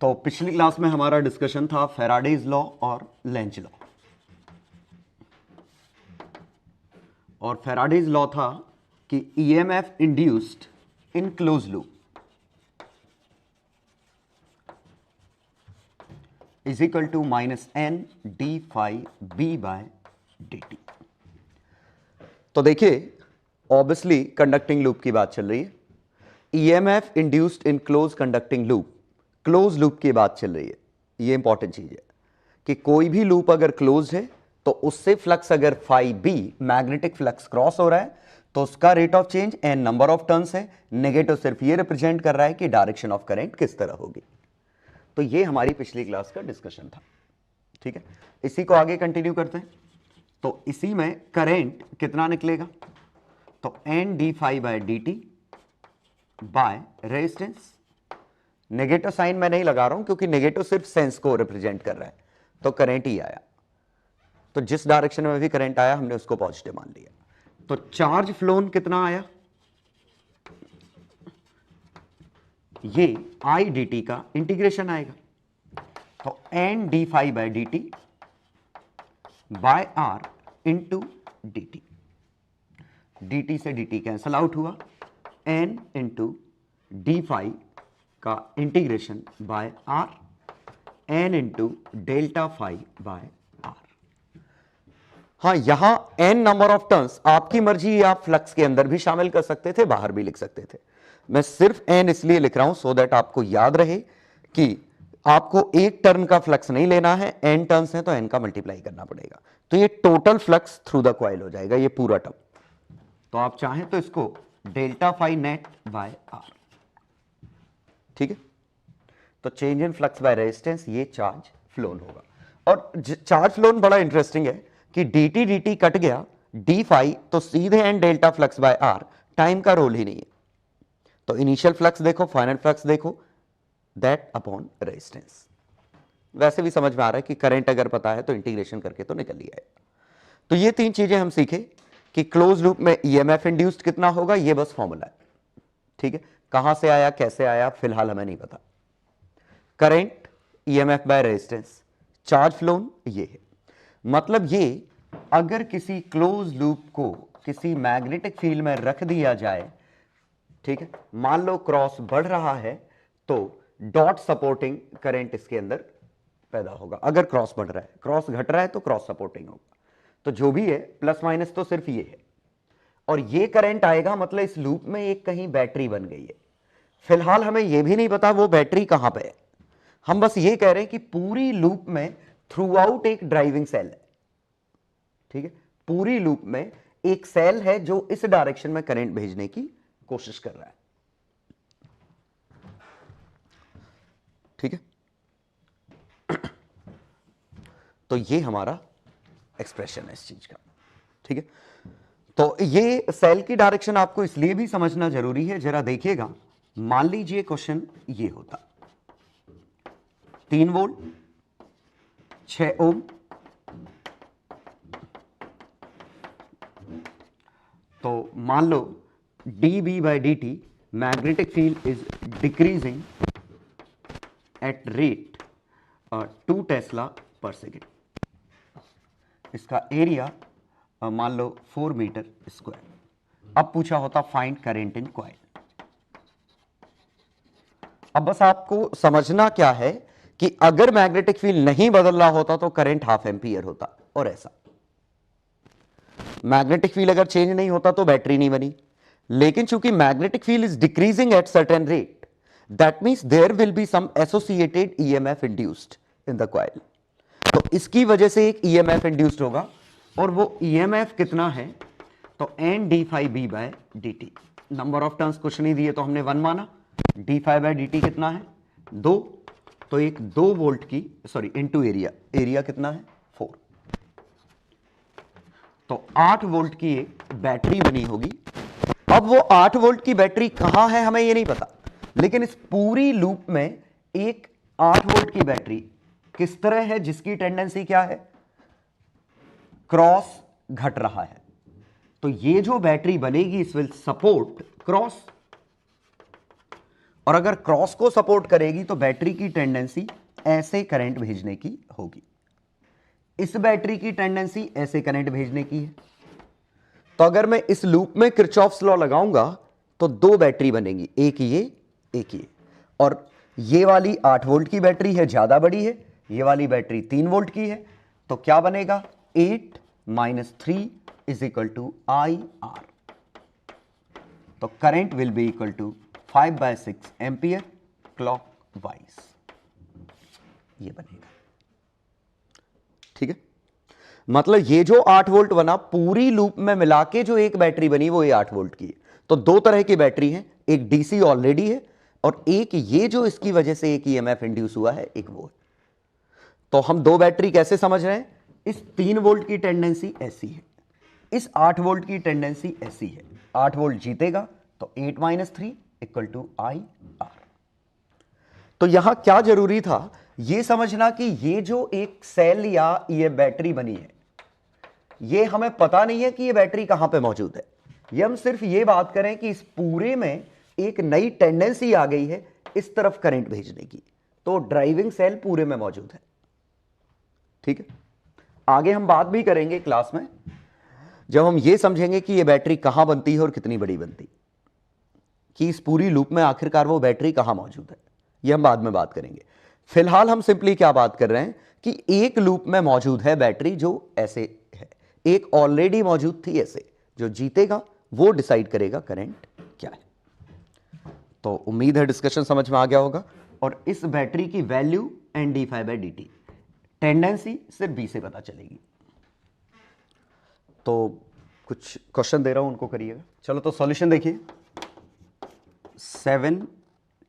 तो पिछली क्लास में हमारा डिस्कशन था फैराडेज लॉ और लेंज लॉ। और फैराडेज लॉ था कि EMF induced in close loop is equal to minus N d phi B by d t. तो देखिए, ऑब्वियसली कंडक्टिंग लूप की बात चल रही है। EMF induced in close conducting loop, close loop की बात चल रही है। ये इंपॉर्टेंट चीज है कि कोई भी लूप अगर क्लोज है तो उससे फ्लक्स अगर phi B magnetic flux cross हो रहा है तो उसका rate of change N number of turns है। नेगेटिव सिर्फ ये रिप्रेजेंट कर रहा है कि डायरेक्शन ऑफ करंट किस तरह होगी। तो ये हमारी पिछली क्लास का डिस्कशन था। ठीक है, इसी को आगे कंटिन्यू करते हैं। तो इसी में करंट कितना निकलेगा, तो N d phi by d t by resistance. Negative sign मैं नहीं लगा रहा हूं क्योंकि नेगेटिव सिर्फ सेंस को रिप्रेजेंट कर रहा है, तो करंट ही आया। तो जिस डायरेक्शन में भी करंट आया हमने उसको पॉजिटिव मान लिया। तो चार्ज फ्लोन कितना आया, ये आई डी टी का इंटीग्रेशन आएगा। तो N d phi by d t by R into d t. D t से डी टी कैंसल आउट हुआ, एन इंटू डी फाई का integration by R, N into delta phi by R. हाँ, यहां N number of turns आपकी मर्जी, आप flux के अंदर भी शामिल कर सकते थे, बाहर भी लिख सकते थे। मैं सिर्फ एन इसलिए लिख रहा हूं सो दैट आपको याद रहे कि आपको एक टर्न का फ्लक्स नहीं लेना है, एन टर्न्स हैं तो एन का मल्टीप्लाई करना पड़ेगा। तो ये total flux through the coil हो जाएगा, ये पूरा टर्म। तो आप चाहें तो इसको delta phi net by R. ठीक है, तो change in flux by resistance, ये चार्ज फ्लोन होगा। और चार्ज फ्लोन बड़ा इंटरेस्टिंग है कि dt dt कट गया, डी फाई तो सीधे N delta flux by R, time का रोल ही नहीं है। तो इनिशियल फ्लक्स देखो, फाइनल फ्लक्स देखो, दैट अपॉन रेजिस्टेंस। वैसे भी समझ में आ रहा है कि करंट अगर पता है तो इंटीग्रेशन करके तो निकल ही आएगा। तो ये तीन चीजें हम सीखे कि क्लोज लूप में ईएमएफ इंड्यूस्ड कितना होगा, ये बस फॉर्मूला है। ठीक है, कहां से आया कैसे आया फिलहाल हमें नहीं पता। Current EMF by resistance, charge phloem ये है। मतलब ये अगर किसी क्लोज लूप को किसी मैग्नेटिक फील्ड में रख दिया जाए, ठीक है, मान लो क्रॉस बढ़ रहा है तो डॉट सपोर्टिंग करंट इसके अंदर पैदा होगा। अगर क्रॉस बढ़ रहा है, क्रॉस घट रहा है तो क्रॉस सपोर्टिंग होगा। तो जो भी है प्लस माइनस तो सिर्फ ये है। और ये करंट आएगा, मतलब इस लूप में एक कहीं बैटरी बन गई है। फिलहाल हमें यह भी नहीं पता वो बैटरी कहां पे है। हम बस ये कह रहे हैं कि पूरी लूप में थ्रू आउट एक ड्राइविंग सेल है। ठीक है, पूरी लूप में एक सेल है जो इस डायरेक्शन में करंट भेजने की कोशिश कर रहा है। ठीक है, तो ये हमारा एक्सप्रेशन है इस चीज का। ठीक है, तो ये सेल की डायरेक्शन आपको इसलिए भी समझना जरूरी है, जरा देखिएगा। मान लीजिए क्वेश्चन ये होता, 3 वोल्ट 6 ओम, तो मान लो d B by d t magnetic field is decreasing at rate 2 tesla per second. इसका एरिया मान लो 4 मीटर स्क्वायर। अब पूछा होता फाइंड करंट इन कॉइल। अब बस आपको समझना क्या है कि अगर मैग्नेटिक फील्ड नहीं बदल रहा होता तो करंट हाफ एम्पियर होता, और ऐसा मैग्नेटिक फील्ड अगर चेंज नहीं होता तो बैटरी नहीं बनी। लेकिन चूंकि magnetic field is decreasing at certain rate, that means there will be some associated EMF induced in the coil. तो इसकी वजह से एक ईएमएफ इंड्यूस्ड होगा, और वो ईएमएफ कितना है, तो N d phi B by d t. Number of turns कुछ नहीं दिए तो हमने 1 माना। D phi by d t कितना है, 2, तो एक 2 वोल्ट की, सॉरी इनटू एरिया, एरिया कितना है 4, तो 8 वोल्ट की एक बैटरी बनी होगी। अब वो 8 वोल्ट की बैटरी कहां है हमें ये नहीं पता, लेकिन इस पूरी लूप में एक 8 वोल्ट की बैटरी किस तरह है, जिसकी टेंडेंसी क्या है, क्रॉस घट रहा है। तो ये जो बैटरी बनेगी इस विल सपोर्ट क्रॉस, और अगर क्रॉस को सपोर्ट करेगी तो बैटरी की टेंडेंसी ऐसे करंट भेजने की होगी। इस बैटरी की टेंडेंसी ऐसे करंट भेजने की है। तो अगर मैं इस लूप में किरचॉफ्स लॉ लगाऊंगा तो दो बैटरी बनेगी, एक ये, और ये वाली 8 वोल्ट की बैटरी है, ज्यादा बड़ी है, ये वाली बैटरी 3 वोल्ट की है। तो क्या बनेगा, 8 - 3 = IR। तो current will be equal to 5/6 ampere clockwise, ये बनेगा। ठीक है, मतलब ये जो 8 वोल्ट बना पूरी लूप में मिला के जो एक बैटरी बनी वो ये 8 वोल्ट की है। तो दो तरह की बैटरी है, एक डीसी ऑलरेडी है और एक ये जो इसकी वजह से एक ईएमएफ इंड्यूस हुआ है, एक वो है। तो हम दो बैटरी कैसे समझ रहे हैं, इस 3 वोल्ट की टेंडेंसी ऐसी है, इस 8 वोल्ट की टेंडेंसी ऐसी है। 8 वोल्ट जीतेगा तो 8 - 3 = IR। तो यहां क्या जरूरी था यह समझना कि ये जो एक सेल या ये बैटरी बनी है, ये हमें पता नहीं है कि ये बैटरी कहां पे मौजूद है। ये हम सिर्फ ये बात करें कि इस पूरे में एक नई टेंडेंसी आ गई है इस तरफ करंट भेजने की, तो ड्राइविंग सेल पूरे में मौजूद है। ठीक है, आगे हम बात भी करेंगे क्लास में जब हम ये समझेंगे कि ये बैटरी कहां बनती है और कितनी बड़ी बनती है, कि इस पूरी लूप में आखिरकार वो बैटरी कहां मौजूद है, ये हम बाद में बात करेंगे। फिलहाल हम सिंपली क्या बात कर रहे हैं कि एक लूप में मौजूद है बैटरी जो ऐसे है, एक ऑलरेडी मौजूद थी ऐसे, जो जीतेगा वो डिसाइड करेगा करंट क्या है। तो उम्मीद है डिस्कशन समझ में आ गया होगा। और इस बैटरी की वैल्यू NdΦ/dt, टेंडेंसी सिर्फ B से पता चलेगी। तो कुछ क्वेश्चन दे रहा हूं, उनको करिएगा। चलो तो सॉल्यूशन देखिए, 7,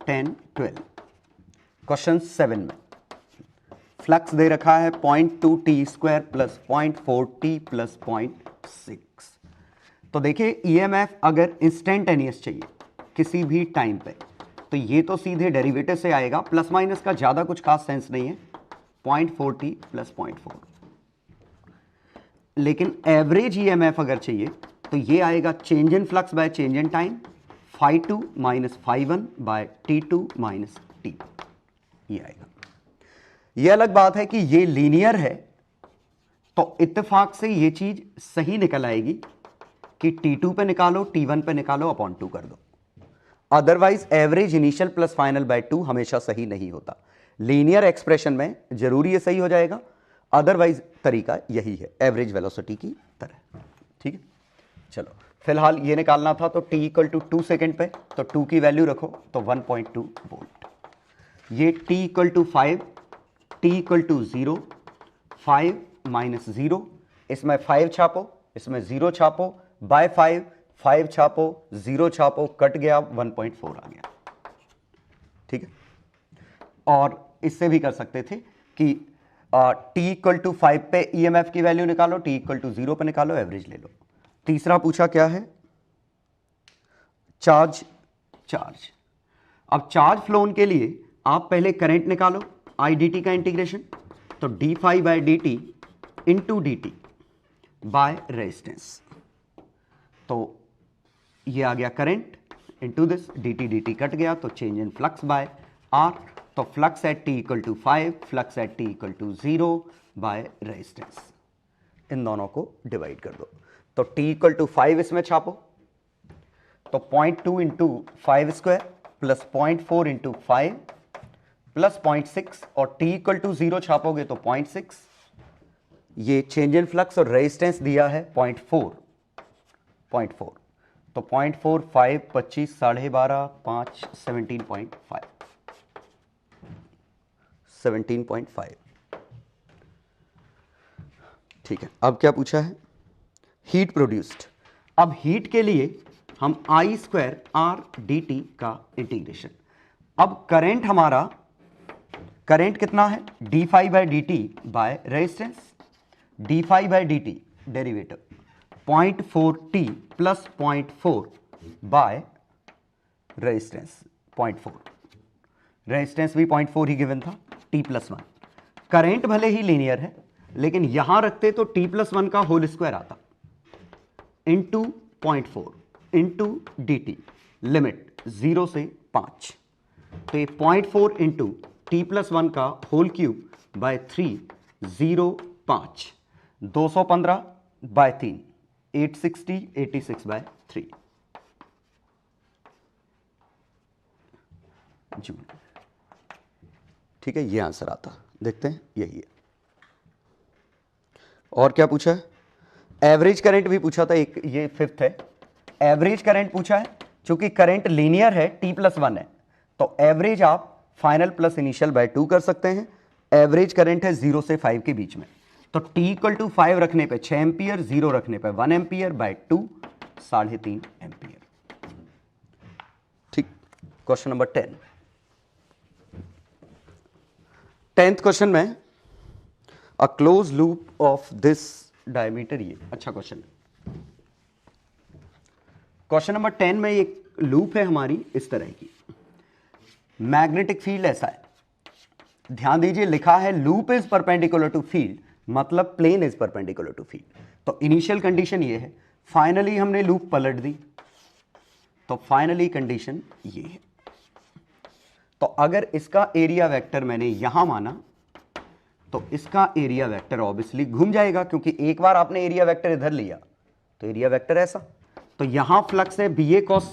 10, 12। क्वेश्चन 7 में फ्लक्स दे रखा है 0.2t² + 0.4t + 0.6। तो देखिए ईएमएफ अगर इंस्टेंटेनियस चाहिए किसी भी टाइम पे, तो ये तो सीधे डेरिवेटिव से आएगा, प्लस माइनस का ज्यादा कुछ खास सेंस नहीं है, 0.4t + 0.4। लेकिन एवरेज ईएमएफ अगर चाहिए तो ये आएगा change in flux by change in time, φ2 - φ1 /t2 - t, ये आएगा। ये अलग बात है कि ये लीनियर है, तो इत्तेफाक से ये चीज सही निकल आएगी कि T2 पे निकालो, T1 पे निकालो, /2 कर दो। Otherwise average initial plus final by 2 हमेशा सही नहीं होता। लीनियर एक्सप्रेशन में जरूरी है सही हो जाएगा, अदरवाइज तरीका यही है एवरेज वेलोसिटी की तरह। ठीक है, चलो फिलहाल ये निकालना था, तो t = 2 सेकेंड पे, तो 2 की वैल्यू रखो तो 1.2 वोल्ट। ये t = 5, t = 0, 5 - 0, इसमें 5 छापो, इसमें 0 छापो, बाय 5 छापो, 0 छापो, कट गया, 1.4 आ गया। ठीक है, और इससे भी कर सकते थे कि t = 5 पे ईएमएफ की वैल्यू निकालो, t = 0 पे निकालो, एवरेज ले लो। तीसरा पूछा क्या है, चार्ज। अब चार्ज फ्लोन के लिए आप पहले करंट निकालो, IDT का इंटीग्रेशन, तो dφ/dt × dt बाय रेजिस्टेंस। तो ये आ गया current into this, dt cut गया तो change in flux by R। तो flux at t = 5, flux at t = 0 by resistance, इन दोनों को डिवाइड कर दो। तो t = 5 इसमें छापो, तो 0.2 × 5² + 0.4 × 5 + 0.6, और t = 0 छापोगे तो 0.6। ये चेंज इन फ्लक्स और रेजिस्टेंस दिया है 0.4, तो 0.4, 5, 25, 12.5, 5, 17.5। ठीक है, अब क्या पूछा है, हीट प्रोड्यूस्ड। अब हीट के लिए हम I² R/dt का इंटीग्रेशन। अब करंट हमारा, करंट कितना है, dφ/dt by resistance, dφ/dt derivative 0.4t + 0.4 by resistance 0.4, resistance भी 0.4 ही गिवन था, t + 1। करंट भले ही लीनियर है, लेकिन यहां रखते तो t + 1 का होल स्क्वायर आता, × 0.4 × dt, लिमिट 0 से 5। तो ये 0.4 इंटू टी प्लस 1 का whole cube by 3, 0.5, 215 by 3, 860, 86 by 3 joule. ठीक है, ये आंसर आता, देखते हैं, यही है। और क्या पूछा है? एवरेज करंट भी पूछा था एक, ये फिफ्थ है। एवरेज करंट पूछा है, चूंकि करंट लीनियर है, t प्लस 1 है, तो एवरेज आप फाइनल प्लस इनिशियल बाय 2 कर सकते हैं। एवरेज करंट है 0 से 5 के बीच में, तो t इक्वल टू 5 रखने पे 6 एम्पियर, 0 रखने पे 1 एम्पियर बाय 2, 3.5 एम्पियर। ठीक, क्वेश्चन नंबर 10। 10th क्वेश्चन में a close loop of this diameter, ये अच्छा क्वेश्चन है। क्वेश्चन नंबर 10 में एक लूप है हमारी इस तरह की, मैग्नेटिक फील्ड ऐसा है, ध्यान दीजिए लिखा है loop is perpendicular to field, मतलब plane is perpendicular to field. तो इनिशियल कंडीशन ये है, फाइनली हमने लूप पलट दी, तो फाइनली कंडीशन ये है। तो अगर इसका एरिया वेक्टर मैंने यहां माना, तो इसका एरिया वेक्टर ऑब्वियसली घूम जाएगा, क्योंकि एक बार आपने एरिया वेक्टर इधर लिया तो एरिया वेक्टर ऐसा। तो यहां फ्लक्स है बी ए कॉस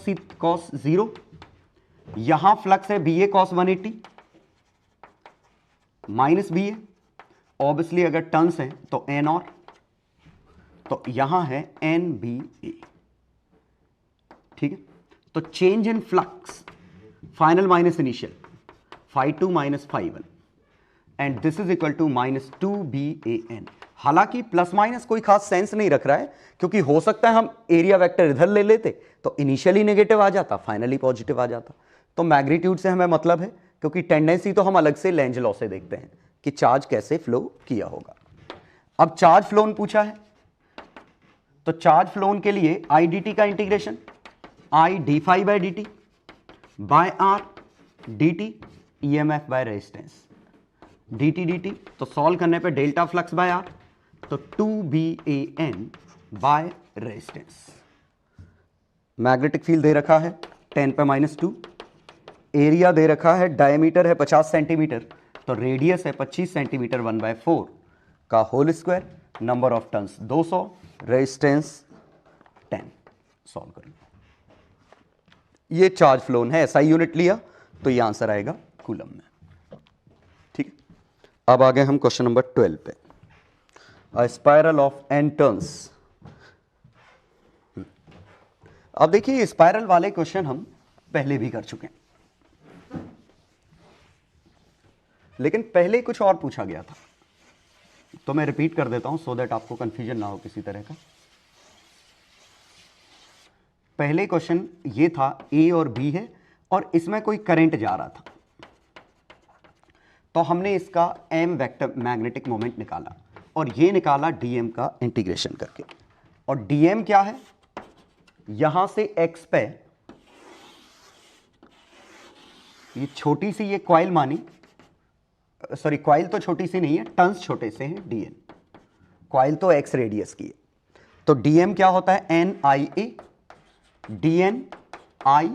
0, यहां फ्लक्स है बी ए कॉस 180 माइनस बी ए, ऑब्वियसली अगर टर्न्स हैं तो एन और, तो यहां है एन बी ए। ठीक है, तो change in flux final minus initial, phi2 minus phi1, and this is equal to -2BAN। हालांकि प्लस माइनस कोई खास सेंस नहीं रख रहा है, क्योंकि हो सकता है हम एरिया वेक्टर इधर ले लेते तो इनिशियली नेगेटिव आ जाता, फाइनली पॉजिटिव आ जाता। तो मैग्नीट्यूड से हमें मतलब है, क्योंकि टेंडेंसी तो हम अलग से लेंज लॉ से देखते हैं कि चार्ज कैसे फ्लो किया होगा। अब चार्ज फ्लोन पूछा है, तो चार्ज फ्लोन के लिए आई डी टी का integration, I d phi by d t by R d t, E M F by resistance d t d t. तो सॉल्व करने पे डेल्टा फ्लक्स बाय आर, तो 2BAN by resistance. Magnetic field दे रखा है 10 पे -2, area दे रखा है, डायमीटर है 50 सेंटीमीटर, तो रेडियस है 25 सेंटीमीटर, 1/4 का whole square, number of turns 200, resistance 10। Solve कर लो, ये चार्ज फ्लोन है, ऐसा यूनिट लिया तो ये आंसर आएगा कूलम में। ठीक है, अब आ गए हम क्वेश्चन नंबर 12 पे, अ स्पाइरल ऑफ n टर्न्स। अब देखिए स्पाइरल वाले क्वेश्चन हम पहले भी कर चुके हैं, लेकिन पहले कुछ और पूछा गया था, तो मैं रिपीट कर देता हूं सो दैट आपको कंफ्यूजन ना हो किसी तरह का। पहले क्वेश्चन ये था, ए और बी है और इसमें कोई करंट जा रहा था, तो हमने इसका एम वेक्टर मैग्नेटिक मोमेंट निकाला और ये निकाला डीएम का इंटीग्रेशन करके। और डीएम क्या है, यहां से एक्स पे ये छोटी सी ये कॉइल मानी, सॉरी कॉइल तो छोटी सी नहीं है, टर्न्स छोटे से हैं, डीएन, कॉइल तो एक्स रेडियस की है। तो डीएम क्या होता है, N I A dN I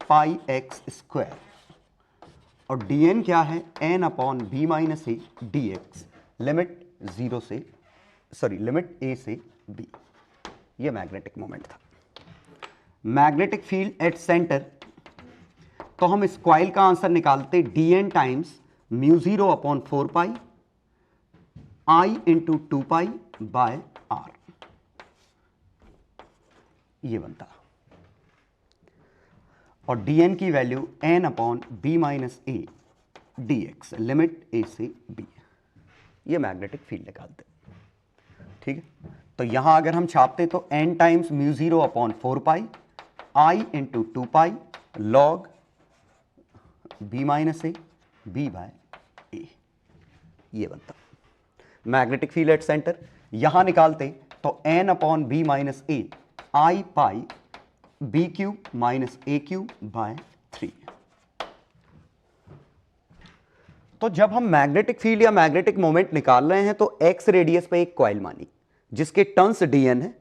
pi x square, और डीएन क्या है, N upon B minus a d x, limit 0 से, सॉरी लिमिट ए से बी। ये मैग्नेटिक मोमेंट था। मैग्नेटिक फील्ड एट सेंटर, तो हम इस कॉइल का आंसर निकालते dn times μ0 upon 4 pi I into 2 pi by are, ये बनता। और dn की value n upon b minus a d x, limit a से b। ये मैग्नेटिक फील्ड निकालते। ठीक है, तो यहां अगर हम छापते तो n times μ0 upon 4 pi I into 2 pi log b minus a b by a, ये बनता मैग्नेटिक फील्ड एट सेंटर। यहां निकालते तो n upon B minus A I pi B cube minus A cube by 3। तो जब हम magnetic field या magnetic moment निकाल रहे हैं तो x रेडियस पे एक कॉइल मानी जिसके टर्न्स dn है,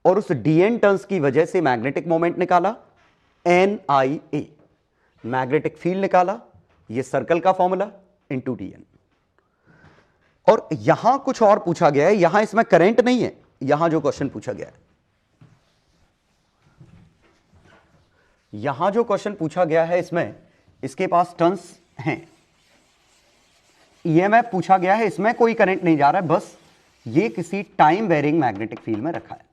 और उस dn टर्न्स की वजह से मैग्नेटिक मोमेंट निकाला NIA। मैग्नेटिक फील्ड निकाला, ये सर्कल का फॉर्मूला इंटू dn। और यहां कुछ और पूछा गया है, यहां इसमें करंट नहीं है, यहां जो क्वेश्चन पूछा गया है, यहां जो क्वेश्चन पूछा गया है इसमें इसके पास टर्न्स हैं, ईएमएफ पूछा गया है, इसमें कोई करंट नहीं जा रहा है, बस ये किसी टाइम वेरिंग मैग्नेटिक फील्ड में रखा है।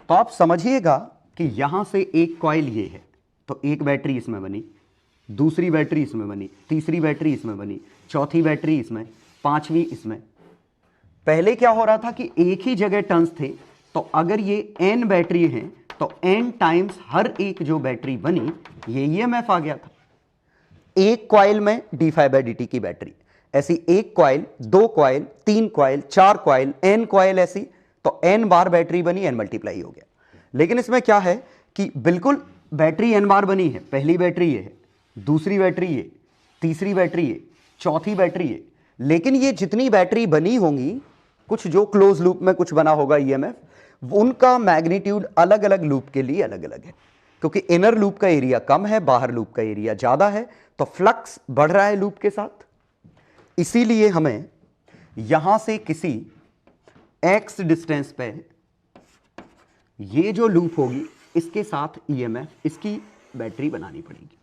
तो आप समझिएगा कि यहां से एक कॉइल ये है, तो एक बैटरी इसमें बनी, दूसरी बैटरी इसमें बनी, तीसरी बैटरी इसमें बनी, चौथी बैटरी इसमें, पांचवी इसमें। पहले क्या हो रहा था कि एक ही जगह टर्न्स थे, तो अगर ये n बैटरी हैं तो n टाइम्स हर एक जो बैटरी बनी ये ईएमएफ आ गया था। एक कॉइल में d∅dt की बैटरी, ऐसी एक कॉइल, दो कॉइल, तीन कॉइल, चार कॉइल, n कॉइल ऐसी, तो n बार बैटरी बनी, n मल्टीप्लाई हो गया। लेकिन इसमें क्या है कि बिल्कुल बैटरी n बार बनी है, पहली बैटरी ये है, दूसरी बैटरी ये, तीसरी बैटरी ये, चौथी बैटरी ये, लेकिन ये जितनी बैटरी बनी होंगी, कुछ जो क्लोज लूप में कुछ बना होगा ईएमएफ, उनका मैग्नीट्यूड अलग अलग लूप के लिए अलग अलग है, क्योंकि इनर लूप का एरिया कम है, बाहर लूप का एरिया ज्यादा है, तो फ्लक्स बढ़ रहा है लूप के साथ। इसीलिए हमें यहां से किसी x डिस्टेंस पे ये जो लूप होगी इसके साथ ईएमएफ, इसकी बैटरी बनानी पड़ेगी।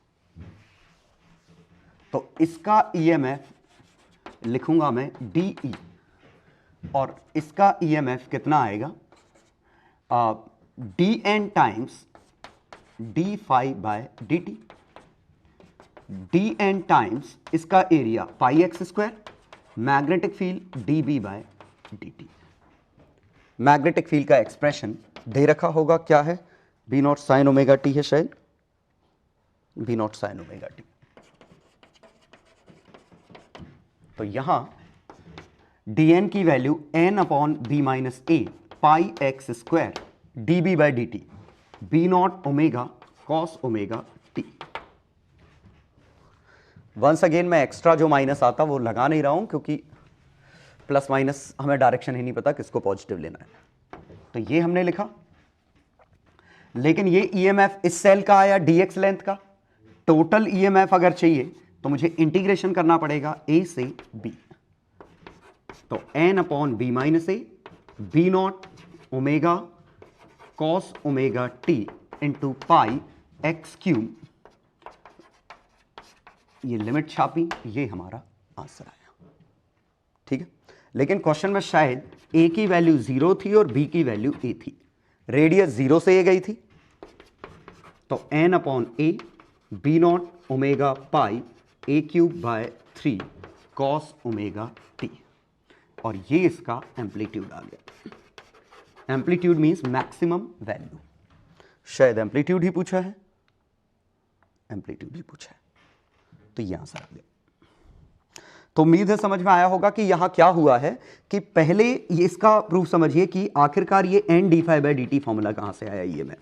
तो इसका ईएमएफ लिखूंगा मैं DE, और इसका ईएमएफ कितना आएगा, dn times d∅dt, dn times इसका area πx², magnetic field dB/dt। Magnetic field का एक्सप्रेशन दे रखा होगा, क्या है, B0 sin ωt है शायद, B0 sin ωt। तो यहां dn की value n/b-a πx² dB/dt, B0 ω cos ωt। Once again मैं एक्स्ट्रा जो माइनस आता वो लगा नहीं रहा हूं, क्योंकि प्लस माइनस हमें डायरेक्शन ही नहीं पता किसको पॉजिटिव लेना है। तो ये हमने लिखा, लेकिन ये ईएमएफ इस सेल का आया dx लेंथ का, टोटल ईएमएफ अगर चाहिए तो मुझे इंटीग्रेशन करना पड़ेगा a से b, तो n/b-a B0 ω cos ωt into πx³, ये लिमिट छापी, ये हमारा आंसर आया। ठीक है, लेकिन क्वेश्चन में शायद a की वैल्यू 0 थी और b की वैल्यू a थी, रेडियस 0 से a गई थी, तो n/a B0 ω πa³ cos ωt, और ये इसका एम्पलीट्यूड आ गया। एम्पलीट्यूड मींस मैक्सिमम वैल्यू, शायद एम्पलीट्यूड ही पूछा है, एम्पलीट्यूड ही पूछा है, तो ये आंसर आ गया। तो उम्मीद है समझ में आया होगा कि यहां क्या हुआ है कि पहले ये इसका प्रूफ समझिए कि आखिरकार ये n∅dt फॉर्मूला कहां से आया। ये में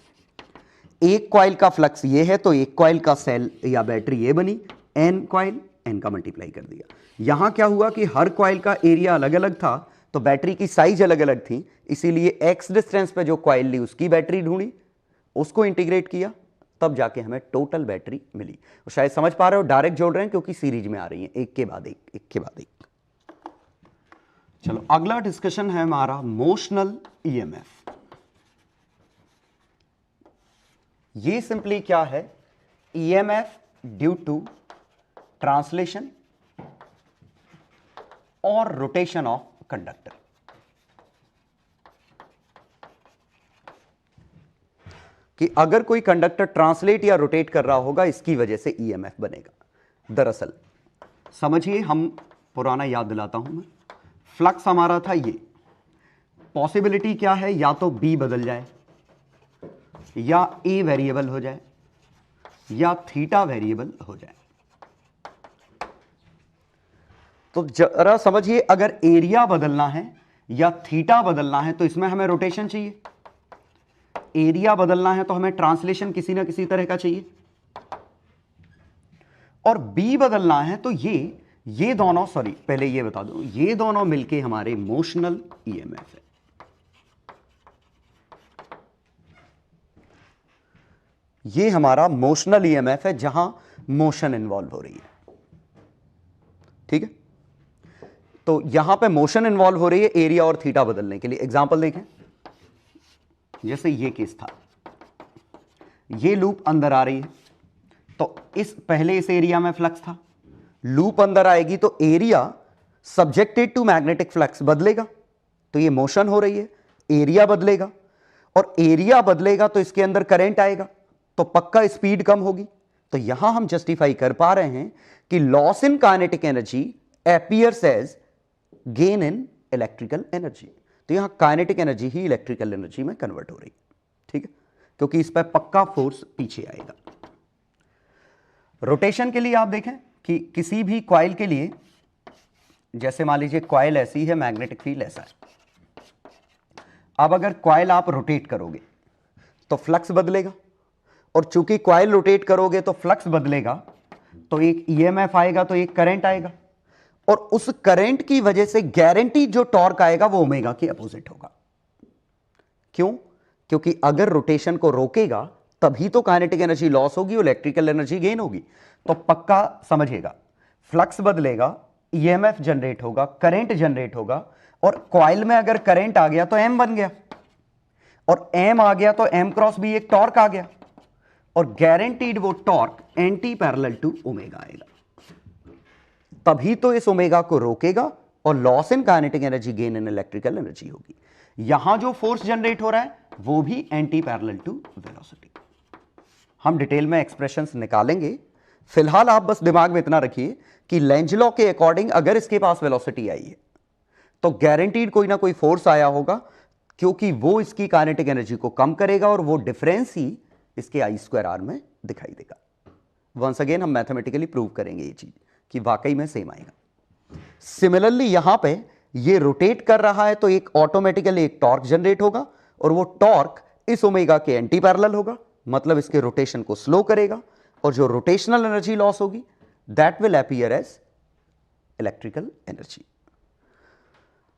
एक कॉइल का फ्लक्स ये है, तो एक कॉइल का सेल या बैटरी ये बनी, n कॉइल, n का मल्टीप्लाई कर दिया। यहां क्या हुआ कि हर कॉइल का एरिया अलग अलग था, तो बैटरी की साइज अलग अलग थी, इसीलिए x डिस्टेंस पे जो कॉइल ली उसकी बैटरी ढूंढी, उसको इंटीग्रेट किया, तब जाके हमें टोटल बैटरी मिली। और शायद समझ पा रहे हो, डायरेक्ट जोड़ रहे हैं क्योंकि सीरीज में आ रही है, एक के बाद एक, एक के बाद एक। चलो अगला डिस्कशन है हमारा मोशनल ईएमएफ। ये सिंपली क्या है, ईएमएफ ड्यू टू ट्रांसलेशन और रोटेशन ऑफ कंडक्टर। कि अगर कोई कंडक्टर ट्रांसलेट या रोटेट कर रहा होगा, इसकी वजह से ईएमएफ बनेगा। दरअसल समझिए, हम पुराना याद दिलाता हूं मैं, फ्लक्स हमारा था ये, पॉसिबिलिटी क्या है, या तो बी बदल जाए, या ए वेरिएबल हो जाए, या थीटा वेरिएबल हो जाए। तो जरा समझिए, अगर एरिया बदलना है या थीटा बदलना है तो इसमें हमें रोटेशन चाहिए, एरिया बदलना है तो हमें ट्रांसलेशन किसी ना किसी तरह का चाहिए, और बी बदलना है तो ये दोनों, सॉरी पहले ये बता दूं, ये दोनों मिलके हमारे मोशनल ईएमएफ है। ये हमारा मोशनल ईएमएफ है जहां मोशन इन्वॉल्व हो रही है। ठीक है, तो यहां पे मोशन इन्वॉल्व हो रही है एरिया और थीटा बदलने के लिए। एग्जांपल देखें, जैसे ये केस था, ये लूप अंदर आ रही है, तो पहले इस एरिया में फ्लक्स था, लूप अंदर आएगी तो area subjected to magnetic flux बदलेगा, तो ये मोशन हो रही है, एरिया बदलेगा, और एरिया बदलेगा तो इसके अंदर करंट आएगा, तो पक्का स्पीड कम होगी। तो यहां हम जस्टिफाई कर पा रहे हैं कि loss in kinetic energy appears as gain in electrical energy. तो यहां काइनेटिक एनर्जी ही इलेक्ट्रिकल एनर्जी में कन्वर्ट हो रही है। ठीक है, क्योंकि इस पर पक्का फोर्स पीछे आएगा। रोटेशन के लिए आप देखें कि किसी भी कॉइल के लिए, जैसे मान लीजिए कॉइल ऐसी है, मैग्नेटिक फील्ड ऐसा है, अब अगर कॉइल आप रोटेट करोगे तो फ्लक्स बदलेगा, और चूंकि कॉइल रोटेट करोगे तो फ्लक्स बदलेगा, तो एक ईएमएफ आएगा, तो एक करंट आएगा, और उस करंट की वजह से गारंटी जो टॉर्क आएगा वो ओमेगा के अपोजिट होगा। क्यों? क्योंकि अगर रोटेशन को रोकेगा तभी तो काइनेटिक एनर्जी लॉस होगी और इलेक्ट्रिकल एनर्जी गेन होगी। तो पक्का समझिएगा, फ्लक्स बदलेगा, ईएमएफ जनरेट होगा, करंट जनरेट होगा, और कॉइल में अगर करंट आ गया तो एम बन गया, और एम आ गया तो एम क्रॉस बी एक टॉर्क आ गया, और गारंटीड वो torque anti parallel to omega आएगा। तभी तो इस ओमेगा को रोकेगा और loss in kinetic energy gain in electrical energy होगी। यहां जो फोर्स जनरेट हो रहा है वो भी एंटी पैरेलल टू वेलोसिटी। हम डिटेल में एक्सप्रेशंस निकालेंगे, फिलहाल आप बस दिमाग में इतना रखिए कि लेंज लॉ के अकॉर्डिंग अगर इसके पास वेलोसिटी आई है तो गारंटीड कोई ना कोई फोर्स आया होगा, क्योंकि वो इसकी काइनेटिक एनर्जी को कम करेगा और वो डिफरेंस ही इसके I²R में दिखाई देगा। वंस अगेन हम मैथमेटिकली प्रूव करेंगे ये चीज कि वाकई में सेम आएगा। सिमिलरली यहां पे ये रोटेट कर रहा है तो एक ऑटोमेटिकली एक टॉर्क जनरेट होगा, और वो टॉर्क इस ओमेगा के एंटी पैरेलल होगा, मतलब इसके रोटेशन को स्लो करेगा, और जो रोटेशनल एनर्जी लॉस होगी that will appear as electrical energy.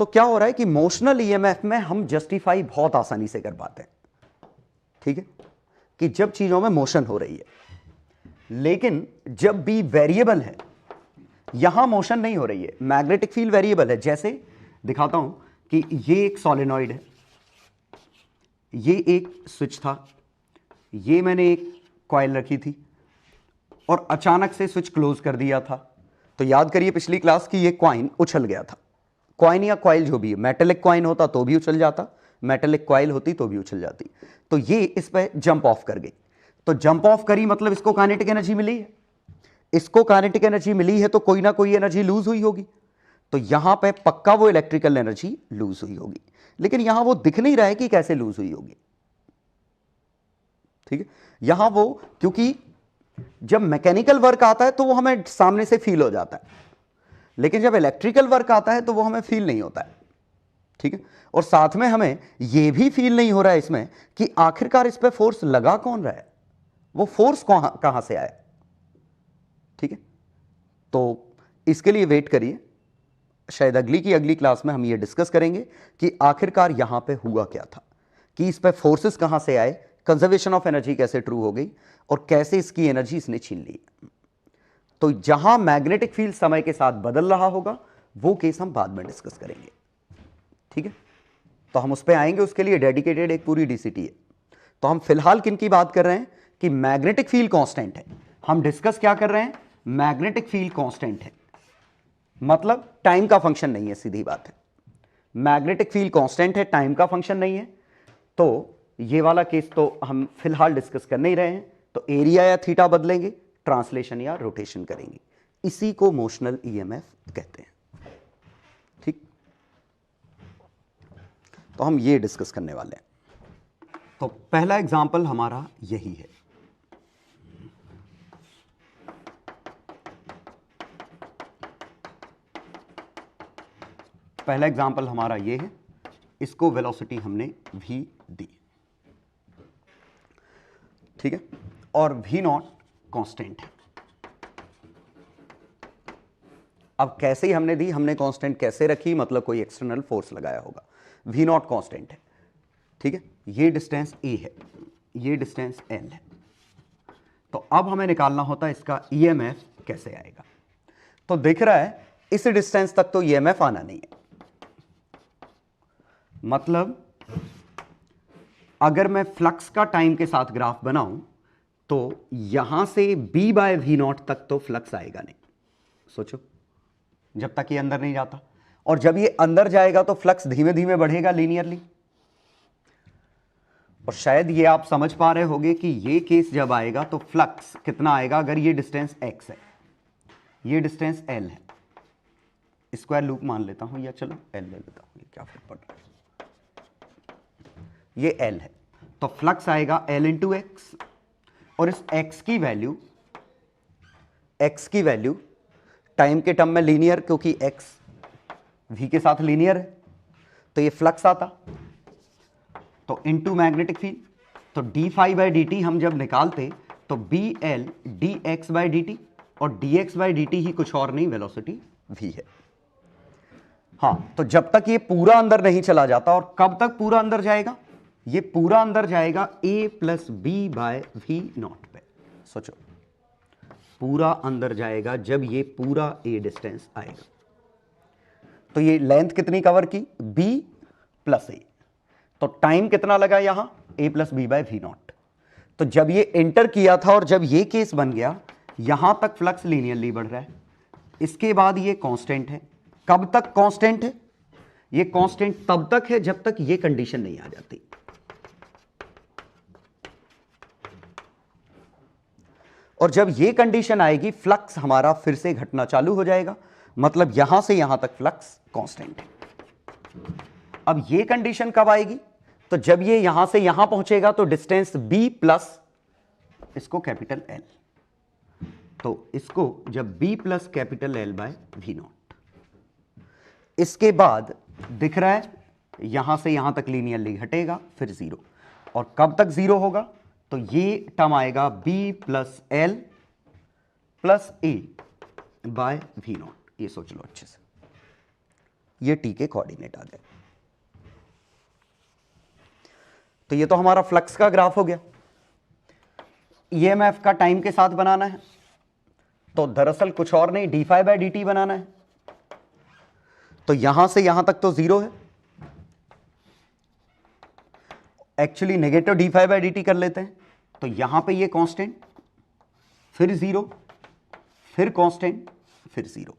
तो क्या हो रहा है कि मोशनल ईएमएफ में हम जस्टिफाई बहुत आसानी से कर पाते हैं। ठीक है, कि जब चीजों में मोशन हो रही है, लेकिन जब भी वेरिएबल है, यहां मोशन नहीं हो रही है, मैग्नेटिक फील्ड वेरिएबल है। जैसे दिखाता हूं कि ये एक सॉलिनॉइड है, ये एक स्विच था, ये मैंने एक कॉइल रखी थी, और अचानक से स्विच क्लोज कर दिया था। तो याद करिए पिछली क्लास की, ये कॉइन उछल गया था। कॉइन या कॉइल जो भी है, मेटेलिक कॉइन होता तो भी उछल जाता, मेटेलिक कॉइल होती तो भी उछल जाती। तो ये इस पे जंप ऑफ कर गई, तो जंप ऑफ करी मतलब इसको काइनेटिक एनर्जी मिली है, इसको काइनेटिक एनर्जी मिली है तो कोई ना कोई एनर्जी लूज हुई होगी। तो यहां पे पक्का वो इलेक्ट्रिकल एनर्जी लूज हुई होगी, लेकिन यहां वो दिख नहीं रहा है कि कैसे लूज हुई होगी। ठीक है, यहां वो, क्योंकि जब मैकेनिकल वर्क आता है तो वो हमें सामने से फील हो जाता है, लेकिन जब इलेक्ट्रिकल वर्क आता है तो वो हमें फील नहीं होता है। ठीक है, और साथ में हमें यह भी फील नहीं हो रहा है इसमें कि आखिरकार इस पे फोर्स लगा कौन रहा है, वो फोर्स कहां से आया। ठीक है, तो इसके लिए वेट करिए, शायद अगली क्लास में हम ये डिस्कस करेंगे कि आखिरकार यहां पे हुआ क्या था, कि इस पे फोर्सेस कहां से आए, कंजर्वेशन ऑफ एनर्जी कैसे ट्रू हो गई, और कैसे इसकी एनर्जी इसने छीन ली। तो जहां मैग्नेटिक फील्ड समय के साथ बदल रहा होगा वो केस हम बाद में डिस्कस करेंगे। ठीक है, तो हम उस पर आएंगे, उसके लिए डेडिकेटेड एक पूरी डीसीटी है। तो हम फिलहाल किन की बात कर रहे हैं कि मैग्नेटिक फील्ड कांस्टेंट है। हम डिस्कस क्या कर रहे हैं, मैग्नेटिक फील्ड कांस्टेंट है, मतलब टाइम का फंक्शन नहीं है, सीधी बात है। मैग्नेटिक फील्ड कांस्टेंट है, टाइम का फंक्शन नहीं है। तो ये वाला केस तो हम फिलहाल डिस्कस कर नहीं रहे हैं। तो एरिया या थीटा बदलेंगे, ट्रांसलेशन या रोटेशन करेंगे, इसी को मोशनल ईएमएफ कहते हैं। ठीक, तो हम ये डिस्कस करने वाले हैं। तो पहला एग्जांपल हमारा यही है। पहला एग्जांपल हमारा ये है, इसको वेलोसिटी हमने v दी। ठीक है, और v0 कांस्टेंट है। अब कैसे ही हमने दी, हमने कांस्टेंट कैसे रखी, मतलब कोई एक्सटर्नल फोर्स लगाया होगा। v0 कांस्टेंट है। ठीक है, ये डिस्टेंस a है, ये डिस्टेंस l है। तो अब हमें निकालना होता है इसका ईएमएफ कैसे आएगा। तो दिख रहा है इस डिस्टेंस तक तो ईएमएफ आना नहीं है, मतलब अगर मैं फ्लक्स का टाइम के साथ ग्राफ बनाऊं तो यहां से b बाय वी नॉट तक तो फ्लक्स आएगा नहीं, सोचो, जब तक ये अंदर नहीं जाता। और जब ये अंदर जाएगा तो फ्लक्स धीमे धीमे बढ़ेगा लीनियरली। और शायद ये आप समझ पा रहे होंगे कि ये केस जब आएगा तो फ्लक्स कितना आएगा। अगर ये डिस्टेंस x है, ये डिस्टेंस l है, स्क्वायर लूप मान लेता हूं, या चलो l ले लेता हूं, ये क्या फर्क पड़ रहा है, ये l है, तो फ्लक्स आएगा l इंटू एक्स। और इस x की वैल्यू टाइम के टर्म में लीनियर, क्योंकि x v के साथ लीनियर है, तो ये फ्लक्स आता, तो इनटू मैग्नेटिक फील्ड। तो d phi by d t हम जब निकालते तो B L d x by d t, और d x by d t ही कुछ और नहीं, वेलोसिटी v है। हाँ, तो जब तक ये पूरा अंदर नहीं चला जाता, और कब तक पूरा अंदर जाएगा, ये पूरा अंदर जाएगा a plus B by V naught पे। सोचो, पूरा अंदर जाएगा जब ये पूरा a डिस्टेंस आएगा। तो ये लेंथ कितनी कवर की, b प्लस a, तो टाइम कितना लगा यहां, a plus B by V naught. तो जब ये एंटर किया था और जब ये केस बन गया, यहां तक फ्लक्स लीनियरली बढ़ रहा है। इसके बाद ये कांस्टेंट है। कब तक कांस्टेंट है, ये कांस्टेंट तब तक है जब तक ये कंडीशन नहीं आ जाती। और जब ये कंडीशन आएगी, फ्लक्स हमारा फिर से घटना चालू हो जाएगा, मतलब यहां से यहां तक फ्लक्स कांस्टेंट है। अब ये कंडीशन कब आएगी, तो जब ये यहां से यहां पहुंचेगा तो डिस्टेंस b प्लस इसको कैपिटल L, तो इसको जब b plus capital L by V naught. इसके बाद दिख रहा है यहां से यहां तक लीनियरली घटेगा, फिर जीरो। और कब तक जीरो होगा, तो ये टर्म आएगा b plus L plus a by V naught. ये सोच लो अच्छे से, ये t के कोऑर्डिनेट आ गए। तो ये तो हमारा फ्लक्स का ग्राफ हो गया। ईएमएफ का टाइम के साथ बनाना है, तो दरअसल कुछ और नहीं, d phi by d t बनाना है। तो यहां से यहां तक तो जीरो है, actually negative d phi by d t कर लेते हैं। तो यहां पे ये कांस्टेंट, फिर जीरो, फिर कांस्टेंट, फिर जीरो।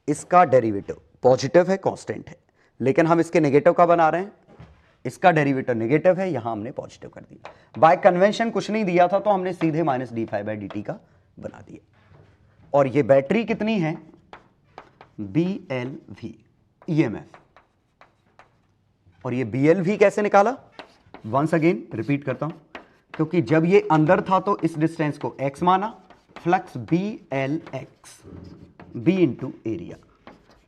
इसका डेरिवेटिव पॉजिटिव है, कांस्टेंट है, लेकिन हम इसके नेगेटिव का बना रहे हैं, इसका डेरिवेटिव नेगेटिव है, यहां हमने पॉजिटिव कर दिया। बाय कन्वेंशन कुछ नहीं दिया था तो हमने सीधे minus d phi by d t का बना दिया। और ये बैटरी कितनी है, बी एल वी ईएमएफ। और ये बी एल वी कैसे निकाला, वंस अगेन रिपीट करता हूं, क्योंकि जब ये अंदर था तो इस डिस्टेंस को x माना, flux B L x, B into area,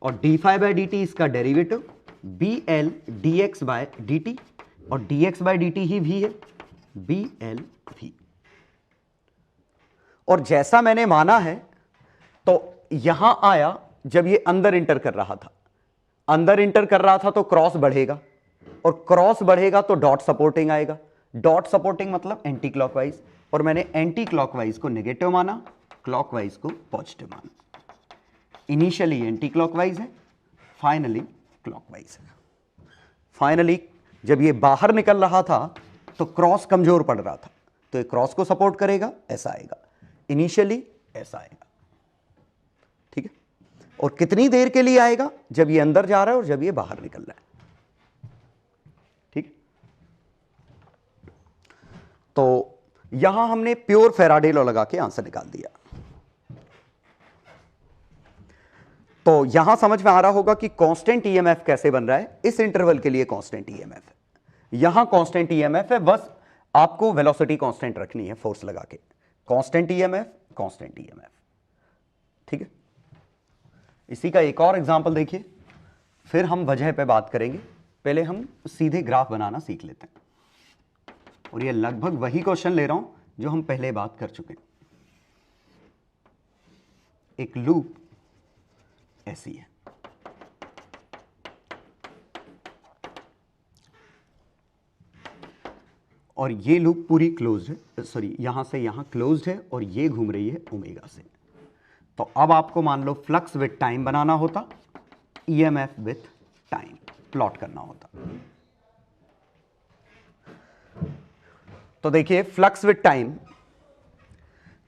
और d phi by d t इसका derivative B L d x by d t, और d x by d t ही v है, बी एल वी। और जैसा मैंने माना है, तो यहां आया जब ये अंदर इंटर कर रहा था, अंदर इंटर कर रहा था तो क्रॉस बढ़ेगा, और क्रॉस बढ़ेगा तो डॉट सपोर्टिंग आएगा। डॉट सपोर्टिंग मतलब एंटी क्लॉकवाइज, और मैंने एंटी क्लॉकवाइज को नेगेटिव माना, क्लॉकवाइज को पॉजिटिव माना। इनिशियली एंटी क्लॉकवाइज है, फाइनली क्लॉकवाइज है। फाइनली जब ये बाहर निकल रहा था तो क्रॉस कमजोर पड़ रहा था, तो ये क्रॉस को सपोर्ट करेगा, ऐसा आएगा। इनिशियली ऐसा आएगा, ठीक है। और कितनी देर के लिए आएगा, जब ये अंदर जा रहा है और जब ये बाहर निकल रहा है, ठीक। तो यहां हमने प्योर फैराडे लॉ लगा के आंसर निकाल दिया। तो यहां समझ में आ रहा होगा कि कांस्टेंट ईएमएफ कैसे बन रहा है। इस इंटरवल के लिए कांस्टेंट ईएमएफ है, यहां कांस्टेंट ईएमएफ है, बस आपको वेलोसिटी कांस्टेंट रखनी है फोर्स लगा के। कांस्टेंट ईएमएफ, कांस्टेंट ईएमएफ, ठीक है। इसी का एक और एग्जांपल देखिए, फिर हम वजह पे बात करेंगे। पहले हम सीधे ग्राफ बनाना सीख लेते हैं, और ये लगभग वही क्वेश्चन ले रहा हूं जो हम पहले बात कर चुके हैं। एक लूप ऐसी है, और ये लूप पूरी क्लोज्ड है, सॉरी यहां से यहां क्लोज्ड है और ये घूम रही है ओमेगा से। तो अब आपको मान लो फ्लक्स विथ टाइम बनाना होता, ईएमएफ विथ टाइम प्लॉट करना होता। तो देखिए फ्लक्स विथ टाइम,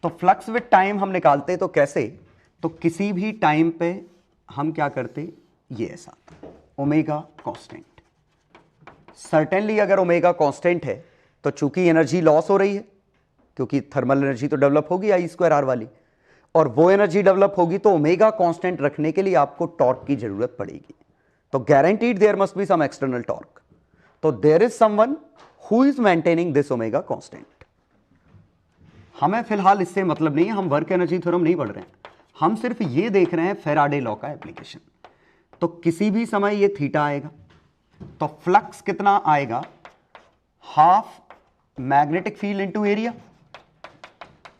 तो फ्लक्स विथ टाइम हम निकालते तो कैसे, तो किसी भी टाइम पे हम क्या करते, ये ऐसा ओमेगा कांस्टेंट। सर्टेनली अगर ओमेगा कांस्टेंट है तो चूंकि एनर्जी लॉस हो रही है, क्योंकि थर्मल एनर्जी तो डेवलप होगी I²R वाली, और वो एनर्जी डेवलप होगी तो ओमेगा कांस्टेंट रखने के लिए आपको टॉर्क की जरूरत पड़ेगी। तो guaranteed there must be some external torque. तो there is someone who is maintaining this omega constant. हमें फिलहाल इससे मतलब नहीं है, हम वर्क एनर्जी थ्योरम नहीं पढ़ रहे हैं, हम सिर्फ ये देख रहे हैं फैराडे लॉ का एप्लीकेशन। तो किसी भी समय ये थीटा आएगा तो फ्लक्स कितना आएगा, half magnetic field into area,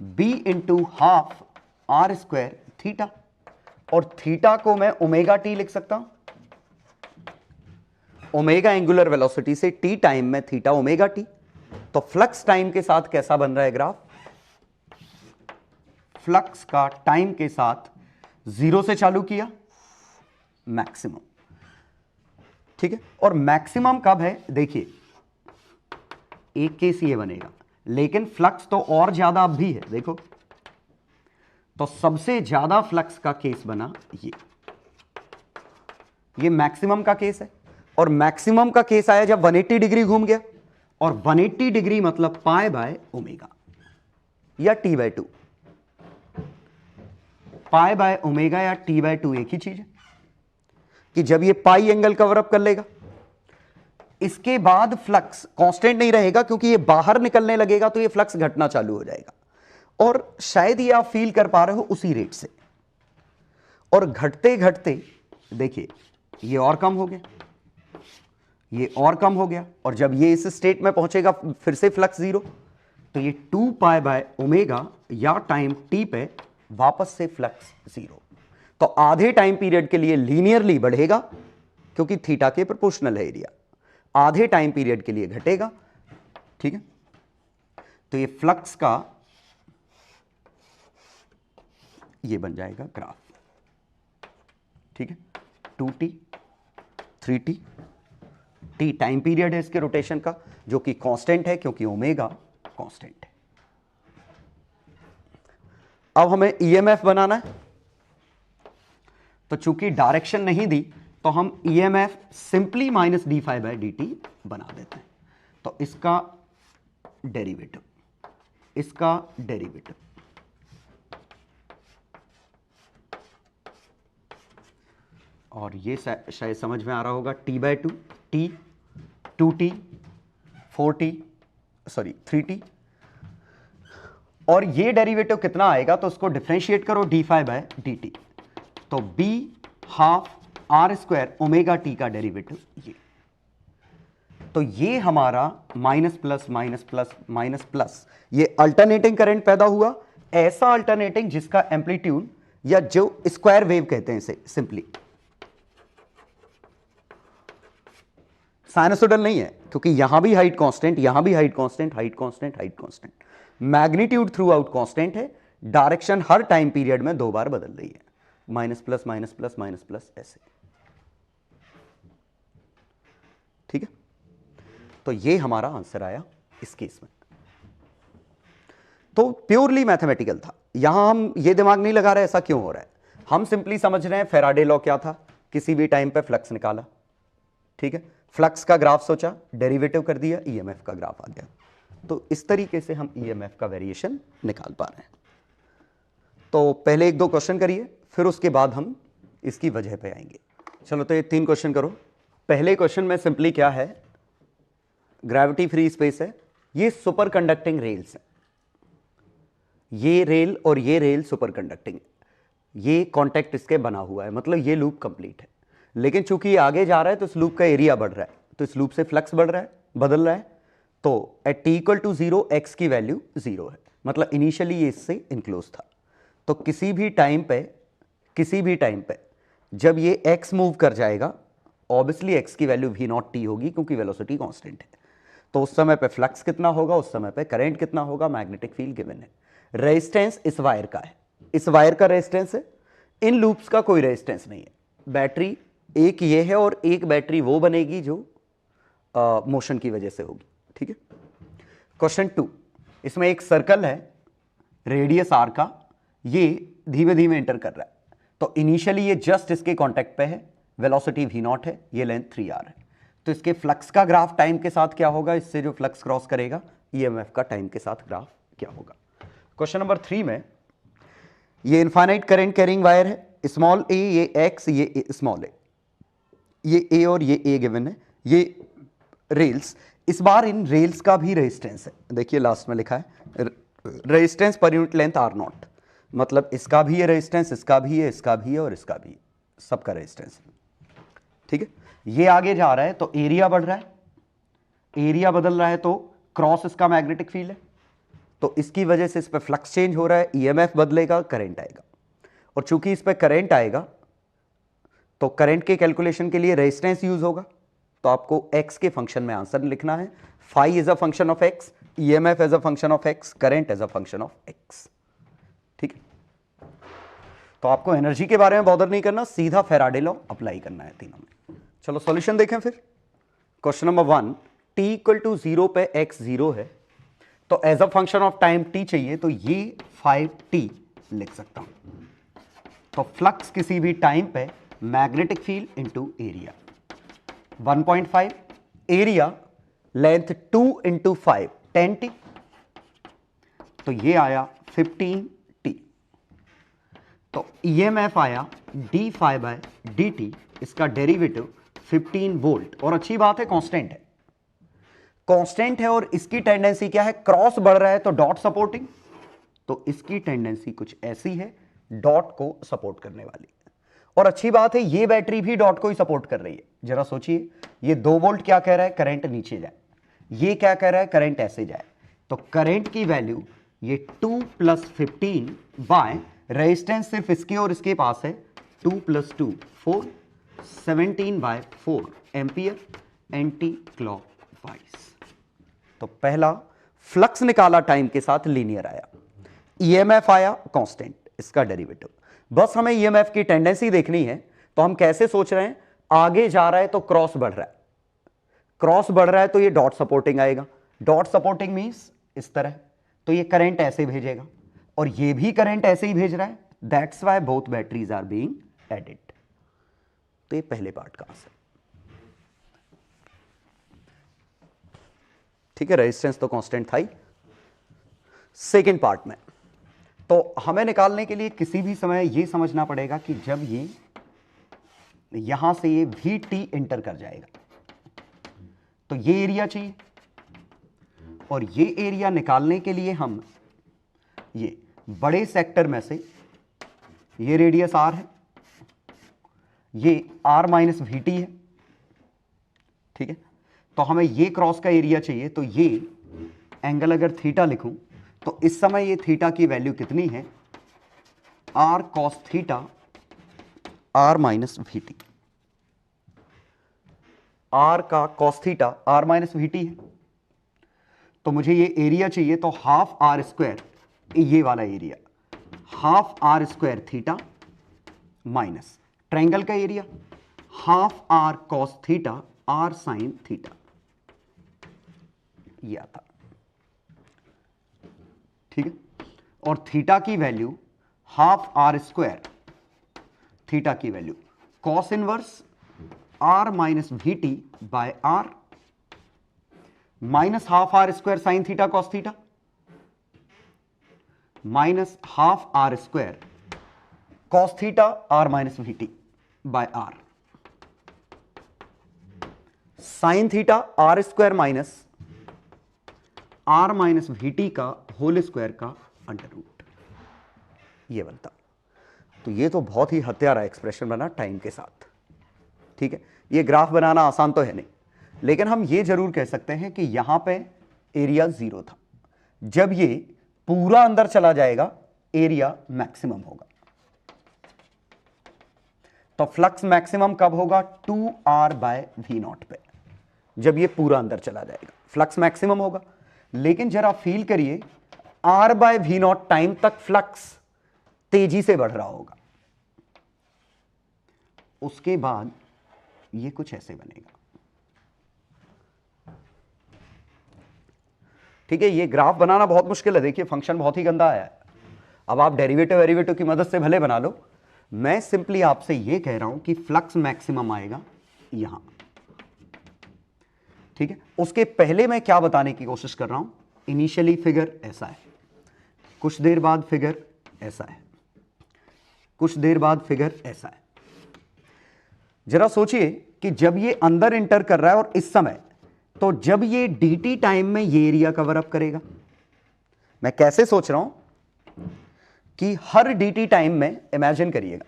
B into half R² theta, और थीटा को मैं ओमेगा टी लिख सकता हूं, ओमेगा एंगुलर वेलोसिटी से टी टाइम में थीटा ओमेगा टी। तो फ्लक्स टाइम के साथ कैसा बन रहा है ग्राफ, फ्लक्स का टाइम के साथ 0 से चालू किया मैक्सिमम, ठीक है। और मैक्सिमम कब है, देखिए एक केस ये बनेगा, लेकिन फ्लक्स तो और ज्यादा अब भी है, देखो तो सबसे ज्यादा फ्लक्स का केस बना ये मैक्सिमम का केस है। और मैक्सिमम का केस आया जब 180 डिग्री घूम गया, और 180 डिग्री मतलब पाई बाय ओमेगा या T/2। पाई बाय ओमेगा या T/2 एक ही चीज है कि जब ये पाई एंगल कवर अप कर लेगा, इसके बाद फ्लक्स कांस्टेंट नहीं रहेगा, क्योंकि ये बाहर निकलने लगेगा तो ये फ्लक्स घटना चालू हो जाएगा। और शायद ये आप फील कर पा रहे हो उसी रेट से, और घटते घटते देखिए ये और कम हो गया, ये और कम हो गया, और जब ये इस स्टेट में पहुंचेगा फिर से फ्लक्स 0, तो ये 2 पाई बाय ओमेगा या टाइम t पे वापस से फ्लक्स 0। तो आधे टाइम पीरियड के लिए लीनियरली बढ़ेगा, क्योंकि थीटा के प्रोपोर्शनल है एरिया, आधे टाइम पीरियड के लिए घटेगा, ठीक है। तो ये फ्लक्स का ये बन जाएगा ग्राफ, ठीक है। 2t 3t, t time period है इसके रोटेशन का, जो कि कांस्टेंट है क्योंकि ओमेगा कांस्टेंट है। अब हमें ईएमएफ बनाना है, तो चूंकि डायरेक्शन नहीं दी तो हम ईएमएफ सिंपली -d∅/dt बना देते हैं। तो इसका डेरिवेटिव, इसका डेरिवेटिव, और ये शायद समझ में आ रहा होगा, T/2, T, 2t, 4t, sorry 3t, और ये डेरिवेटिव कितना आएगा, तो उसको डिफरेंशिएट करो d∅/dt, तो b half R² omega t का डेरिवेटिव ये। तो ये हमारा minus plus minus plus minus plus, ये अल्टरनेटिंग करंट पैदा हुआ, ऐसा अल्टरनेटिंग जिसका एम्पलीट्यूड, या जो स्क्वायर वेव कहते हैं इसे सिंपली, साइनसोइडल नहीं है, क्योंकि यहां भी हाइट कांस्टेंट, यहां भी height constant, height constant, height constant, magnitude through out constant है, डायरेक्शन हर टाइम पीरियड में 2 बार बदल रही है, minus plus minus plus minus plus ऐसे, ठीक है। तो ये हमारा आंसर आया इस केस में। तो प्योरली मैथमेटिकल था, यहां हम ये दिमाग नहीं लगा रहे ऐसा क्यों हो रहा है, हम सिंपली समझ रहे हैं फैराडे लॉ क्या था, किसी भी टाइम पे फ्लक्स निकाला, ठीक है, फ्लक्स का ग्राफ सोचा, डेरिवेटिव कर दिया, ईएमएफ का ग्राफ आ गया। तो इस तरीके से हम ईएमएफ का वेरिएशन निकाल पा रहे हैं। तो पहले 1-2 क्वेश्चन करिए, फिर उसके बाद हम इसकी वजह पे आएंगे। चलो तो ये 3 क्वेश्चन करो। पहले क्वेश्चन में सिंपली क्या है, ग्रेविटी फ्री स्पेस है, ये सुपर कंडक्टिंग रेल्स है, ये रेल और ये रेल सुपर कंडक्टिंग, ये कॉन्टैक्ट इसके बना हुआ है, मतलब ये लूप कंप्लीट है। लेकिन चूंकि ये आगे जा रहा है तो इस लूप का एरिया बढ़ रहा है, तो इस लूप से फ्लक्स बढ़ रहा है, बदल रहा है। तो एट t=0 x की वैल्यू 0 है, मतलब इनिशियली ये इससे इनक्लोज था। तो किसी भी टाइम पे जब ये x मूव कर जाएगा, ऑब्वियसली x की वैल्यू v0t होगी, क्योंकि वेलोसिटी कांस्टेंट है। तो उस समय पे फ्लक्स कितना होगा, उस समय पे करंट कितना होगा, मैग्नेटिक फील्ड गिवन है। रेजिस्टेंस इस वायर का है, इस वायर का रेजिस्टेंस है, इन लूप्स का कोई रेजिस्टेंस नहीं है। बैटरी एक ये है और एक बैटरी वो बनेगी जो मोशन की वजह से होगी, ठीक है। क्वेश्चन 2, इसमें एक सर्कल है रेडियस आर का, ये धीमे धीमे एंटर कर रहा है, तो इनिशियली ये जस्ट इसके कांटेक्ट पे है, वेलोसिटी v0 है, ये लेंथ 3r है, तो इसके फ्लक्स का ग्राफ टाइम के साथ क्या होगा, इससे जो फ्लक्स क्रॉस करेगा ईएमएफ का टाइम के साथ ग्राफ क्या होगा। क्वेश्चन नंबर 3 में ये इनफाइनाइट करंट कैरिंग वायर है, स्मॉल ए, ये एक्स, ये स्मॉल ए, ये ए और ये ए गिवन है, ये रेल्स, इस बार इन रेल्स का भी रेजिस्टेंस है, देखिए लास्ट में लिखा है resistance per unit length R0, मतलब इसका भी है रेजिस्टेंस, इसका भी है, इसका भी है और इसका भी है, सबका रेजिस्टेंस है, ठीक है। ये आगे जा रहा है तो एरिया बढ़ रहा है, एरिया बदल रहा है तो क्रॉस इसका मैग्नेटिक फील्ड है, तो इसकी वजह से इस पर फ्लक्स चेंज हो रहा है, ईएमएफ बदलेगा, करंट आएगा, और चूंकि इस पर करंट आएगा तो करंट के कैलकुलेशन के लिए रेजिस्टेंस यूज होगा, तो आपको x के फंक्शन में आंसर लिखना है, phi is a function of x, EMF as a function of x, current as a function of x, ठीक है। तो आपको एनर्जी के बारे में बॉदर नहीं करना, सीधा फैराडे लॉ अप्लाई करना है तीनों में। चलो सॉल्यूशन देखें फिर। Question number 1, t equal to 0 पे x 0 है, तो as a function of time t चाहिए, तो ये 5t लिख सकता हूं। तो फ्लक्स किसी भी टाइम पे magnetic field into area 1.5, area length 2 into 5 10t, तो ये आया 15t। तो ईएमएफ आया d phi by d t, इसका डेरिवेटिव 15 वोल्ट, और अच्छी बात है कांस्टेंट है, कांस्टेंट है, और इसकी टेंडेंसी क्या है, क्रॉस बढ़ रहा है तो डॉट सपोर्टिंग, तो इसकी टेंडेंसी कुछ ऐसी है, डॉट को सपोर्ट करने वाली, और अच्छी बात है ये बैटरी भी डॉट को ही सपोर्ट कर रही है। जरा सोचिए, ये 2 वोल्ट क्या कह रहा है, करंट नीचे जाए, ये क्या कह रहा है, करंट ऐसे जाए, तो करंट की वैल्यू ये 2 + 15 बाय रेजिस्टेंस सिर्फ इसके और इसके पास है 2 + 2 4, 17/4 एम्पियर एंटी क्लॉकवाइज। तो पहला फ्लक्स निकाला टाइम के साथ लीनियर आया, ईएमएफ आया कांस्टेंट, इसका डेरिवेटिव, बस हमें ईएमएफ की टेंडेंसी देखनी है, तो हम कैसे सोच रहे हैं, आगे जा रहा है तो क्रॉस बढ़ रहा है, क्रॉस बढ़ रहा है तो ये डॉट सपोर्टिंग आएगा, डॉट सपोर्टिंग मींस इस तरह, तो ये करंट ऐसे भेजेगा, और ये भी करंट ऐसे ही भेज रहा है, that's why both batteries are being added. तो ये पहले पार्ट का आंसर, ठीक है, रेजिस्टेंस तो कांस्टेंट था ही। सेकेंड पार्ट में तो हमें निकालने के लिए किसी भी समय ये समझना पड़ेगा कि जब ये यहां से ये VT एंटर कर जाएगा तो ये एरिया चाहिए, और ये एरिया निकालने के लिए हम ये बड़े सेक्टर में से, ये रेडियस R है, ये R - VT है, ठीक है, तो हमें ये क्रॉस का एरिया चाहिए, तो ये एंगल अगर थीटा लिखूं तो इस समय ये थीटा की वैल्यू कितनी है, R cos theta R - VT, R का cos थीटा R - VT है, तो मुझे ये एरिया चाहिए, तो हाफ R², ये वाला area half R² theta minus triangle का area half R cos theta R sin theta, ये आता, ठीक है, और थीटा की वैल्यू हाफ R², थीटा की value cos inverse R - VT by R minus half R² sine theta cos theta minus half R² cos theta R - VT by R, sine theta R² minus R - VT का whole square का under root, ये बनता। तो ये तो बहुत ही हत्यारा expression बना टाइम के साथ, ठीक है। ये ग्राफ बनाना आसान तो है नहीं, लेकिन हम ये जरूर कह सकते हैं कि यहां पे एरिया 0 था, जब ये पूरा अंदर चला जाएगा एरिया मैक्सिमम होगा। तो फ्लक्स मैक्सिमम कब होगा, 2R/V0 पे, जब ये पूरा अंदर चला जाएगा। फ्लक्स मैक्सिमम होगा। लेकिन जरा फील करिए, R/V0 टाइम तक फ्लक्स तेजी से बढ़ रहा होगा, उसके बाद ये कुछ ऐसे बनेगा। ठीक है, ये ग्राफ बनाना बहुत मुश्किल है, देखिए फंक्शन बहुत ही गंदा आया है। अब आप डेरिवेटिव वेरिवेटिव की मदद से भले बना लो, मैं सिंपली आपसे ये कह रहा हूं कि फ्लक्स मैक्सिमम आएगा यहां। ठीक है, उसके पहले मैं क्या बताने की कोशिश कर रहा हूं, इनिशियली फिगर ऐसा है, कुछ देर बाद फिगर ऐसा है, कुछ देर बाद फिगर ऐसा है। जरा सोचिए कि जब ये अंदर इंटर कर रहा है और इस समय, तो जब ये dt टाइम में ये एरिया कवर अप करेगा। मैं कैसे सोच रहा हूं कि हर dt टाइम में इमेजिन करिएगा,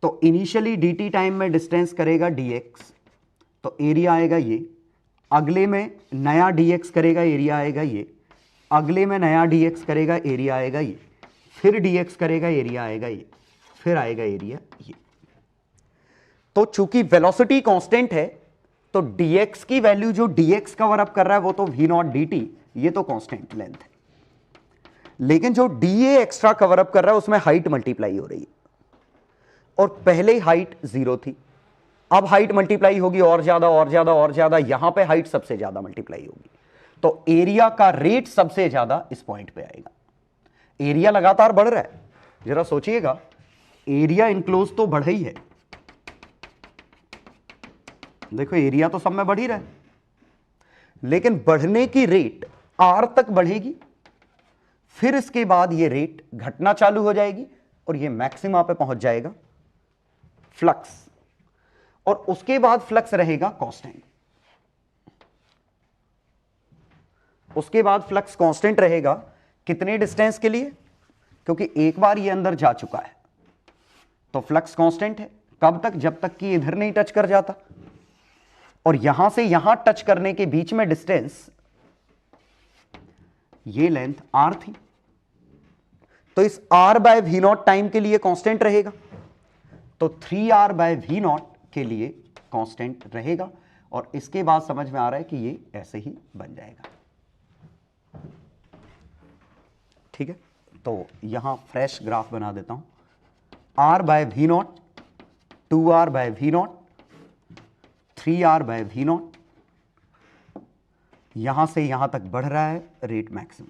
तो इनिशियली dt टाइम में डिस्टेंस करेगा dx, तो एरिया आएगा ये, अगले में नया dx करेगा, एरिया आएगा ये, अगले में नया dx करेगा, एरिया आएगा ये, फिर dx करेगा, एरिया आएगा ये, फिर आएगा एरिया ये। तो चूंकि वेलोसिटी कांस्टेंट है, तो dx की वैल्यू जो dx कवर अप कर रहा है वो तो v0 dt, ये तो कांस्टेंट लेंथ है। लेकिन जो dA एक्स्ट्रा कवर अप कर रहा है उसमें हाइट मल्टीप्लाई हो रही है, और पहले हाइट 0 थी, अब हाइट मल्टीप्लाई होगी और ज्यादा और ज्यादा और ज्यादा, यहां पे हाइट सबसे ज्यादा मल्टीप्लाई होगी, तो एरिया का रेट सबसे ज्यादा इस पॉइंट पे आएगा। एरिया लगातार बढ़ रहा है, जरा सोचिएगा, एरिया इनक्लोज तो बढ़ ही है, देखो एरिया तो सब में बढ़ ही रहा है, लेकिन बढ़ने की रेट r तक बढ़ेगी, फिर इसके बाद ये रेट घटना चालू हो जाएगी और ये मैक्सिमा पे पहुंच जाएगा फ्लक्स, और उसके बाद फ्लक्स रहेगा कांस्टेंट। उसके बाद फ्लक्स कांस्टेंट रहेगा कितने डिस्टेंस के लिए, क्योंकि एक बार ये अंदर जा चुका है, तो फ्लक्स कांस्टेंट है कब तक, जब तक कि इधर नहीं टच कर जाता, और यहां से यहां टच करने के बीच में डिस्टेंस, ये लेंथ r थी, तो इस R/V0 टाइम के लिए कांस्टेंट रहेगा, तो 3R/V0 के लिए कांस्टेंट रहेगा, और इसके बाद समझ में आ रहा है कि ये ऐसे ही बन जाएगा। ठीक है, तो यहां फ्रेश ग्राफ बना देता हूं, R/V0, 2R/V0, 3R/V0, यहां से यहां तक बढ़ रहा है रेट मैक्सिमम,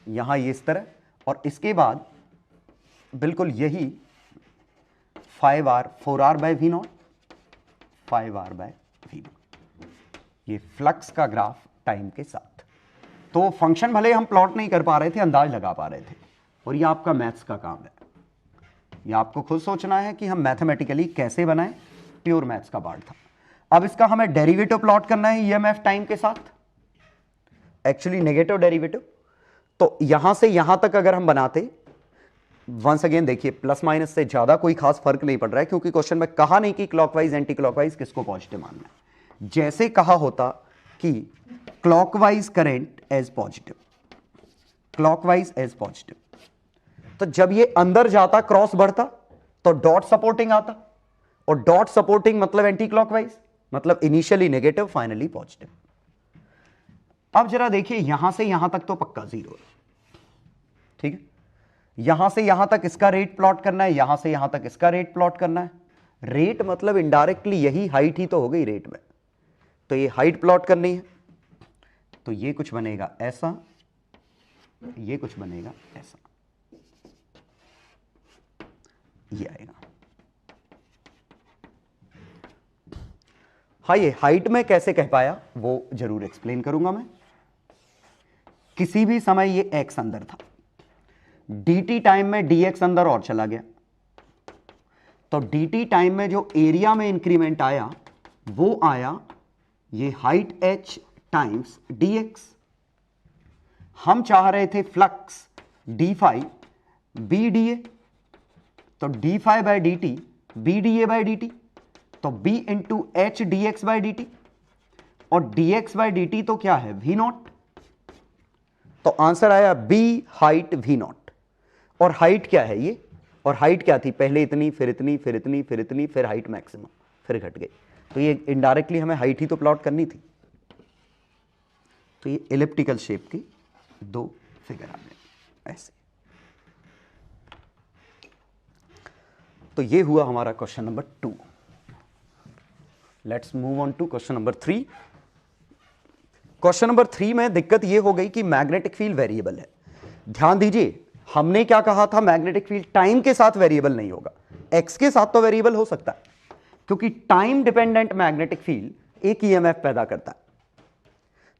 यहां ये इस तरह, और इसके बाद बिल्कुल यही 5R, 4R/V0, 5R/V0, ये फ्लक्स का ग्राफ टाइम के साथ। तो फंक्शन भले हम प्लॉट नहीं कर पा रहे थे, अंदाज लगा पा रहे थे, और ये आपका मैथ्स का काम है, ये आपको खुद सोचना है कि हम मैथमेटिकली कैसे बनाएं, प्योर मैथ्स का पार्ट था। अब इसका हमें डेरिवेटिव प्लॉट करना है ईएमएफ टाइम के साथ, एक्चुअली नेगेटिव डेरिवेटिव। तो यहां से यहां तक अगर हम बनाते, वंस अगेन देखिए प्लस माइनस से ज्यादा कोई खास फर्क नहीं पड़ रहा है, क्योंकि क्वेश्चन में कहा नहीं कि क्लॉकवाइज एंटी क्लॉकवाइज किसको पॉजिटिव मानना है। जैसे कहा होता कि clockwise current as positive, clockwise as positive, तो जब ये अंदर जाता क्रॉस बढ़ता तो डॉट सपोर्टिंग आता, और डॉट सपोर्टिंग मतलब एंटी क्लॉकवाइज, मतलब इनिशियली नेगेटिव फाइनली पॉजिटिव। अब जरा देखिए यहां से यहां तक तो पक्का 0 है, ठीक है, यहां से यहां तक इसका रेट प्लॉट करना है, यहां से यहां तक इसका रेट प्लॉट करना है। रेट मतलब इनडायरेक्टली यही हाइट ही तो हो गई रेट में, तो ये हाइट प्लॉट करनी है, तो ये कुछ बनेगा ऐसा, ये कुछ बनेगा ऐसा, ये आएगा। हाँ, ये हाइट में कैसे कह पाया वो जरूर एक्सप्लेन करूंगा मैं। किसी भी समय ये x अंदर था, dt टाइम में dx अंदर और चला गया, तो dt टाइम में जो एरिया में इंक्रीमेंट आया वो आया ये हाइट h टाइम्स dx। हम चाह रहे थे flux d phi b da, तो d phi by d t B d A by d t, तो b into h d x by d t, और d x by d t तो क्या है v नॉट, तो answer आया b height v naught. और height क्या है ये, और हाइट क्या थी, पहले इतनी फिर इतनी फिर इतनी फिर इतनी, फिर हाइट मैक्सिमम, फिर घट गई। तो ये इनडायरेक्टली हमें हाइट ही तो प्लॉट करनी थी। तो ये एलिप्टिकल शेप की दो फिगर आ गए ऐसे। तो ये हुआ हमारा question number 2। Let's move on to question number 3। Question number 3 में दिक्कत ये हो गई कि मैग्नेटिक फील्ड वेरिएबल है। ध्यान दीजिए, हमने क्या कहा था, मैग्नेटिक फील्ड टाइम के साथ वेरिएबल नहीं होगा, एक्स के साथ तो वेरिएबल हो सकता है, क्योंकि टाइम डिपेंडेंट मैग्नेटिक फील्ड एक ईएमएफ पैदा करता है।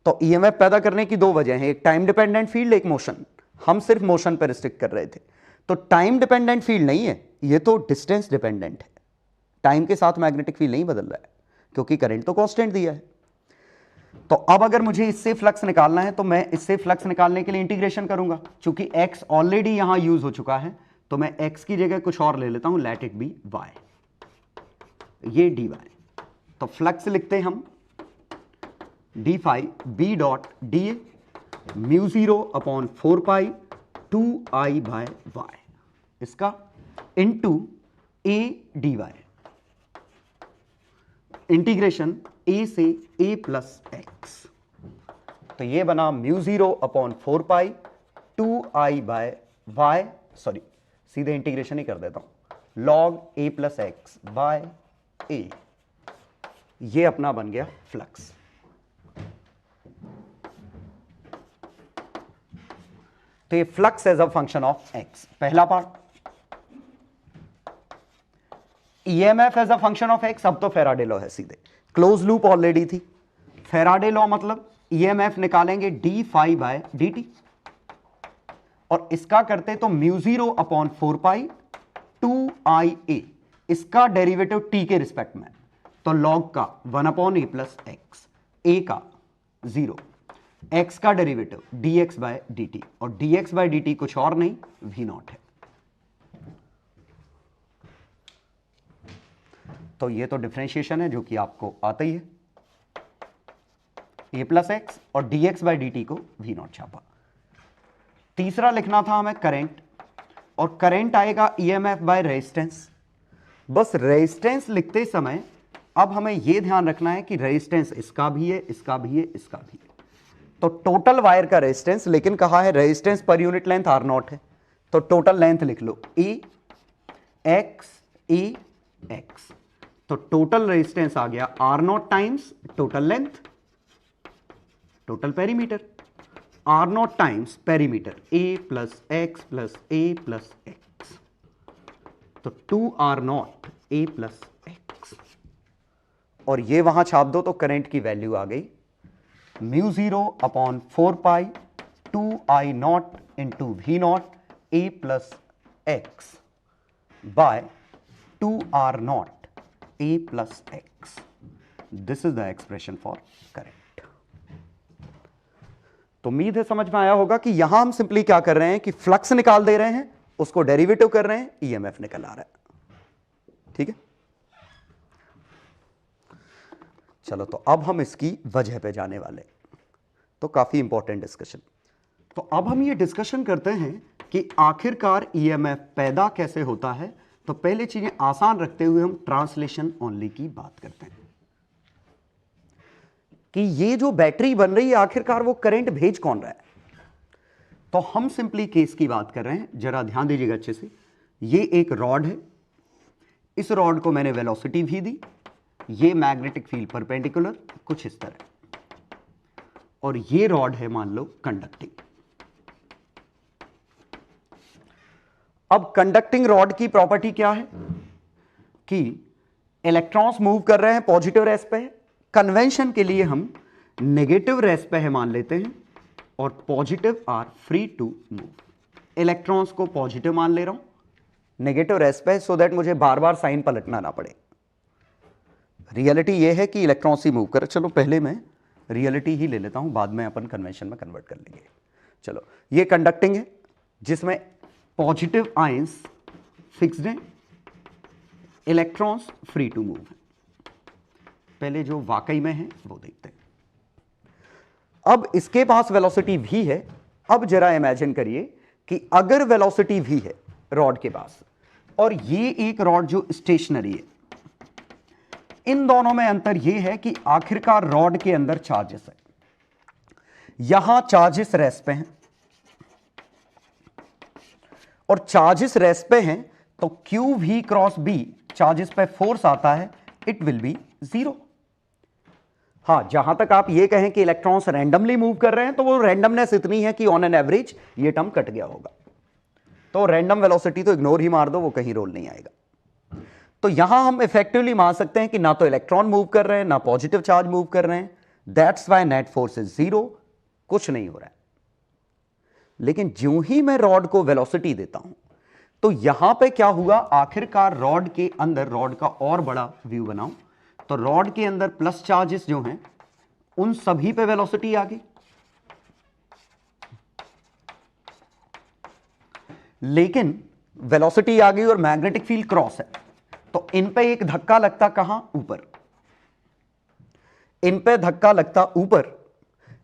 तो ईएमएफ पैदा करने की दो वजह हैं, एक टाइम डिपेंडेंट फील्ड, एक मोशन। हम सिर्फ मोशन पर रिस्ट्रिक्ट कर रहे थे। तो टाइम डिपेंडेंट फील्ड नहीं है, ये तो डिस्टेंस डिपेंडेंट है। टाइम के साथ मैग्नेटिक फील्ड नहीं बदल रहा है, क्योंकि करंट तो कांस्टेंट दिया है। तो अब अगर मुझे इससे फ्लक्स निकालना है तो मैं इससे फ्लक्स निकालने के लिए इंटीग्रेशन करूंगा। चूंकि x ऑलरेडी यहां यूज हो चुका है, तो मैं x की जगह कुछ और ले लेता हूं, लेट इट बी y, ये dy। तो फ्लक्स लिखते हैं हम d phi b dot da mu 0/4 2I by y, इसका into a dy, integration a से a प्लस एक्स। तो ये बना mu 0/4 2I by y, sorry सीधे इंटीग्रेशन ही कर देता हूं, log a plus x by a। ये अपना बन गया फ्लक्स। तो ये flux as a function of x, पहला part. EMF as a function of x, अब तो फेराडे लॉ है सीधे, क्लोज लूप ऑलरेडी थी। फेराडे लॉ मतलब ईएमएफ निकालेंगे d phi by d t, और इसका करते तो म्यू 0/4 2IA, इसका डेरिवेटिव टी के रिस्पेक्ट में, तो लॉग का 1/a प्लस एक्स, ए का 0, एक्स का डेरिवेटिव dx बाय dt, और dx बाय dt कुछ और नहीं v0 है। तो ये तो डिफरेंशिएशन है जो कि आपको आता ही है, a प्लस एक्स और dx बाय dt को v0 छापा। तीसरा लिखना था हमें करंट, और करंट आएगा ईएमएफ बाय रेजिस्टेंस। बस रेजिस्टेंस लिखते समय अब हमें यह ध्यान रखना है कि रेजिस्टेंस इसका भी है, इसका भी है, इसका भी है। तो टोटल वायर का रेजिस्टेंस, लेकिन कहा है resistance per unit length R0 है, तो टोटल लेंथ लिख लो A x। तो टोटल रेजिस्टेंस आ गया R0 times total length, total perimeter, R0 times perimeter A plus x plus A plus x, तो 2R0 A प्लस एक्स, और ये वहां छाप दो तो करंट की वैल्यू आ गई mu 0/4 2I0 into V0 A plus x by 2R0 A plus x. This is the expression for current. तो उम्मीद है समझ में आया होगा कि यहां हम सिंपली क्या कर रहे हैं कि फ्लक्स निकाल दे रहे हैं, उसको डेरिवेटिव कर रहे हैं, ईएमएफ निकल आ रहा है। ठीक है, चलो तो अब हम इसकी वजह पे जाने वाले, तो काफी इंपॉर्टेंट डिस्कशन। तो अब हम ये डिस्कशन करते हैं कि आखिरकार ईएमएफ पैदा कैसे होता है। तो पहले चीजें आसान रखते हुए हम ट्रांसलेशन ओनली की बात करते हैं कि ये जो बैटरी बन रही है आखिरकार वो करंट भेज कौन रहा है। तो हम सिंपली केस की बात कर रहे हैं, जरा ध्यान दीजिएगा अच्छे से। ये एक रॉड है, इस रॉड को मैंने वेलोसिटी भी दी, ये मैग्नेटिक फील्ड परपेंडिकुलर कुछ इस तरह, और ये रॉड है मान लो कंडक्टिंग। अब कंडक्टिंग रॉड की प्रॉपर्टी क्या है कि इलेक्ट्रॉन्स मूव कर रहे हैं पॉजिटिव रेस पे, कन्वेंशन के लिए हम नेगेटिव रेस पे है मान लेते हैं, और positive are free to move. Electrons को पॉजिटिव मान ले रहा हूं, नेगेटिव रेस पे, सो दैट मुझे बार बार साइन पलटना ना पड़े। रियलिटी ये है कि इलेक्ट्रॉन्स ही मूव कर, चलो पहले मैं रियलिटी ही ले लेता हूं, बाद में अपन कन्वेंशन में कन्वर्ट कर लेंगे। चलो, ये कंडक्टिंग है जिसमें पॉजिटिव आयंस फिक्स्ड हैं, इलेक्ट्रॉन्स फ्री टू मूव हैं। पहले जो वाकई में है वो देखते हैं। अब इसके पास वेलोसिटी v है। अब जरा इमेजिन करिए कि अगर वेलोसिटी v है रॉड के पास, और ये एक रॉड जो स्टेशनरी है, इन दोनों में अंतर यह है कि आखिरकार रॉड के अंदर चार्जेस है, यहां चार्जेस रेस्ट पे हैं, और चार्जेस रेस्ट पे हैं तो q v cross B charges पे फोर्स आता है, इट विल बी 0। हां, जहां तक आप ये कहें कि इलेक्ट्रॉन्स रैंडमली मूव कर रहे हैं तो वो रैंडमनेस इतनी है कि ऑन एन एवरेज ये टर्म कट गया होगा, तो रैंडम वेलोसिटी तो इग्नोर ही मार दो, वो कहीं रोल नहीं आएगा। तो यहां हम इफेक्टिवली मान सकते हैं कि ना तो इलेक्ट्रॉन मूव कर रहे हैं ना पॉजिटिव चार्ज मूव कर रहे हैं, that's why net force is 0, कुछ नहीं हो रहा है। लेकिन ज्यों ही मैं रॉड को वेलोसिटी देता हूं तो यहां पे क्या हुआ, आखिरकार रॉड के अंदर, रॉड का और बड़ा व्यू बनाऊं तो रॉड के अंदर प्लस चार्जेस जो हैं उन सभी पे वेलोसिटी आ गई, लेकिन वेलोसिटी आ गई और मैग्नेटिक फील्ड क्रॉस है, तो इन पे एक धक्का लगता कहां, ऊपर, इन पे धक्का लगता ऊपर,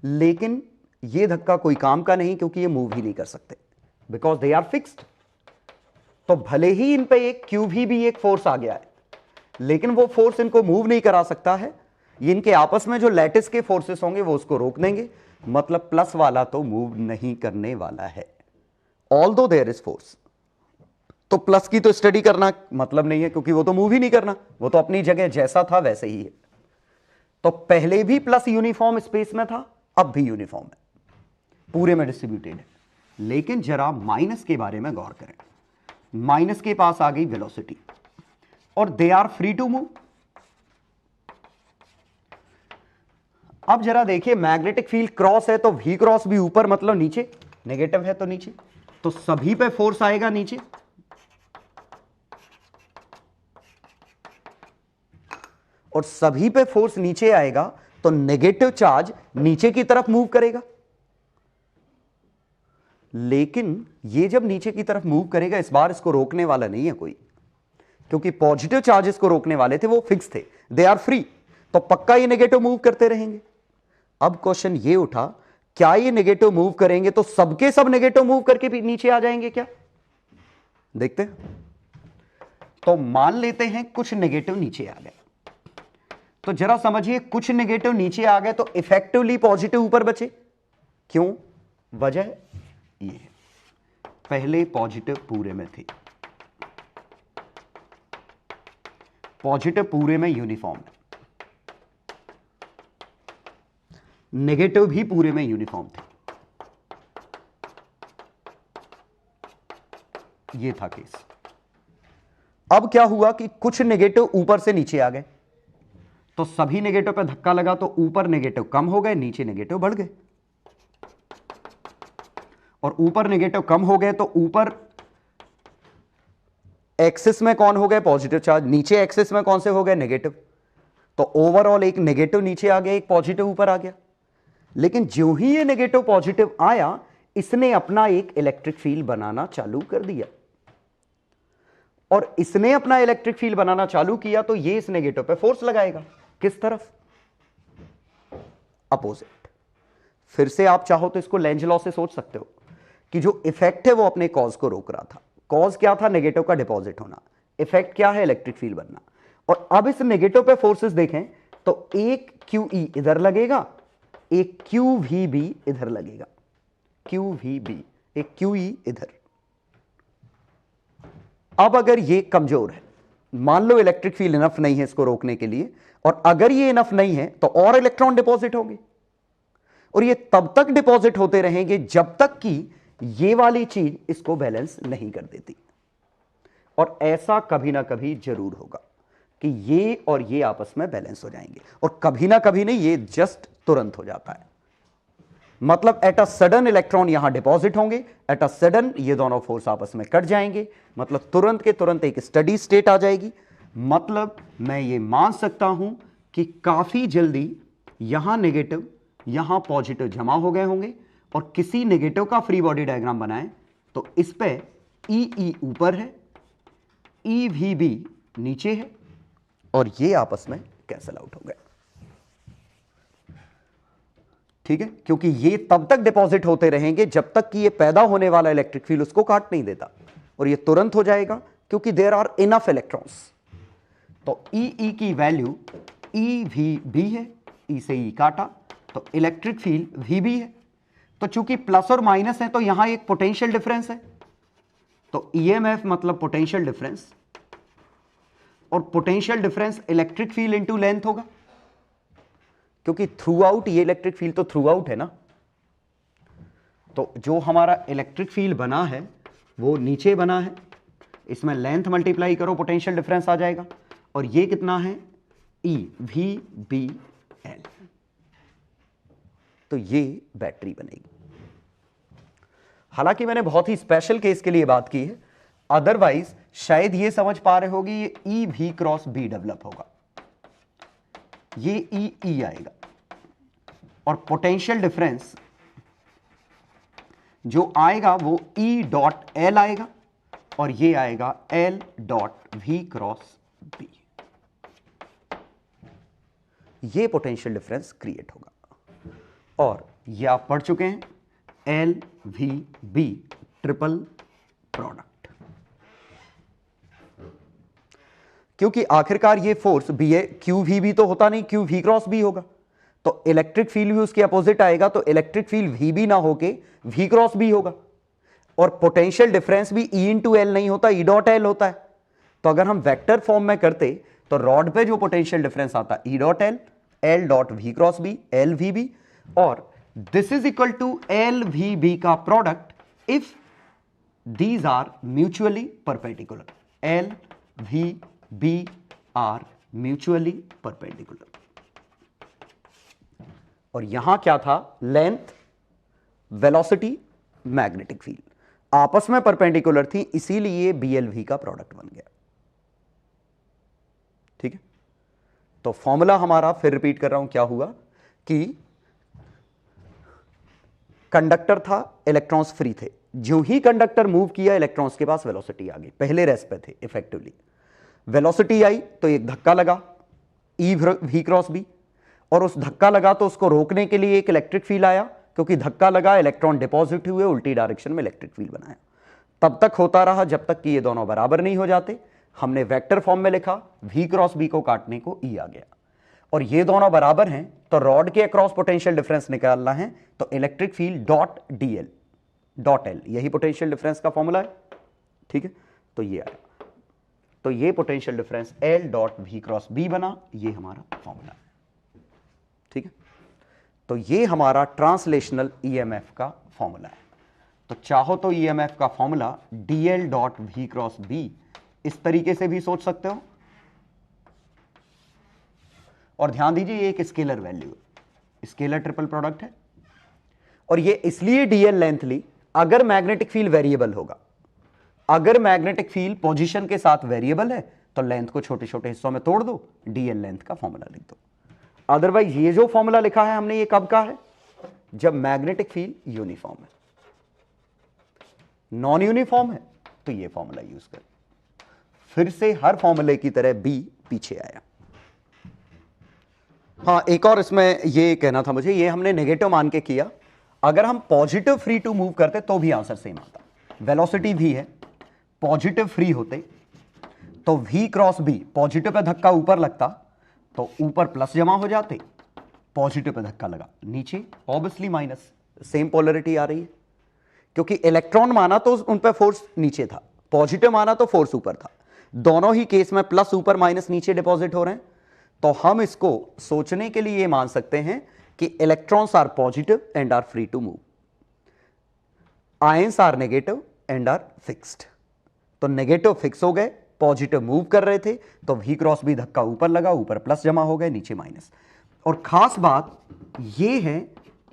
लेकिन ये धक्का कोई काम का नहीं क्योंकि ये मूव ही नहीं कर सकते, बिकॉज दे आर फिक्स्ड। तो भले ही इन पे एक क्यू भी एक फोर्स आ गया है, लेकिन वो फोर्स इनको मूव नहीं करा सकता है, ये इनके आपस में जो लैटिस के फोर्सेस होंगे वो उसको रोक देंगे, मतलब प्लस वाला तो मूव नहीं करने वाला है, ऑल्दो देयर इज फोर्स। तो प्लस की तो स्टडी करना मतलब नहीं है क्योंकि वो तो मूव ही नहीं करना, वो तो अपनी जगह जैसा था वैसे ही है। तो पहले भी प्लस यूनिफॉर्म स्पेस में था, अब भी यूनिफॉर्म है, पूरे में डिस्ट्रीब्यूटेड है। लेकिन जरा माइनस के बारे में गौर करें, माइनस के पास आ गई वेलोसिटी और they are free to move. अब जरा देखिए, मैग्नेटिक फील्ड क्रॉस है तो वी क्रॉस भी ऊपर मतलब नीचे, नेगेटिव है तो नीचे, तो सभी पे फोर्स आएगा नीचे, और सभी पे फोर्स नीचे आएगा तो नेगेटिव चार्ज नीचे की तरफ मूव करेगा। लेकिन ये जब नीचे की तरफ मूव करेगा, इस बार इसको रोकने वाला नहीं है कोई, क्योंकि पॉजिटिव चार्जेस को रोकने वाले थे वो फिक्स थे, दे आर फ्री, तो पक्का ये नेगेटिव मूव करते रहेंगे। अब क्वेश्चन ये उठा, क्या ये नेगेटिव मूव करेंगे तो सबके सब नेगेटिव मूव करके भी नीचे आ जाएंगे क्या? देखते हैं। तो मान लेते हैं कुछ नेगेटिव नीचे आ गए, तो जरा समझिए, कुछ नेगेटिव नीचे आ गए तो इफेक्टिवली पॉजिटिव ऊपर बचे। क्यों? वजह ये, पहले पॉजिटिव पूरे में थी, पॉजिटिव पूरे में यूनिफॉर्म है, नेगेटिव भी पूरे में यूनिफॉर्म थे, ये था केस। अब क्या हुआ कि कुछ नेगेटिव ऊपर से नीचे आ गए, तो सभी नेगेटिव पे धक्का लगा तो ऊपर नेगेटिव कम हो गए, नीचे नेगेटिव बढ़ गए, और ऊपर नेगेटिव कम हो गए तो ऊपर एक्सिस में कौन हो गए? Positive charge. नीचे एक्सिस में कौन से हो गए? नेगेटिव। तो ओवरऑल एक नेगेटिव नीचे आ गया, एक पॉजिटिव ऊपर आ गया। लेकिन ज्यों ही ये नेगेटिव पॉजिटिव आया, इसने अपना एक इलेक्ट्रिक फील्ड बनाना चालू कर दिया, और इसने अपना इलेक्ट्रिक फील्ड बनाना चालू किया तो ये इस नेगेटिव पे फोर्स लगाएगा। किस तरफ? अपोजिट। फिर से आप चाहो तो इसको लेंज लॉ से सोच सकते हो कि जो इफेक्ट है वो अपने कॉज को रोक रहा था। कॉज क्या था? नेगेटिव का डिपॉजिट होना। इफेक्ट क्या है? इलेक्ट्रिक फील्ड बनना। और अब इस नेगेटिव पे फोर्सेस देखें तो एक QE इधर लगेगा, एक QVB इधर लगेगा, QVB, एक QE इधर। अब अगर ये कमजोर है, मान लो इलेक्ट्रिक फील्ड इनफ नहीं है इसको रोकने के लिए, और अगर ये इनफ नहीं है तो और इलेक्ट्रॉन डिपॉजिट होंगे, और ये तब तक डिपॉजिट होते रहेंगे जब तक कि ये वाली चीज इसको बैलेंस नहीं कर देती। और ऐसा कभी ना कभी जरूर होगा कि ये और ये आपस में बैलेंस हो जाएंगे, और कभी ना कभी नहीं, ये जस्ट तुरंत हो जाता है। मतलब एट अ सडन इलेक्ट्रॉन यहां डिपॉजिट होंगे, एट अ सडन ये दोनों फोर्स आपस में कट जाएंगे, मतलब तुरंत के तुरंत एक स्टडी स्टेट आ जाएगी। मतलब मैं ये मान सकता हूं कि काफी जल्दी यहां नेगेटिव यहां पॉजिटिव जमा हो गए होंगे, और किसी नेगेटिव का फ्री बॉडी डायग्राम बनाएं तो इस पे EE ऊपर है, EVB नीचे है, और ये आपस में कैंसल आउट हो गए। ठीक है, क्योंकि ये तब तक डिपॉजिट होते रहेंगे जब तक कि ये पैदा होने वाला इलेक्ट्रिक फील्ड उसको काट नहीं देता, और ये तुरंत हो जाएगा क्योंकि देयर आर इनफ इलेक्ट्रॉन्स। तो ई की वैल्यू ई वी बी है, ई से ई काटा, तो इलेक्ट्रिक फील्ड वी बी है। तो चूंकि प्लस और माइनस है तो यहां एक पोटेंशियल डिफरेंस है, तो ईएमएफ मतलब पोटेंशियल डिफरेंस, और potential difference electric field into length होगा, क्योंकि थ्रू आउट ये इलेक्ट्रिक फील्ड तो थ्रू आउट है ना। तो जो हमारा इलेक्ट्रिक फील्ड बना है वो नीचे बना है, इसमें लेंथ मल्टीप्लाई करो पोटेंशियल डिफरेंस आ जाएगा, और ये कितना है ई वी बी एल। तो ये बैटरी बनेगी। हालांकि मैंने बहुत ही स्पेशल केस के लिए बात की है, अदरवाइज शायद ये समझ पा रहे होगी ये E V cross be develop होगा, ये ई आएगा, और पोटेंशियल डिफरेंस जो आएगा वो ई डॉट एल आएगा, और ये आएगा L dot V cross B. ये पोटेंशियल डिफरेंस क्रिएट होगा, और ये आप पढ़ चुके हैं L V B triple product, क्योंकि आखिरकार ये फोर्स बी है, क्यू वी बी तो होता नहीं, क्यू वी क्रॉस बी होगा, तो इलेक्ट्रिक फील्ड भी उसके अपोजिट आएगा, तो इलेक्ट्रिक फील्ड वी बी ना होके वी क्रॉस बी होगा, और पोटेंशियल डिफरेंस भी ई इंटू एल नहीं होता, ई डॉट एल होता है। तो अगर हम वेक्टर फॉर्म में करते तो रॉड पे जो पोटेंशियल डिफरेंस आता E dot L dot V cross B, L V B, और this is equal to L V B का product if these are mutually perpendicular, L V B are mutually perpendicular. और यहां क्या था, length, velocity, magnetic field आपस में perpendicular थी, इसीलिए बीएलवी का प्रोडक्ट बन गया। ठीक है, तो फॉर्मूला हमारा फिर रिपीट कर रहा हूं, क्या हुआ कि कंडक्टर था, इलेक्ट्रॉन्स फ्री थे, जो ही कंडक्टर मूव किया इलेक्ट्रॉन्स के पास वेलोसिटी आ गई, पहले रेस्ट पे थे इफेक्टिवली, वेलोसिटी आई तो एक धक्का लगा ई वी क्रॉस बी, और उस धक्का लगा तो उसको रोकने के लिए एक इलेक्ट्रिक फील्ड आया, क्योंकि धक्का लगा इलेक्ट्रॉन डिपॉजिट हुए, उल्टी डायरेक्शन में इलेक्ट्रिक फील्ड बनाया। तब तक होता रहा जब तक कि ये दोनों बराबर नहीं हो जाते, हमने वेक्टर फॉर्म में लिखा, वी क्रॉस बी को काटने को ई आ गया, और ये दोनों बराबर हैं तो रॉड के अक्रॉस पोटेंशियल डिफरेंस निकालना है, तो electric field dot d L dot L, यही पोटेंशियल डिफरेंस का फॉर्मूला है। ठीक है, तो ये आया, तो ये potential difference L dot V cross B बना, ये हमारा फॉर्मूला है। ठीक है, तो ये हमारा ट्रांसलेशनल ईएमएफ का फॉर्मूला है। तो चाहो तो ईएमएफ का formula dL dot V cross B इस तरीके से भी सोच सकते हो, और ध्यान दीजिए ये एक स्केलर वैल्यू है, स्केलर ट्रिपल प्रोडक्ट है, और ये इसलिए डीएल लेंथ ली, अगर मैग्नेटिक फील्ड वेरिएबल होगा, अगर मैग्नेटिक फील्ड पोजीशन के साथ वेरिएबल है तो लेंथ को छोटे छोटे हिस्सों में तोड़ दो, डीएल लेंथ का फॉर्मूला लिख दो। अदरवाइज ये जो फॉर्मूला लिखा है हमने, ये कब का है, जब मैग्नेटिक फील्ड यूनिफॉर्म है, नॉन यूनिफॉर्म है तो ये फॉर्मूला यूज कर। फिर से हर फॉर्मूले की तरह बी पीछे आया। हाँ, एक और इसमें ये कहना था मुझे, ये हमने नेगेटिव मान के किया, अगर हम पॉजिटिव फ्री टू मूव करते तो भी आंसर सेम आता, वेलोसिटी भी है, पॉजिटिव फ्री होते तो we cross B, positive pay धक्का ऊपर लगता तो ऊपर प्लस जमा हो जाते, पॉजिटिव पे धक्का लगा नीचे ऑब्वियसली माइनस, सेम पोलरिटी आ रही है, क्योंकि इलेक्ट्रॉन माना तो उन पे फोर्स नीचे था, पॉजिटिव माना तो फोर्स ऊपर था, दोनों ही केस में प्लस ऊपर माइनस नीचे डिपॉजिट हो रहे हैं। तो हम इसको सोचने के लिए ये मान सकते हैं कि electrons are positive and are free to move, ions are negative and are fixed. तो नेगेटिव फिक्स हो गए, पॉजिटिव मूव कर रहे थे तो वी क्रॉस बी धक्का ऊपर लगा, ऊपर प्लस जमा हो गए, नीचे माइनस। और खास बात ये है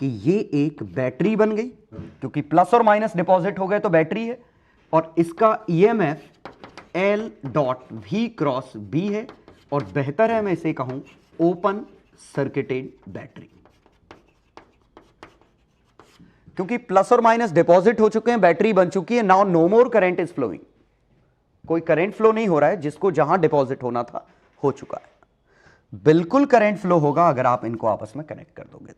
कि ये एक बैटरी बन गई, क्योंकि प्लस और माइनस डिपॉजिट हो गए तो बैटरी है, और इसका EMF L dot V cross B है, और बेहतर है मैं इसे कहूं ओपन सर्किटेड बैटरी, क्योंकि प्लस और माइनस डिपॉजिट हो चुके हैं, बैटरी बन चुकी है, now no more current is flowing, कोई करंट फ्लो नहीं हो रहा है, जिसको जहां डिपॉजिट होना था हो चुका है। बिल्कुल करंट फ्लो होगा अगर आप इनको आपस में कनेक्ट कर दोगे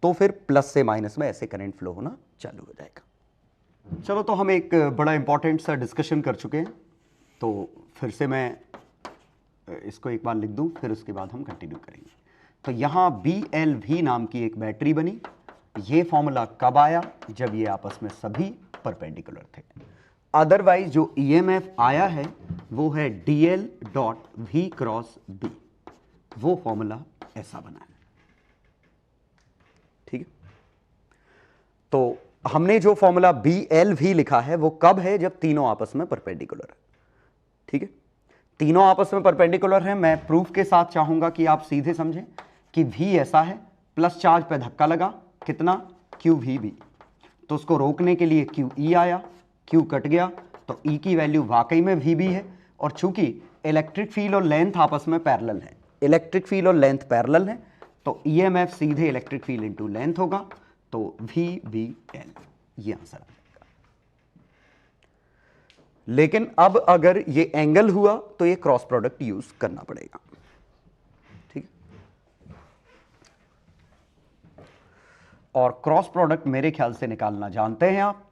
तो फिर प्लस से माइनस में ऐसे करंट फ्लो होना चालू हो जाएगा। चलो, तो हम एक बड़ा इंपॉर्टेंट सा डिस्कशन कर चुके हैं, तो फिर से मैं इसको एक बार लिख दूं, फिर उसके बाद हम कंटिन्यू करेंगे। तो यहां BLV नाम की एक बैटरी बनी। ये फॉर्मूला कब आया? जब ये आपस में सभी परपेंडिकुलर थे। अदरवाइज जो EMF आया है वो है DL dot V cross B। वो फॉर्मूला ऐसा बना है, ठीक है। तो हमने जो फॉर्मूला BLV लिखा है वो कब है? जब तीनों आपस में परपेंडिकुलर है, ठीक है। तीनों आपस में परपेंडिकुलर है। मैं प्रूफ के साथ चाहूंगा कि आप सीधे समझें कि V ऐसा है, प्लस चार्ज पे धक्का लगा, कितना? QVB। तो उसको रोकने के लिए QE आया, Q कट गया, तो E की वैल्यू वाकई में VB है। और चूंकि इलेक्ट्रिक फील्ड और लेंथ आपस में पैरेलल है, इलेक्ट्रिक फील्ड और लेंथ पैरेलल है, तो EMF सीधे इलेक्ट्रिक फील्ड इंटू लेंथ होगा, तो VBL, ये आंसर आएगा। लेकिन अब अगर ये एंगल हुआ तो ये क्रॉस प्रोडक्ट यूज करना पड़ेगा, ठीक है। और क्रॉस प्रोडक्ट मेरे ख्याल से निकालना जानते हैं आप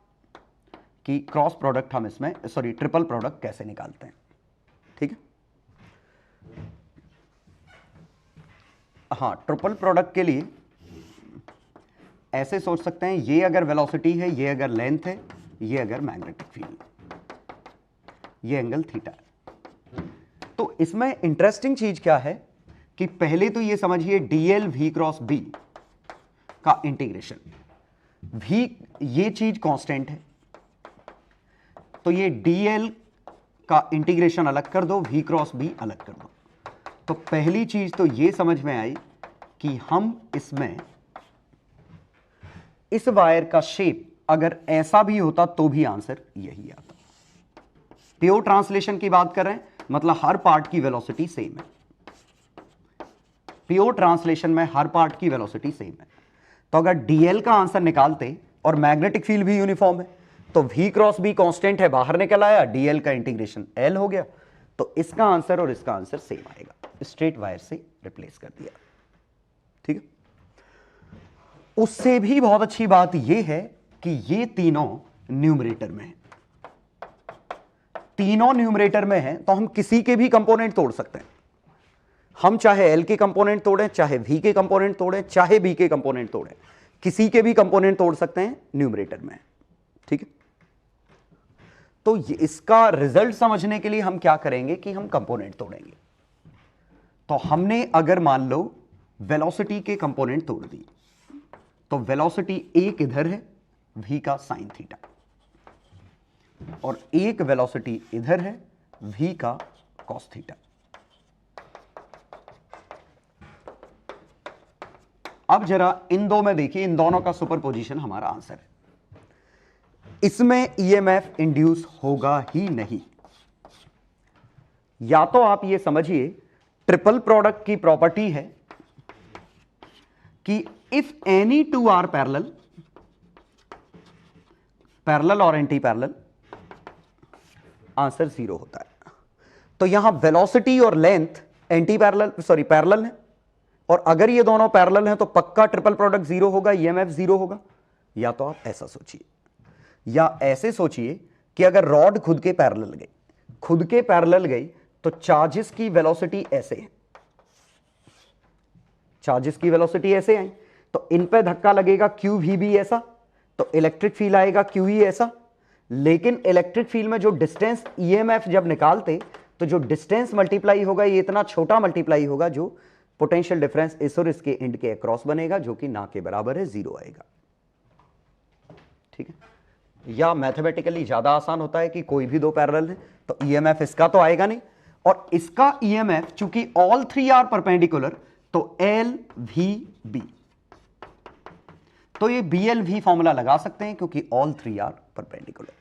कि क्रॉस प्रोडक्ट हम इसमें, सॉरी, ट्रिपल प्रोडक्ट कैसे निकालते हैं, ठीक है। हाँ, ट्रिपल प्रोडक्ट के लिए ऐसे सोच सकते हैं, ये अगर वेलोसिटी है, ये अगर लेंथ है, ये अगर मैग्नेटिक फील्ड, ये एंगल थीटा है। तो इसमें इंटरेस्टिंग चीज क्या है कि पहले तो ये समझिए DL V क्रॉस B का इंटीग्रेशन, V ये चीज कांस्टेंट है, तो ये DL का इंटीग्रेशन अलग कर दो, V क्रॉस B अलग कर दो। तो पहली चीज तो ये समझ में आई कि हम इसमें इस वायर का शेप अगर ऐसा भी होता तो भी आंसर यही आता। प्योर ट्रांसलेशन की बात कर रहे हैं, मतलब हर पार्ट की वेलोसिटी सेम है। प्योर ट्रांसलेशन में हर पार्ट की वेलोसिटी सेम है। तो अगर DL का आंसर निकालते और मैग्नेटिक फील्ड भी यूनिफॉर्म है, तो V क्रॉस B कांस्टेंट है, बाहर निकल आया, DL का इंटीग्रेशन L हो गया, तो इसका आंसर और इसका आंसर सेम आएगा। स्ट्रेट वायर से रिप्लेस कर दिया, ठीक है। उससे भी बहुत अच्छी बात यह है कि ये तीनों न्यूमरेटर में है। तीनों न्यूमरेटर में है, तो हम किसी के भी कंपोनेंट तोड़ सकते हैं। हम चाहे L के कंपोनेंट तोड़ें, चाहे V के कंपोनेंट तोड़ें, चाहे B के कंपोनेंट तोड़ें, किसी के भी कंपोनेंट तोड़ सकते हैं, न्यूमरेटर में, ठीक है। तो इसका रिजल्ट समझने के लिए हम क्या करेंगे कि हम कंपोनेंट तोड़ेंगे। तो हमने अगर मान लो वेलोसिटी के कंपोनेंट तोड़ दी, तो वेलोसिटी एक इधर है, V का साइन थीटा, और एक वेलोसिटी इधर है, V का कॉस थीटा। अब जरा इन दो में देखिए, इन दोनों का सुपरपोजिशन हमारा आंसर है। इसमें EMF इंड्यूस होगा ही नहीं। या तो आप ये समझिए ट्रिपल प्रोडक्ट की प्रॉपर्टी है कि if any two are parallel, parallel और एंटी पैरेलल, आंसर 0 होता है। तो यहां वेलोसिटी और length anti parallel, sorry parallel है, और अगर ये दोनों पैरेलल हैं तो पक्का ट्रिपल प्रोडक्ट 0 होगा, EMF 0 होगा। या तो आप ऐसा सोचिए, या ऐसे सोचिए कि अगर रॉड खुद के पैरेलल गई, खुद के पैरेलल गई, तो चार्जेस की वेलोसिटी ऐसे है, चार्जेस की वेलोसिटी ऐसे आई, तो इन पे धक्का लगेगा QVB ऐसा, तो इलेक्ट्रिक फील्ड आएगा QE ऐसा। लेकिन इलेक्ट्रिक फील्ड में जो डिस्टेंस EMF जब निकालते, तो जो डिस्टेंस मल्टीप्लाई होगा ये इतना छोटा मल्टीप्लाई होगा, जो पोटेंशियल डिफरेंस इस और इसके एंड के अक्रॉस बनेगा, जो कि ना के बराबर है, 0 आएगा, ठीक है। या मैथमेटिकली ज्यादा आसान होता है कि कोई भी दो पैरेलल है, तो EMF इसका तो आएगा नहीं, और इसका EMF चूंकि ऑल थ्री आर परपेंडिकुलर, तो LVB, तो ये BLV फॉर्मूला लगा सकते हैं क्योंकि ऑल थ्री आर परपेंडिकुलर।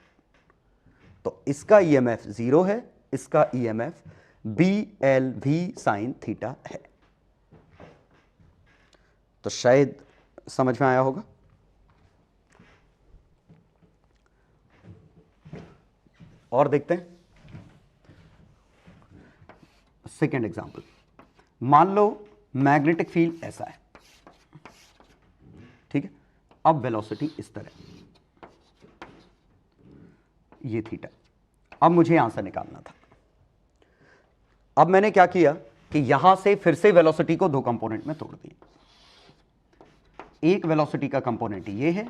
तो इसका EMF 0 है, इसका EMF BLV साइन थीटा है। तो शायद समझ में आया होगा। और देखते हैं सेकेंड एग्जांपल। मान लो मैग्नेटिक फील्ड ऐसा है, ठीक है। अब वेलोसिटी इस तरह, ये थीटा। अब मुझे आंसर निकालना था। अब मैंने क्या किया कि यहां से फिर से वेलोसिटी को दो कंपोनेंट में तोड़ दिया। एक वेलोसिटी का कंपोनेंट ये है,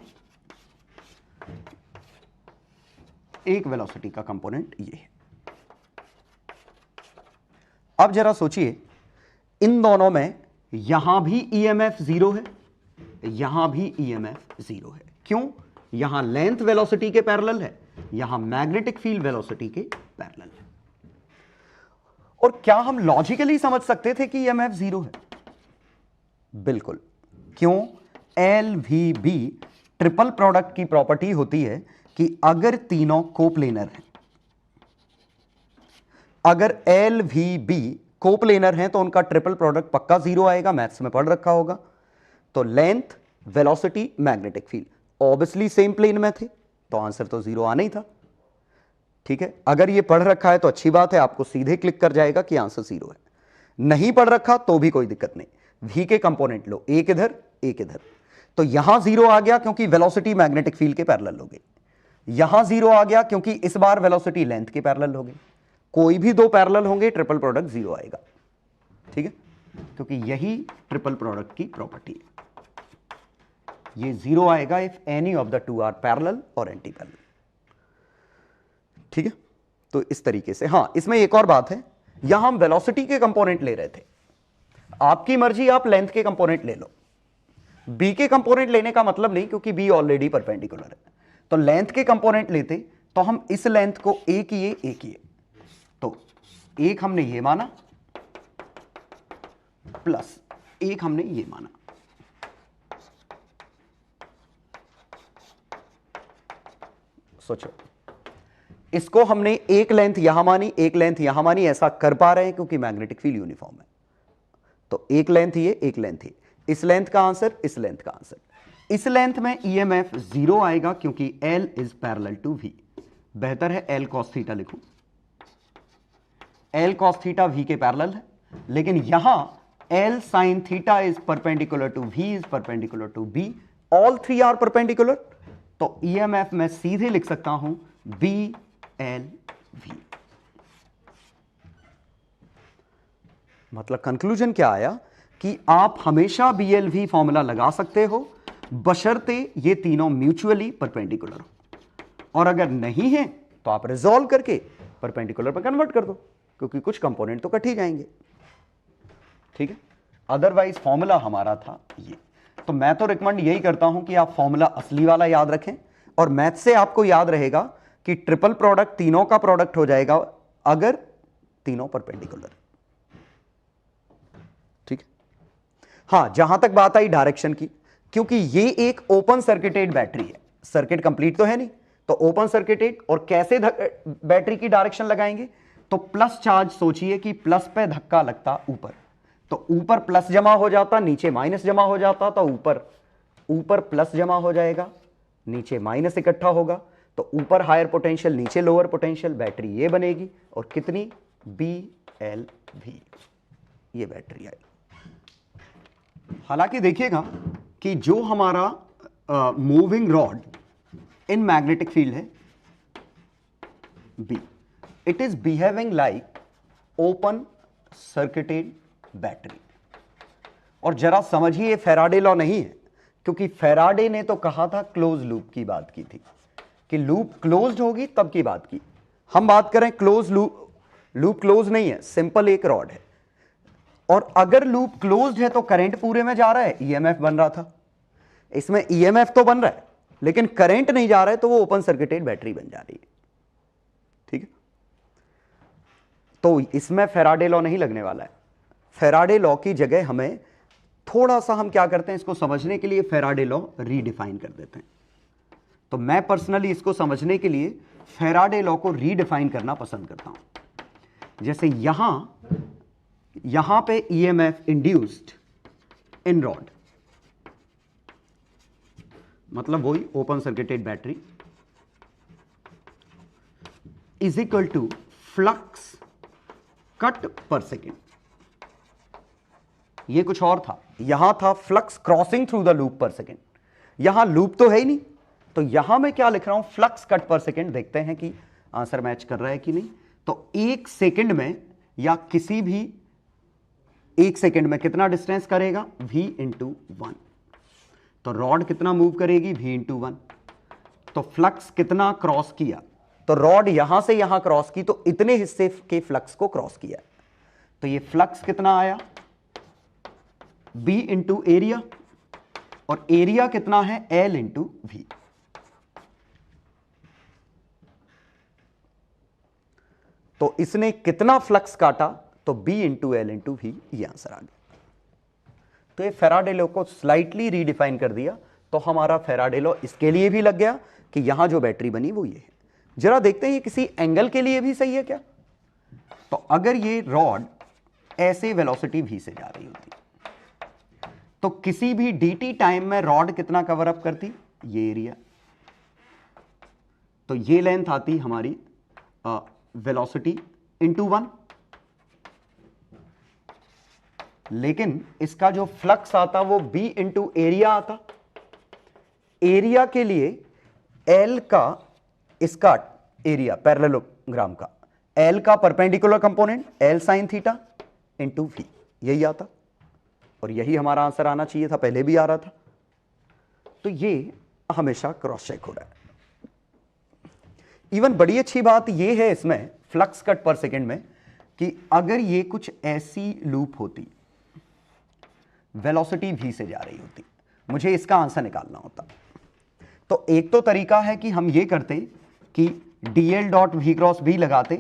एक वेलोसिटी का कंपोनेंट ये है। अब जरा सोचिए, इन दोनों में यहां भी ईएमएफ जीरो है, यहां भी ईएमएफ जीरो है। क्यों? यहां लेंथ वेलोसिटी के पैरेलल है, यहां मैग्नेटिक फील्ड वेलोसिटी के पैरेलल है। और क्या हम लॉजिकली समझ सकते थे कि ईएमएफ जीरो है? बिल्कुल। क्यों? L V B triple product की प्रॉपर्टी होती है कि अगर तीनों कोप्लेनर हैं, अगर एल वी बी कोप्लेनर हैं तो उनका ट्रिपल प्रोडक्ट पक्का जीरो आएगा, मैथ्स में पढ़ रखा होगा। तो length, velocity, magnetic field obviously same plane में थे, तो आंसर तो जीरो आना ही था। ठीक है, अगर ये पढ़ रखा है तो अच्छी बात है, आपको सीधे क्लिक कर जाएगा कि आंसर जीरो है। नहीं पढ़ रखा तो भी कोई दिक्कत नहीं, वी के कंपोनेंट लो, एक इधर एक इधर, तो यहां जीरो आ गया क्योंकि वेलोसिटी मैग्नेटिक फील्ड के पैरेलल हो गई। यहां जीरो आ गया क्योंकि इस बार वेलोसिटी लेंथ के पैरेलल हो गई। कोई भी दो पैरेलल होंगे ट्रिपल प्रोडक्ट जीरो आएगा। ठीक है, क्योंकि यही ट्रिपल प्रोडक्ट की प्रॉपर्टी है। ये जीरो आएगा if any of the two are parallel और एंटी पैरेलल। ठीक है, तो इस तरीके से। हां, इसमें एक और बात है, यहां हम वेलोसिटी के कंपोनेंट ले रहे थे, आपकी मर्जी, आप लेंथ के कंपोनेंट ले लो। बी के कंपोनेंट लेने का मतलब नहीं, क्योंकि बी ऑलरेडी परपेंडिकुलर है, तो लेंथ के कंपोनेंट लेते तो हम इस लेंथ को ए किए, तो एक हमने ये माना प्लस एक हमने ये माना। सोचो, इसको हमने एक लेंथ यहां मानी, एक लेंथ यहां मानी, ऐसा कर पा रहे हैं क्योंकि मैग्नेटिक फील्ड यूनिफॉर्म है। तो एक लेंथ ये, एक लेंथ ये, इस लेंथ का आंसर, इस लेंथ का आंसर। इस लेंथ में ईएमएफ जीरो आएगा क्योंकि L is parallel to V। बेहतर है L cos थीटा लिखूं, L cos थीटा V के पैरेलल है, लेकिन यहां L sin थीटा is perpendicular to V is perpendicular to B, all three are perpendicular. तो ईएमएफ मैं सीधे लिख सकता हूं BLV। मतलब कंक्लूजन क्या आया कि आप हमेशा BLV फॉर्मूला लगा सकते हो, बशर्ते ये तीनों म्यूचुअली परपेंडिकुलर हो, और अगर नहीं है तो आप रिजॉल्व करके परपेंडिकुलर पर कन्वर्ट कर दो, क्योंकि कुछ कंपोनेंट तो कट ही जाएंगे। ठीक है, अदरवाइज फॉर्मूला हमारा था ये। तो मैं तो रिकमेंड यही करता हूं कि आप फॉर्मूला असली वाला याद रखें, और मैथ से आपको याद रहेगा कि ट्रिपल प्रोडक्ट तीनों का प्रोडक्ट हो जाएगा अगर तीनों परपेंडिकुलर। ठीक है, हां, जहां तक बात आई डायरेक्शन की, क्योंकि ये एक ओपन सर्किटेड बैटरी है, सर्किट कंप्लीट तो है नहीं, तो ओपन सर्किटेड, और कैसे बैटरी की डायरेक्शन लगाएंगे, तो प्लस चार्ज, सोचिए कि प्लस पे धक्का लगता ऊपर, तो ऊपर प्लस जमा हो जाता, नीचे माइनस जमा हो जाता, तो ऊपर प्लस जमा हो जाएगा, नीचे माइनस इकट्ठा होगा, तो ऊपर हायर पोटेंशियल, नीचे लोअर पोटेंशियल, बैटरी ये बनेगी, और कितनी, BLV, ये बैटरी आई। हालांकि देखिएगा कि जो हमारा moving rod in magnetic field है B, it is behaving like open circuited battery. और जरा समझिए, फेराडे लॉ नहीं है, क्योंकि फेराडे ने तो कहा था, क्लोज लूप की बात की थी कि लूप क्लोज्ड होगी तब की बात की। हम बात करें क्लोज लूप क्लोज नहीं है, सिंपल एक रॉड है, और अगर लूप क्लोज्ड है तो करंट पूरे में जा रहा है, ईएमएफ बन रहा था। इसमें ईएमएफ तो बन रहा है लेकिन करंट नहीं जा रहा है, तो वो ओपन सर्किटेड बैटरी बन जा रही है। ठीक है, तो इसमें फेराडे लॉ नहीं लगने वाला है। फेराडे लॉ की जगह हमें थोड़ा सा, हम क्या करते हैं, इसको समझने के लिए फेराडे लॉ रीडिफाइन कर देते हैं। तो मैं पर्सनली इसको समझने के लिए फेराडे लॉ को रीडिफाइन करना पसंद करता हूं। जैसे यहां पे ईएमएफ इंड्यूस्ड इन रॉड, मतलब वही open circuited battery, is equal to flux cut per second. ये कुछ और था, यहां था flux crossing through the loop per second, यहां लूप तो है ही नहीं, तो यहां मैं क्या लिख रहा हूं, फ्लक्स कट पर सेकेंड। देखते हैं कि आंसर मैच कर रहा है कि नहीं। तो एक सेकेंड में या किसी भी 1 सेकेंड में कितना डिस्टेंस करेगा, v इंटू 1। तो रॉड कितना मूव करेगी, v इंटू 1। तो फ्लक्स कितना क्रॉस किया, तो रॉड यहां से यहां क्रॉस की, तो इतने हिस्से के फ्लक्स को क्रॉस किया। तो ये फ्लक्स कितना आया, b इंटू एरिया, और एरिया कितना है, l इंटू v। तो इसने कितना फ्लक्स काटा, तो b into L into V, ये आंसर आ गया। तो ये फैराडे लॉ को स्लाइटली रीडिफाइन कर दिया। तो हमारा फैराडे लॉ इसके लिए भी लग गया कि यहां जो बैटरी बनी वो ये है। जरा देखते हैं ये किसी एंगल के लिए भी सही है क्या। तो अगर ये रॉड ऐसे वेलोसिटी v से जा रही होती, तो किसी भी dt टाइम में रॉड कितना कवर अप करती, ये एरिया। तो ये लेंथ आती हमारी वेलोसिटी इंटू 1, लेकिन इसका जो फ्लक्स आता वो b इंटू एरिया आता। एरिया के लिए l का, इसका एरिया पैरेललोग्राम का, l का perpendicular component l sine theta into v, यही आता। और यही हमारा आंसर आना चाहिए था, पहले भी आ रहा था। तो ये हमेशा क्रॉस चेक हो रहा है। इवन बड़ी अच्छी बात ये है इसमें फ्लक्स कट पर सेकेंड में, कि अगर ये कुछ ऐसी लूप होती, वेलोसिटी v से जा रही होती, मुझे इसका आंसर निकालना होता, तो एक तो तरीका है कि हम ये करते कि dl dot v cross b लगाते।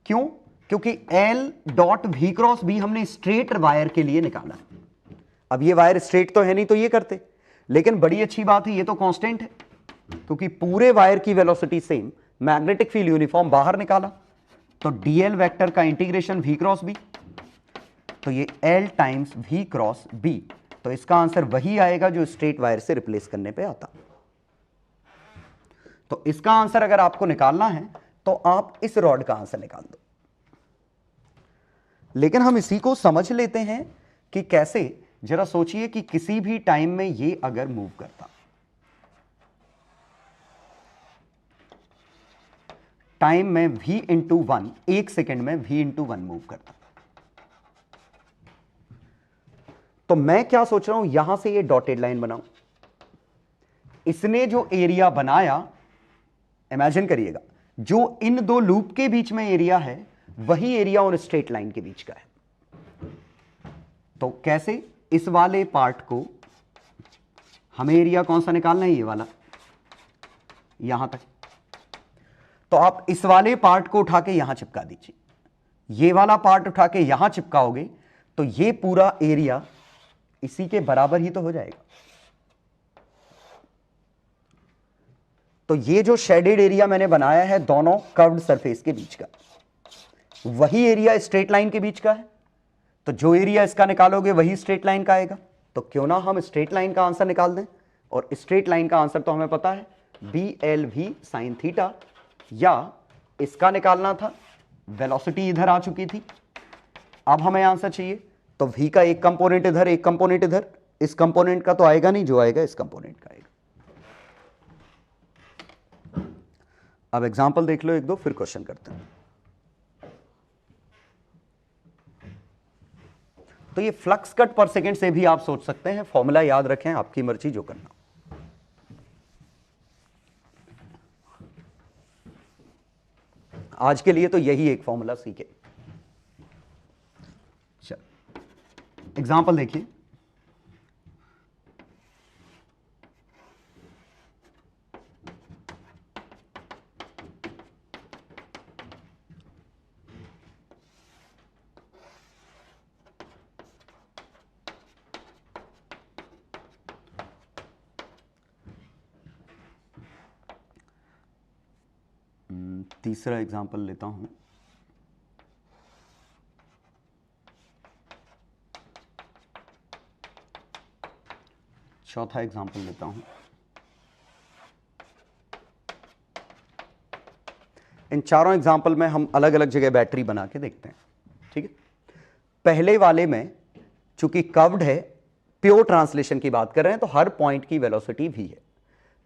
क्यों, क्योंकि l dot v cross b हमने स्ट्रेट वायर के लिए निकाला। अब ये वायर स्ट्रेट तो है नहीं, तो ये करते, लेकिन बड़ी अच्छी बात है ये तो कांस्टेंट है, क्योंकि पूरे वायर की velocity same, magnetic field uniform बाहर निकाला। तो dl वेक्टर का इंटीग्रेशन v क्रॉस b, तो ये l times v cross b। तो इसका आंसर वही आएगा जो स्ट्रेट वायर से रिप्लेस करने पे आता। तो इसका आंसर अगर आपको निकालना है तो आप इस रॉड का आंसर निकाल दो। लेकिन हम इसी को समझ लेते हैं कि कैसे। जरा सोचिए कि किसी भी टाइम में ये अगर मूव करता, टाइम में v इंटू 1, 1 सेकेंड में v इंटू 1 मूव करता, तो मैं क्या सोच रहा हूं, यहां से ये डॉटेड लाइन बनाऊं। इसने जो एरिया बनाया, इमेजिन करिएगा, जो इन दो लूप के बीच में एरिया है वही एरिया और स्ट्रेट लाइन के बीच का है। तो कैसे, इस वाले पार्ट को हमें एरिया कौन सा निकालना है, ये वाला, यहां तक। तो आप इस वाले पार्ट को उठा के यहां चिपका दीजिए, ये वाला पार्ट उठा के यहां चिपकाओगे तो ये पूरा एरिया इसी के बराबर ही तो हो जाएगा। तो ये जो शेडेड एरिया मैंने बनाया है दोनों कर्व्ड सरफेस के बीच का, वही एरिया स्ट्रेट लाइन के बीच का है। तो जो एरिया इसका निकालोगे वही स्ट्रेट लाइन का आएगा। तो क्यों ना हम स्ट्रेट लाइन का आंसर निकाल दें। और स्ट्रेट लाइन का आंसर तो हमें पता है, BLV साइन थीटा, या इसका निकालना था, वेलोसिटी इधर आ चुकी थी, अब हमें आंसर चाहिए। तो v का एक कंपोनेंट इधर, एक कंपोनेंट इधर, इस कंपोनेंट का तो आएगा नहीं, जो आएगा इस कंपोनेंट का आएगा। अब एग्जांपल देख लो एक दो, फिर क्वेश्चन करते हैं। तो ये फ्लक्स कट पर सेकेंड से भी आप सोच सकते हैं, फॉर्मूला याद रखें, आपकी मर्जी जो करना। आज के लिए तो यही एक फॉर्मूला सीखे। चलो एग्जांपल देखिए। तीसरा एग्जांपल लेता हूं। चौथा एग्जांपल लेता हूं। इन चारों एग्जांपल में हम अलग अलग जगह बैटरी बना के देखते हैं, ठीक है। पहले वाले में चूंकि कर्व्ड है, प्योर ट्रांसलेशन की बात कर रहे हैं, तो हर पॉइंट की वेलोसिटी v है।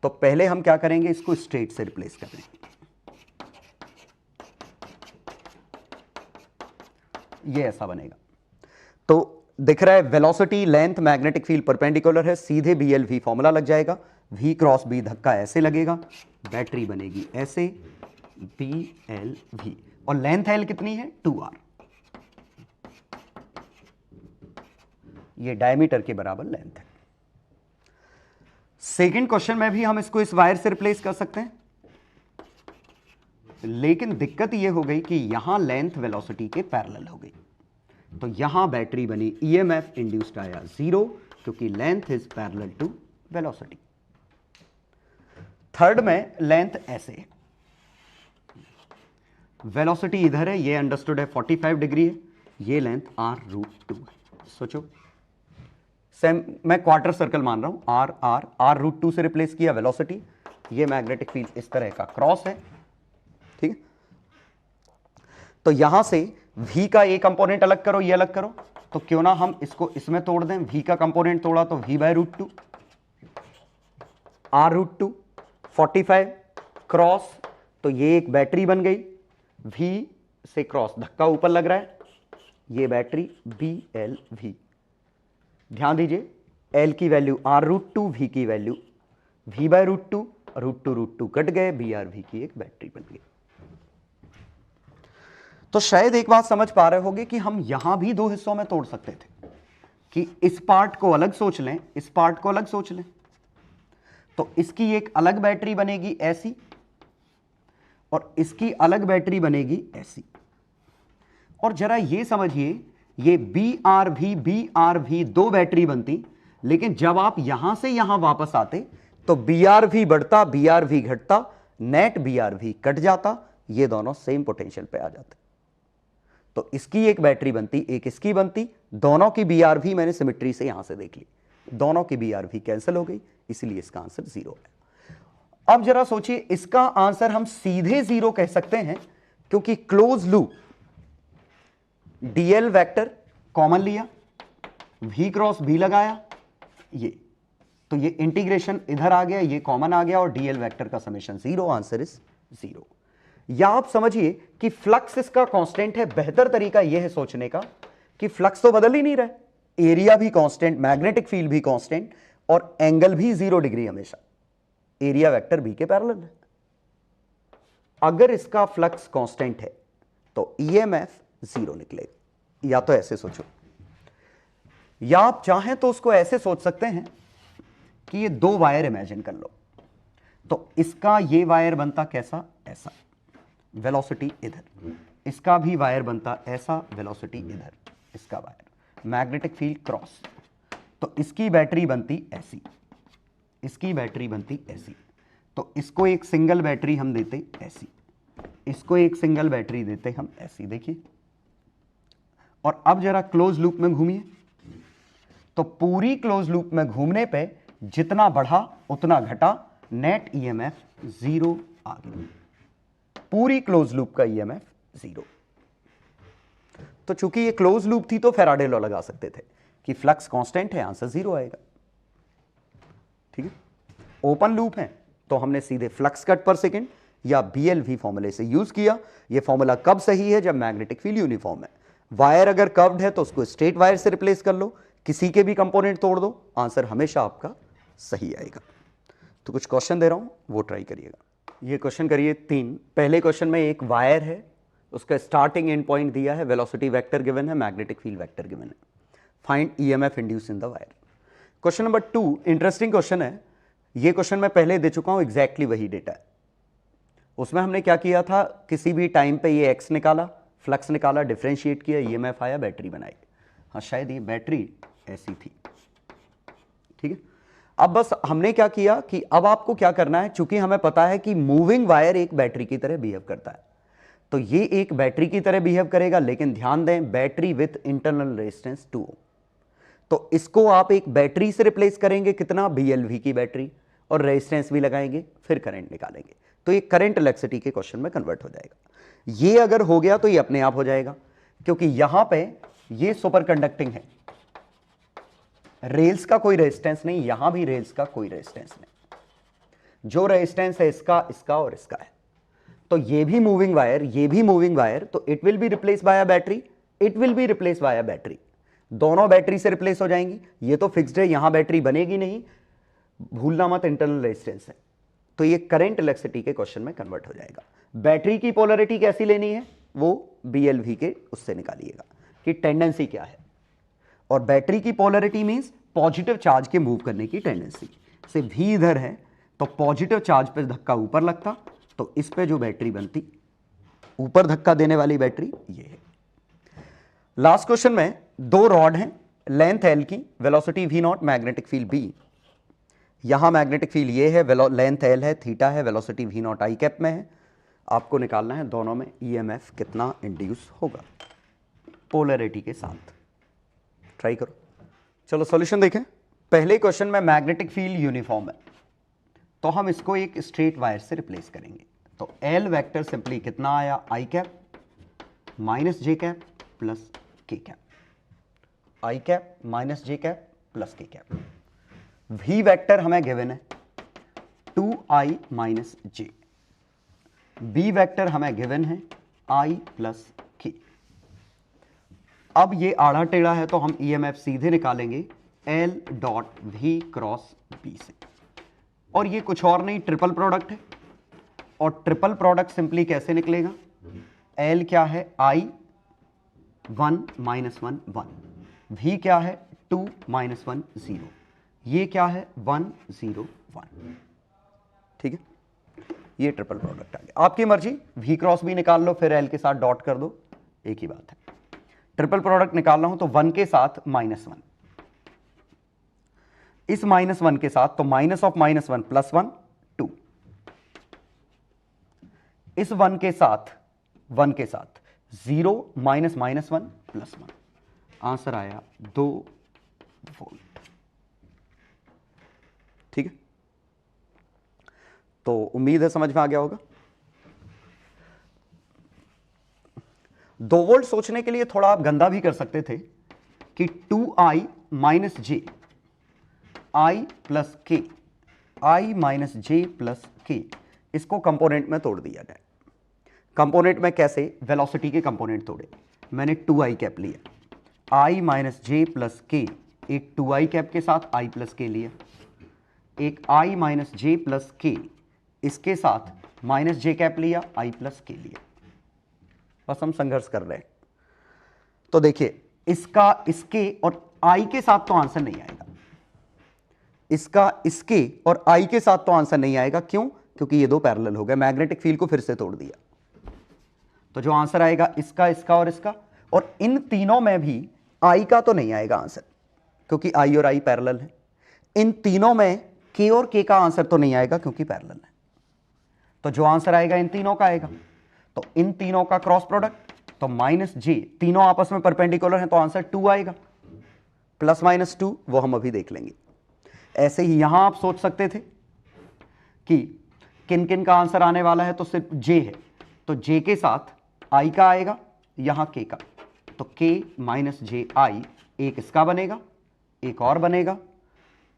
तो पहले हम क्या करेंगे, इसको स्ट्रेट से रिप्लेस कर देंगे। ये ऐसा बनेगा। तो दिख रहा है velocity, length, magnetic field perpendicular है, सीधे BLV फॉर्मूला लग जाएगा, V क्रॉस B धक्का ऐसे लगेगा, बैटरी बनेगी ऐसे BLV, और लेंथ L कितनी है 2R, ये डायमीटर के बराबर लेंथ है। सेकंड क्वेश्चन में भी हम इसको इस वायर से रिप्लेस कर सकते हैं, लेकिन दिक्कत ये हो गई कि यहां लेंथ वेलोसिटी के पैरेलल हो गई, तो यहां बैटरी बनी, EMF इंड्यूस्ड आया 0, क्योंकि length is parallel to velocity. Third में लेंथ ऐसे है, वेलोसिटी इधर है, ये अंडरस्टूड है 45 डिग्री है, ये लेंथ R√2 है। सोचो, सेम मैं क्वार्टर सर्कल मान रहा हूं, R√2 से रिप्लेस किया वेलोसिटी, ये मैग्नेटिक फील्ड इस तरह का क्रॉस है, ठीक है। तो यहां से V का एक कंपोनेंट अलग करो, ये अलग करो, तो क्यों ना हम इसको इसमें तोड़ दें, V का कंपोनेंट तोड़ा तो V/√2, R√2, 45 क्रॉस, तो ये एक बैटरी बन गई, V से क्रॉस धक्का ऊपर लग रहा है, ये बैटरी BLV। ध्यान दीजिए, L की वैल्यू R√2, V की वैल्यू V/√2, √2 कट गए, BRV की एक बैटरी बन गई। तो शायद एक बात समझ पा रहे होगे कि हम यहां भी दो हिस्सों में तोड़ सकते थे, कि इस पार्ट को अलग सोच लें, इस पार्ट को अलग सोच लें, तो इसकी एक अलग बैटरी बनेगी ऐसी, और इसकी अलग बैटरी बनेगी ऐसी। और जरा ये समझिए, ये BRV दो बैटरी बनती, लेकिन जब आप यहां से यहां वापस आते तो BRV बढ़ता, BRV घटता, नेट BRV कट जाता, ये दोनों सेम पोटेंशियल पे आ जाते। तो इसकी एक बैटरी बनती, एक इसकी बनती, दोनों की BRV मैंने सिमेट्री से यहां से देख ली, दोनों की BRV कैंसिल हो गई, इसलिए इसका आंसर 0 है। अब जरा सोचिए, इसका आंसर हम सीधे 0 कह सकते हैं, क्योंकि close loop DL vector common लिया, V क्रॉस B लगाया, ये तो ये इंटीग्रेशन इधर आ गया, ये कॉमन आ गया, और DL वेक्टर का समेशन 0, आंसर इज 0। या आप समझिए कि फ्लक्स इसका कांस्टेंट है। बेहतर तरीका यह है सोचने का कि फ्लक्स तो बदल ही नहीं रहा, एरिया भी कांस्टेंट, मैग्नेटिक फील्ड भी कांस्टेंट, और एंगल भी 0 डिग्री हमेशा, एरिया वेक्टर B के पैरेलल है। अगर इसका फ्लक्स कांस्टेंट है तो EMF 0 निकलेगा। या तो ऐसे सोचो, या आप चाहें तो उसको ऐसे सोच सकते हैं कि ये दो वायर इमेजिन कर लो, तो इसका ये वायर बनता कैसा, ऐसा, वेलोसिटी इधर, इसका भी वायर बनता ऐसा, वेलोसिटी इधर, इसका वायर, मैग्नेटिक फील्ड क्रॉस, तो इसकी बैटरी बनती ऐसी, इसकी बैटरी बनती ऐसी, तो इसको एक सिंगल बैटरी हम देते ऐसी, इसको एक सिंगल बैटरी देते हम ऐसी, देखिए। और अब जरा क्लोज लूप में घूमिए, तो पूरी क्लोज लूप में घूमने पे जितना बढ़ा उतना घटा, नेट EMF 0 आ गया, पूरी क्लोज लूप का EMF 0। तो चूंकि ये क्लोज लूप थी तो फैराडे लॉ लगा सकते थे कि फ्लक्स कांस्टेंट है, आंसर 0 आएगा, ठीक है। ओपन लूप है तो हमने सीधे फ्लक्स कट पर सेकेंड या BLV फॉर्मूले से यूज किया। ये फॉर्मूला कब सही है, जब मैग्नेटिक फील्ड यूनिफॉर्म है। वायर अगर कर्व्ड है तो उसको स्ट्रेट वायर से रिप्लेस कर लो, किसी के भी कंपोनेंट तोड़ दो, आंसर हमेशा आपका सही आएगा। तो कुछ क्वेश्चन दे रहा हूं, वो ट्राई करिएगा। ये क्वेश्चन करिए 3। पहले क्वेश्चन में एक वायर है, उसका स्टार्टिंग एंड पॉइंट दिया है, वेलोसिटी वेक्टर गिवन है, मैग्नेटिक फील्ड वेक्टर गिवन है, find EMF induce in the wire. Question number 2 interesting question है। ये क्वेश्चन मैं पहले दे चुका हूं, एग्जैक्टली वही डेटा है। उसमें हमने क्या किया था, किसी भी टाइम पे ये x निकाला, फ्लक्स निकाला, डिफरेंशिएट किया, EMF आया, बैटरी बनाई। हाँ, शायद ये बैटरी ऐसी थी, ठीक है। अब बस हमने क्या किया कि अब आपको क्या करना है, चूंकि हमें पता है कि मूविंग वायर एक बैटरी की तरह बिहेव करता है, तो ये एक बैटरी की तरह बिहेव करेगा, लेकिन ध्यान दें बैटरी विथ इंटरनल रेजिस्टेंस 2 ओम। तो इसको आप एक बैटरी से रिप्लेस करेंगे, कितना, BLV की बैटरी, और रेजिस्टेंस भी लगाएंगे, फिर करंट निकालेंगे, तो ये करंट इलेक्ट्रिसिटी के क्वेश्चन में कन्वर्ट हो जाएगा। ये अगर हो गया तो ये अपने आप हो जाएगा, क्योंकि यहां पे ये सुपर कंडक्टिंग है, रेल्स का कोई रेजिस्टेंस नहीं, यहां भी रेल्स का कोई रेजिस्टेंस नहीं, जो रेजिस्टेंस है इसका, इसका और इसका है। तो ये भी मूविंग वायर, ये भी मूविंग वायर, तो it will be replace by a battery, it will be replace by a battery, दोनों बैटरी से रिप्लेस हो जाएंगी। ये तो फिक्स्ड है, यहां बैटरी बनेगी नहीं, भूलना मत इंटरनल रेजिस्टेंस है, तो ये करंट इलेक्ट्रिसिटी के क्वेश्चन में कन्वर्ट हो जाएगा। बैटरी की पोलरिटी कैसी लेनी है, वो BLV के उससे निकालिएगा कि टेंडेंसी क्या है, और बैटरी की पोलरिटी मींस पॉजिटिव चार्ज के मूव करने की टेंडेंसी। से V इधर है तो पॉजिटिव चार्ज पे धक्का ऊपर लगता, तो इस पे जो बैटरी बनती, ऊपर धक्का देने वाली बैटरी ये है। लास्ट क्वेश्चन में दो रॉड हैं, लेंथ L की, velocity V0, magnetic field B। यहां मैग्नेटिक फील्ड ये है, लेंथ L है, थीटा है, वेलोसिटी V0 I कैप में है। आपको निकालना है दोनों में EMF कितना इंड्यूस होगा पोलरिटी के साथ। ट्राई करो। चलो सॉल्यूशन देखें। पहले क्वेश्चन में मैग्नेटिक फील्ड यूनिफॉर्म है, तो हम इसको एक स्ट्रेट वायर से रिप्लेस करेंगे। तो L वेक्टर सिंपली कितना आया, I cap minus J cap plus K cap, I cap minus J cap plus K cap. V vector हमें गिवन है 2I minus J, B vector हमें गिवन है I plus K। अब ये आड़ा टेढ़ा है तो हम EMF सीधे निकालेंगे L dot V cross B से, और ये कुछ और नहीं, ट्रिपल प्रोडक्ट है, और ट्रिपल प्रोडक्ट सिंपली कैसे निकलेगा, L क्या है I 1 माइनस 1 1, V क्या है 2 माइनस 1 0, ये क्या है 1 0 1। ठीक है, ये ट्रिपल प्रोडक्ट आ गया। आपकी मर्जी, V क्रॉस भी निकाल लो, फिर L के साथ डॉट कर दो, एक ही बात है। ट्रिपल प्रोडक्ट निकालना हो तो 1 के साथ -1, इस -1 के साथ तो माइनस ऑफ -1 प्लस 1 2, इस 1 के साथ 0 माइनस -1 प्लस 1, आंसर आया 2 वोल्ट। ठीक है, तो उम्मीद है समझ में आ गया होगा। 2 वोल्ट सोचने के लिए थोड़ा आप गंदा भी कर सकते थे कि 2I minus J I plus K, I minus J plus K, इसको कंपोनेंट में तोड़ दिया जाए। कंपोनेंट में कैसे, वेलोसिटी के कंपोनेंट तोड़े, मैंने 2I कैप लिया, I minus J plus K, एक 2I कैप के साथ I प्लस K लिया, एक I minus J plus K, इसके साथ माइनस J कैप लिया, I प्लस K लिया। बस हम संघर्ष कर रहे हैं। तो देखिए, इसका इसके और I के साथ तो आंसर नहीं आएगा, इसका इसके और I के साथ तो आंसर नहीं आएगा। क्यों? क्योंकि ये दो पैरेलल हो गए, मैग्नेटिक फील्ड को फिर से तोड़ दिया। तो जो आंसर आएगा इसका, इसका और इसका, और इन तीनों में भी I का तो नहीं आएगा आंसर, क्योंकि I और I पैरेलल है। इन तीनों में K और K का आंसर तो नहीं आएगा, क्योंकि पैरेलल है। तो जो आंसर आएगा इन तीनों का आएगा। तो इन तीनों का क्रॉस प्रोडक्ट, तो माइनस J, तीनों आपस में परपेंडिकुलर हैं तो आंसर 2 आएगा, प्लस माइनस 2 वो हम अभी देख लेंगे। ऐसे ही यहां आप सोच सकते थे कि किन किन का आंसर आने वाला है, तो सिर्फ J है, तो J के साथ I का आएगा, यहां K का, तो K माइनस J I, एक इसका बनेगा, एक और बनेगा,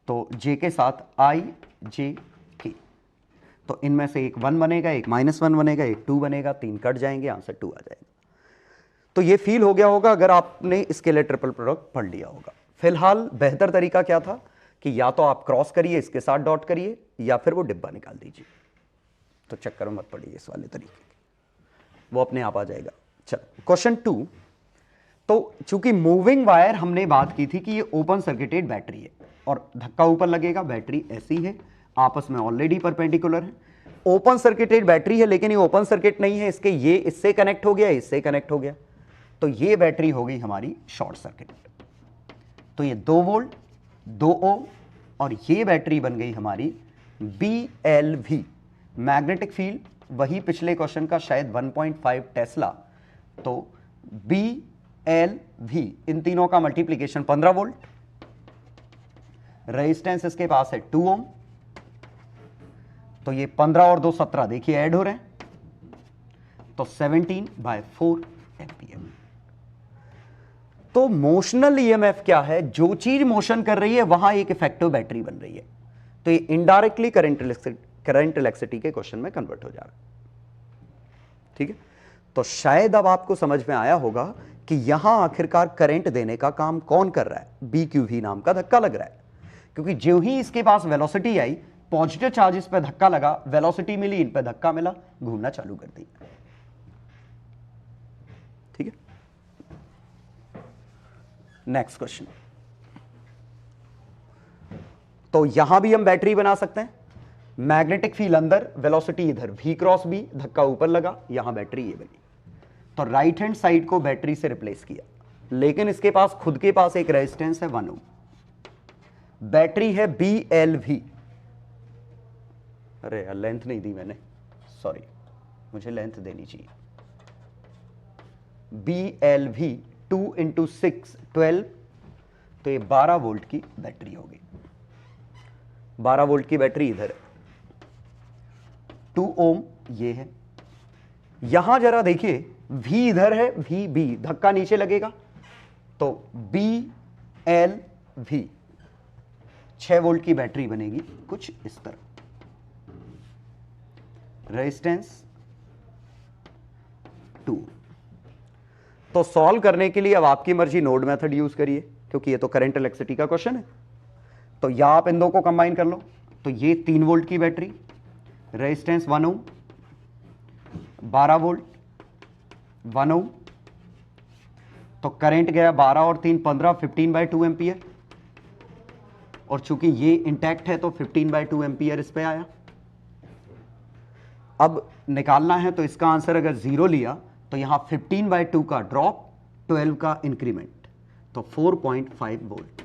तो J के साथ I J K, तो इनमें से एक 1 बनेगा, एक -1 बनेगा, एक 2 बनेगा, 3 कट जाएंगे, आंसर 2 आ जाएगा। तो ये फील हो गया होगा अगर आपने इसके लिए ट्रिपल प्रोडक्ट पढ़ लिया होगा। फिलहाल बेहतर तरीका क्या था कि या तो आप क्रॉस करिए, इसके साथ डॉट करिए, या फिर वो डिब्बा निकाल दीजिए। तो चक्कर में मत पड़िए इस वाले तरीके, वो अपने आप आ जाएगा। चलो क्वेश्चन 2। तो चूंकि मूविंग वायर हमने बात की थी कि ये ओपन सर्किटेड बैटरी है और धक्का ऊपर लगेगा, बैटरी ऐसी है, आपस में ऑलरेडी परपेंडिकुलर है। ओपन सर्किटेड बैटरी है, लेकिन ये ओपन सर्किट नहीं है, इसके ये इससे कनेक्ट हो गया, इससे कनेक्ट हो गया, तो ये बैटरी हो गई हमारी शॉर्ट सर्किट। तो ये 2 वोल्ट 2 ओम, और ये बैटरी बन गई हमारी BLV। मैग्नेटिक फील्ड वही पिछले क्वेश्चन का शायद 1.5 टेस्ला, तो BLV, इन तीनों का मल्टीप्लीकेशन 15 वोल्ट, रेजिस्टेंस इसके पास है 2 ओम, तो ये 15 और 2 17, देखिए ऐड हो रहे हैं, तो 17/4 एम्पीयर। तो मोशनल EMF क्या है, जो चीज मोशन कर रही है वहां एक इफेक्टिव बैटरी बन रही है, तो ये इनडायरेक्टली करंट इलेक्ट्रिसिटी के क्वेश्चन में कन्वर्ट हो जा रहा है। ठीक है, तो शायद अब आपको समझ में आया होगा कि यहां आखिरकार करंट देने का काम कौन कर रहा है, बी क्यू वी नाम का धक्का लग रहा है, क्योंकि जो ही इसके पास वेलोसिटी आई, पॉजिटिव चार्जेस पे धक्का लगा, वेलोसिटी मिली, इन पे धक्का मिला, घूमना चालू कर दिया। ठीक है, नेक्स्ट क्वेश्चन। तो यहां भी हम बैटरी बना सकते हैं, मैग्नेटिक फील्ड अंदर, वेलोसिटी इधर, v क्रॉस b, धक्का ऊपर लगा, यहां बैटरी ये बनी। तो राइट हैंड साइड को बैटरी से रिप्लेस किया, लेकिन इसके पास खुद के पास एक रेजिस्टेंस है 1 ओम, बैटरी है BLV। अरे यार लेंथ नहीं दी मैंने, सॉरी, मुझे लेंथ देनी चाहिए। BLV 2 × 6 12, तो ये 12 वोल्ट की बैटरी होगी। 12 वोल्ट की बैटरी इधर है, 2 ओम ये है। यहां जरा देखिए, V इधर है, VB, धक्का नीचे लगेगा तो BLV 6 वोल्ट की बैटरी बनेगी कुछ इस तरह। रेजिस्टेंस 2। तो सॉल्व करने के लिए अब आपकी मर्जी, नोड मेथड यूज करिए, क्योंकि ये तो करंट इलेक्ट्रिसिटी का क्वेश्चन है। तो या आप इन दो को कंबाइन कर लो, तो ये 3 वोल्ट की बैटरी, रेजिस्टेंस 1 ओम, 12 वोल्ट, 1 ओम, तो करंट गया 12 और 3 15, 15/2 एम्पियर, और चूंकि ये इंटैक्ट है तो 15/2 एम्पियर इस पे आया। अब निकालना है तो इसका आंसर अगर 0 लिया तो यहां 15/2 का ड्रॉप, 12 का इंक्रीमेंट, तो 4.5 वोल्ट।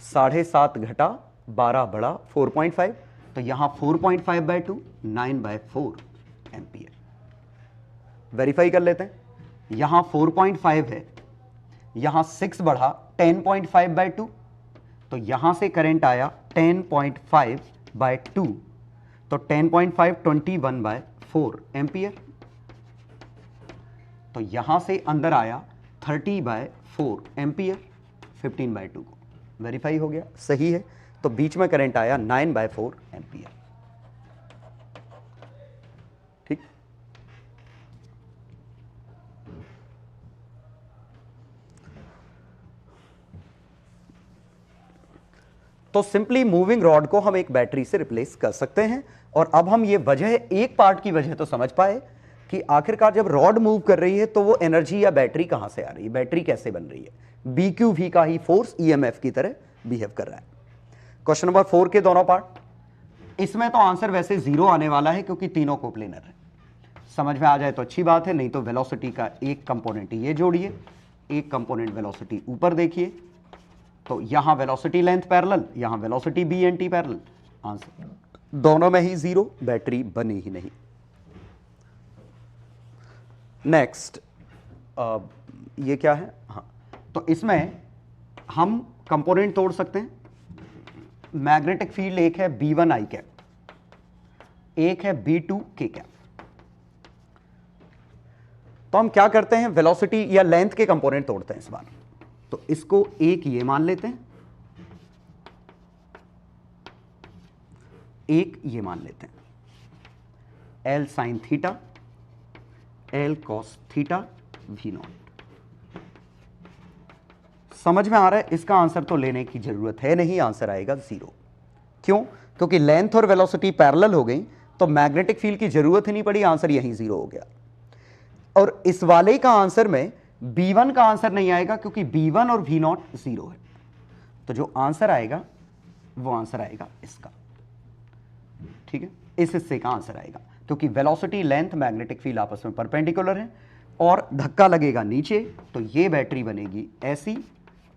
7.5 घटा 12 बढ़ा 4.5, तो यहां 4.5/2 9/4 एम्पियर। वेरीफाई कर लेते हैं, यहां 4.5 है, यहां 6 बढ़ा 10.5/2, तो यहां से करंट आया 10.5/2, तो 10.5 21/4 एम्पियर। तो यहां से अंदर आया 30/4 एम्पियर 15/2 को। वेरीफाई हो गया, सही है। तो बीच में करंट आया 9/4 एम्पियर। ठीक, तो सिंपली मूविंग रॉड को हम एक बैटरी से रिप्लेस कर सकते हैं। और अब हम ये वजह, एक पार्ट की वजह तो समझ पाए कि आखिरकार जब रॉड मूव कर रही है तो वो एनर्जी या बैटरी कहां से आ रही है, बैटरी कैसे बन रही है। BQV का ही फोर्स EMF की तरह बिहेव कर रहा है। क्वेश्चन नंबर 4 के दोनों पार्ट, इसमें तो आंसर वैसे 0 आने वाला है क्योंकि तीनों कोप्लेनर है। समझ में आ जाए तो अच्छी बात है, नहीं तो वेलोसिटी का एक कंपोनेंट ये जोड़िए, एक कंपोनेंट वेलोसिटी ऊपर देखिए, तो यहां वेलोसिटी लेंथ पैरेलल, यहां velocity B and T parallel, answer दोनों में ही 0, बैटरी बनी ही नहीं। नेक्स्ट, ये क्या है, हाँ, तो इसमें हम कंपोनेंट तोड़ सकते हैं। मैग्नेटिक फील्ड एक है B1 I कैप, एक है B2 K कैप। तो हम क्या करते हैं, वेलोसिटी या लेंथ के कंपोनेंट तोड़ते हैं इस बार। तो इसको एक ये मान लेते हैं, एक ये मान लेते हैं, L sin theta, L cos theta, V0। समझ में आ रहा है, इसका आंसर तो लेने की जरूरत है नहीं, आंसर आएगा 0। क्यों? क्योंकि लेंथ और वेलोसिटी पैरेलल हो गई, तो मैग्नेटिक फील्ड की जरूरत ही नहीं पड़ी, आंसर यहीं 0 हो गया। और इस वाले का आंसर में B1 का आंसर नहीं आएगा क्योंकि B1 और V0 0 है। तो जो आंसर आएगा वो आंसर आएगा इसका। ठीक है, इस हिस्से का आंसर आएगा क्योंकि वेलोसिटी, लेंथ, मैग्नेटिक फील्ड आपस में परपेंडिकुलर है और धक्का लगेगा नीचे, तो ये बैटरी बनेगी ऐसी,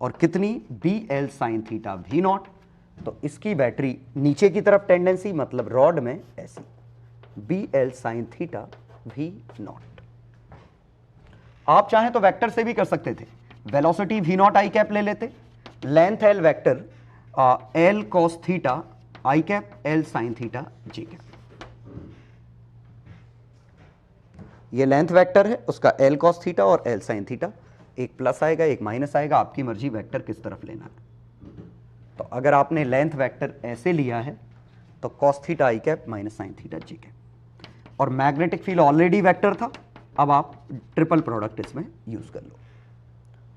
और कितनी, BL sin थीटा V0। तो इसकी बैटरी नीचे की तरफ टेंडेंसी, मतलब रॉड में ऐसी, BL sin थीटा V0। आप चाहें तो वेक्टर से भी कर सकते थे, वेलोसिटी V0 I कैप ले लेते, length L vector L cos theta I cap, L sin theta J cap. ये लेंथ वेक्टर है, उसका L cos थीटा और L sin थीटा, एक प्लस आएगा एक माइनस आएगा, आपकी मर्जी वेक्टर किस तरफ लेना है। तो अगर आपने लेंथ वेक्टर ऐसे लिया है तो cos theta I cap minus sin theta J cap, और मैग्नेटिक फील्ड ऑलरेडी वेक्टर था अब आप ट्रिपल प्रोडक्ट इसमें यूज कर लो,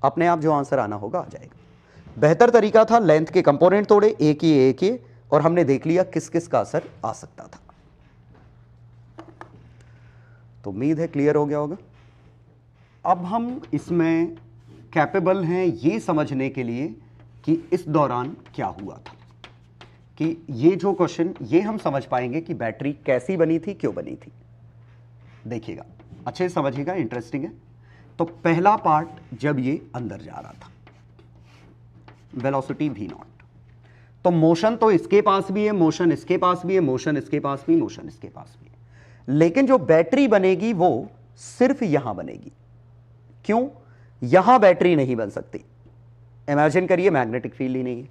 अपने आप जो आंसर आना होगा आ जाएगा। बेहतर तरीका था लेंथ के कंपोनेंट तोड़े, एक ये, और हमने देख लिया किस किस का असर आ सकता था। तो उम्मीद है क्लियर हो गया होगा। अब हम इसमें कैपेबल हैं ये समझने के लिए कि इस दौरान क्या हुआ था, कि ये जो क्वेश्चन ये हम समझ पाएंगे कि बैटरी कैसी बनी थी, क्यों बनी थी। देखिएगा, अच्छे से समझिएगा, इंटरेस्टिंग है। तो पहला पार्ट जब ये अंदर जा रहा था, वेलोसिटी v नॉट, तो मोशन तो इसके पास भी है, मोशन इसके पास भी है, मोशन इसके पास भी, मोशन इसके पास भी है, लेकिन जो बैटरी बनेगी वो सिर्फ यहां बनेगी। क्यों? यहां बैटरी नहीं बन सकती। इमेजिन करिए मैग्नेटिक फील्ड ही नहीं है,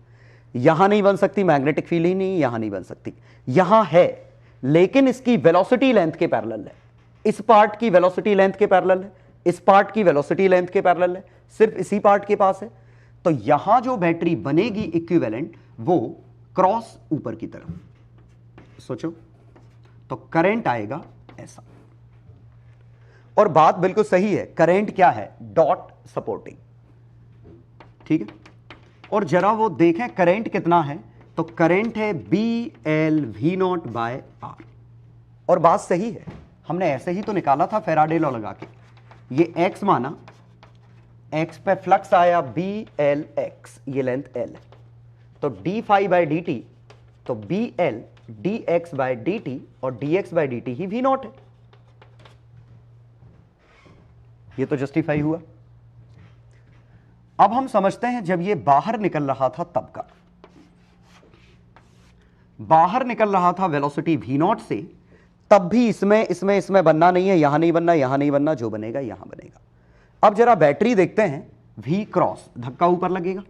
यहां नहीं बन सकती, मैग्नेटिक फील्ड ही नहीं, यहां नहीं बन सकती, यहां है लेकिन इसकी वेलोसिटी लेंथ के पैरेलल है। इस पार्ट की वेलोसिटी लेंथ के पैरेलल है, इस पार्ट की वेलोसिटी लेंथ के पैरेलल है, सिर्फ इसी पार्ट के पास है। तो यहां जो बैटरी बनेगी इक्विवेलेंट, वो क्रॉस ऊपर की तरफ, सोचो, तो करंट आएगा ऐसा। और बात बिल्कुल सही है, करंट क्या है? डॉट सपोर्टिंग, ठीक है। और जरा वो देखें करंट कितना है, तो करंट है BL/V0 बाय R। और बात सही है, हमने ऐसे ही तो निकाला था फैराडे लॉ लगा के। ये x माना, x पे फ्लक्स आया BLX, ये लेंथ L है, तो d∅dt, तो BL dx/dt, और dx/dt ही V0 है। ये तो जस्टिफाई हुआ। अब हम समझते हैं जब ये बाहर निकल रहा था तब का। बाहर निकल रहा था वेलोसिटी v0 से, तब भी इसमें बनना नहीं है, यहां नहीं बनना, यहां नहीं बनना, जो बनेगा यहां बनेगा। अब जरा बैटरी देखते हैं, V क्रॉस, धक्का ऊपर लगेगा,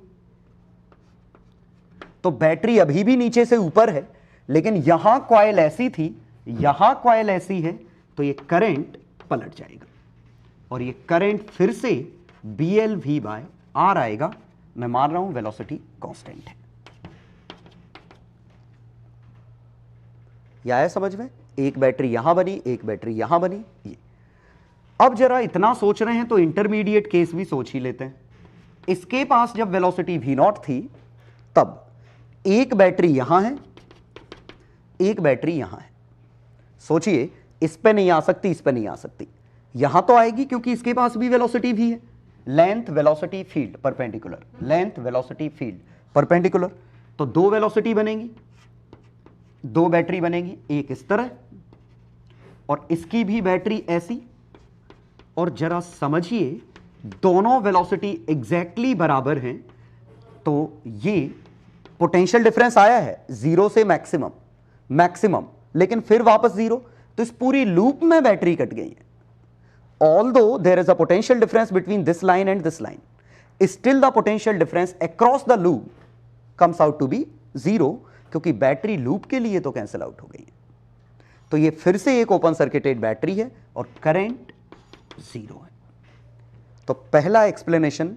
तो बैटरी अभी भी नीचे से ऊपर है, लेकिन यहां कॉइल ऐसी थी, यहां कॉइल ऐसी है, तो ये करंट पलट जाएगा और ये करंट फिर से BL/V/R आएगा। मैं मान रहा हूं वेलोसिटी कांस्टेंट है। यह आया समझ में? एक बैटरी यहां बनी, एक बैटरी यहां बनी, ये। अब जरा इतना सोच रहे हैं तो इंटरमीडिएट केस भी सोच ही लेते हैं। इसके पास जब वेलोसिटी v0 थी, तब एक बैटरी यहां है, एक बैटरी यहां है। सोचिए, इस पे नहीं आ सकती, इस पे नहीं आ सकती, यहां तो आएगी क्योंकि इसके पास भी वेलोसिटी v है। Length velocity field perpendicular, length velocity field perpendicular, तो दो वेलोसिटी बनेगी, दो बैटरी बनेगी, एक इस तरह और इसकी भी बैटरी ऐसी। और जरा समझिए, दोनों वेलोसिटी एग्जैक्टली बराबर हैं, तो ये पोटेंशियल डिफरेंस आया है जीरो से मैक्सिमम, मैक्सिमम, लेकिन फिर वापस जीरो, तो इस पूरी लूप में बैटरी कट गई है। Although there is a potential difference between this line and this line, still the potential difference across the loop comes out to be zero, क्योंकि बैटरी लूप के लिए तो कैंसिल आउट हो गई है। तो ये फिर से एक ओपन सर्किटेड बैटरी है और करंट जीरो है। तो पहला एक्सप्लेनेशन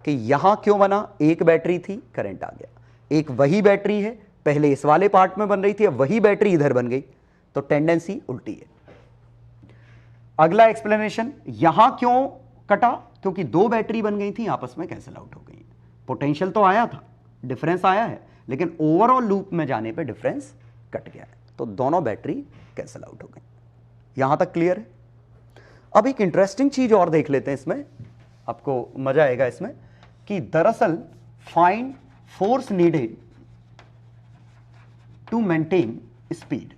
कि यहां क्यों बना, एक बैटरी थी, करंट आ गया। एक वही बैटरी है, पहले इस वाले पार्ट में बन रही थी, अब वही बैटरी इधर बन गई, तो टेंडेंसी उल्टी है। अगला एक्सप्लेनेशन, यहां क्यों कटा, क्योंकि दो बैटरी बन गई थी, आपस में कैंसिल आउट हो गई। पोटेंशियल तो आया था, डिफरेंस आया है, लेकिन ओवरऑल लूप में जाने पे डिफरेंस कट गया है, तो दोनों बैटरी कैंसिल आउट हो गई। यहां तक क्लियर है? अब एक इंटरेस्टिंग चीज और देख लेते हैं इसमें, आपको मजा आएगा इसमें, कि दरअसल find force needed to maintain speed,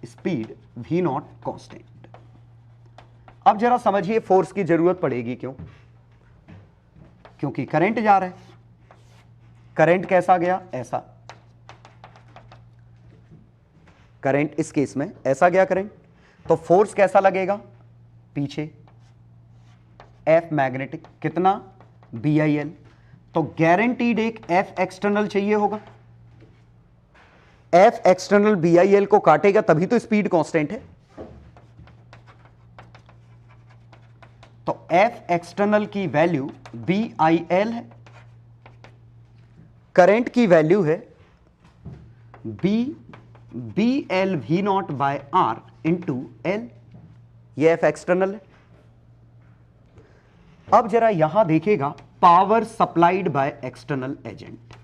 speed v0 constant. अब जरा समझिए फोर्स की जरूरत पड़ेगी क्यों? क्योंकि करंट जा रहा है। करंट कैसा गया? ऐसा। करंट इस केस में ऐसा गया करंट, तो फोर्स कैसा लगेगा? पीछे F मैग्नेटिक, कितना? BIL। तो गारंटीड एक F एक्सटर्नल चाहिए होगा। F एक्सटर्नल BIL को काटेगा तभी तो स्पीड कांस्टेंट है। तो F एक्सटर्नल की वैल्यू BIL है, करंट की वैल्यू है BL/V0 by R into L। ये एफ एक्सटर्नल है। अब जरा यहां देखिएगा, power supplied by external agent,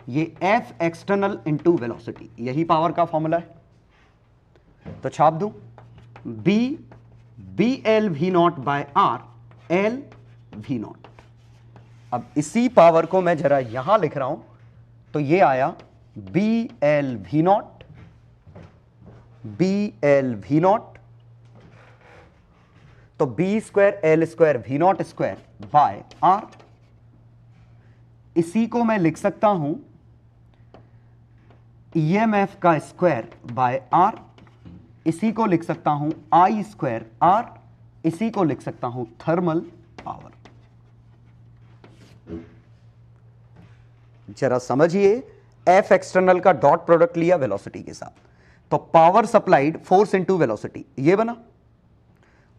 ये एफ एक्सटर्नल इंटू वेलोसिटी, यही पावर का फॉर्मूला है। तो छाप दूं, B L V naught by R L V naught. अब इसी पावर को मैं जरा यहां लिख रहा हूं, तो ये आया B L V naught, B L V naught, तो B square L square V naught square by R. इसी को मैं लिख सकता हूं ईएमएफ का स्क्वायर बाय आर, इसी को लिख सकता हूं आई स्क्वायर आर, इसी को लिख सकता हूं थर्मल पावर। जरा समझिए, एफ एक्सटर्नल का डॉट प्रोडक्ट लिया वेलोसिटी के साथ, तो power supplied force into velocity ये बना,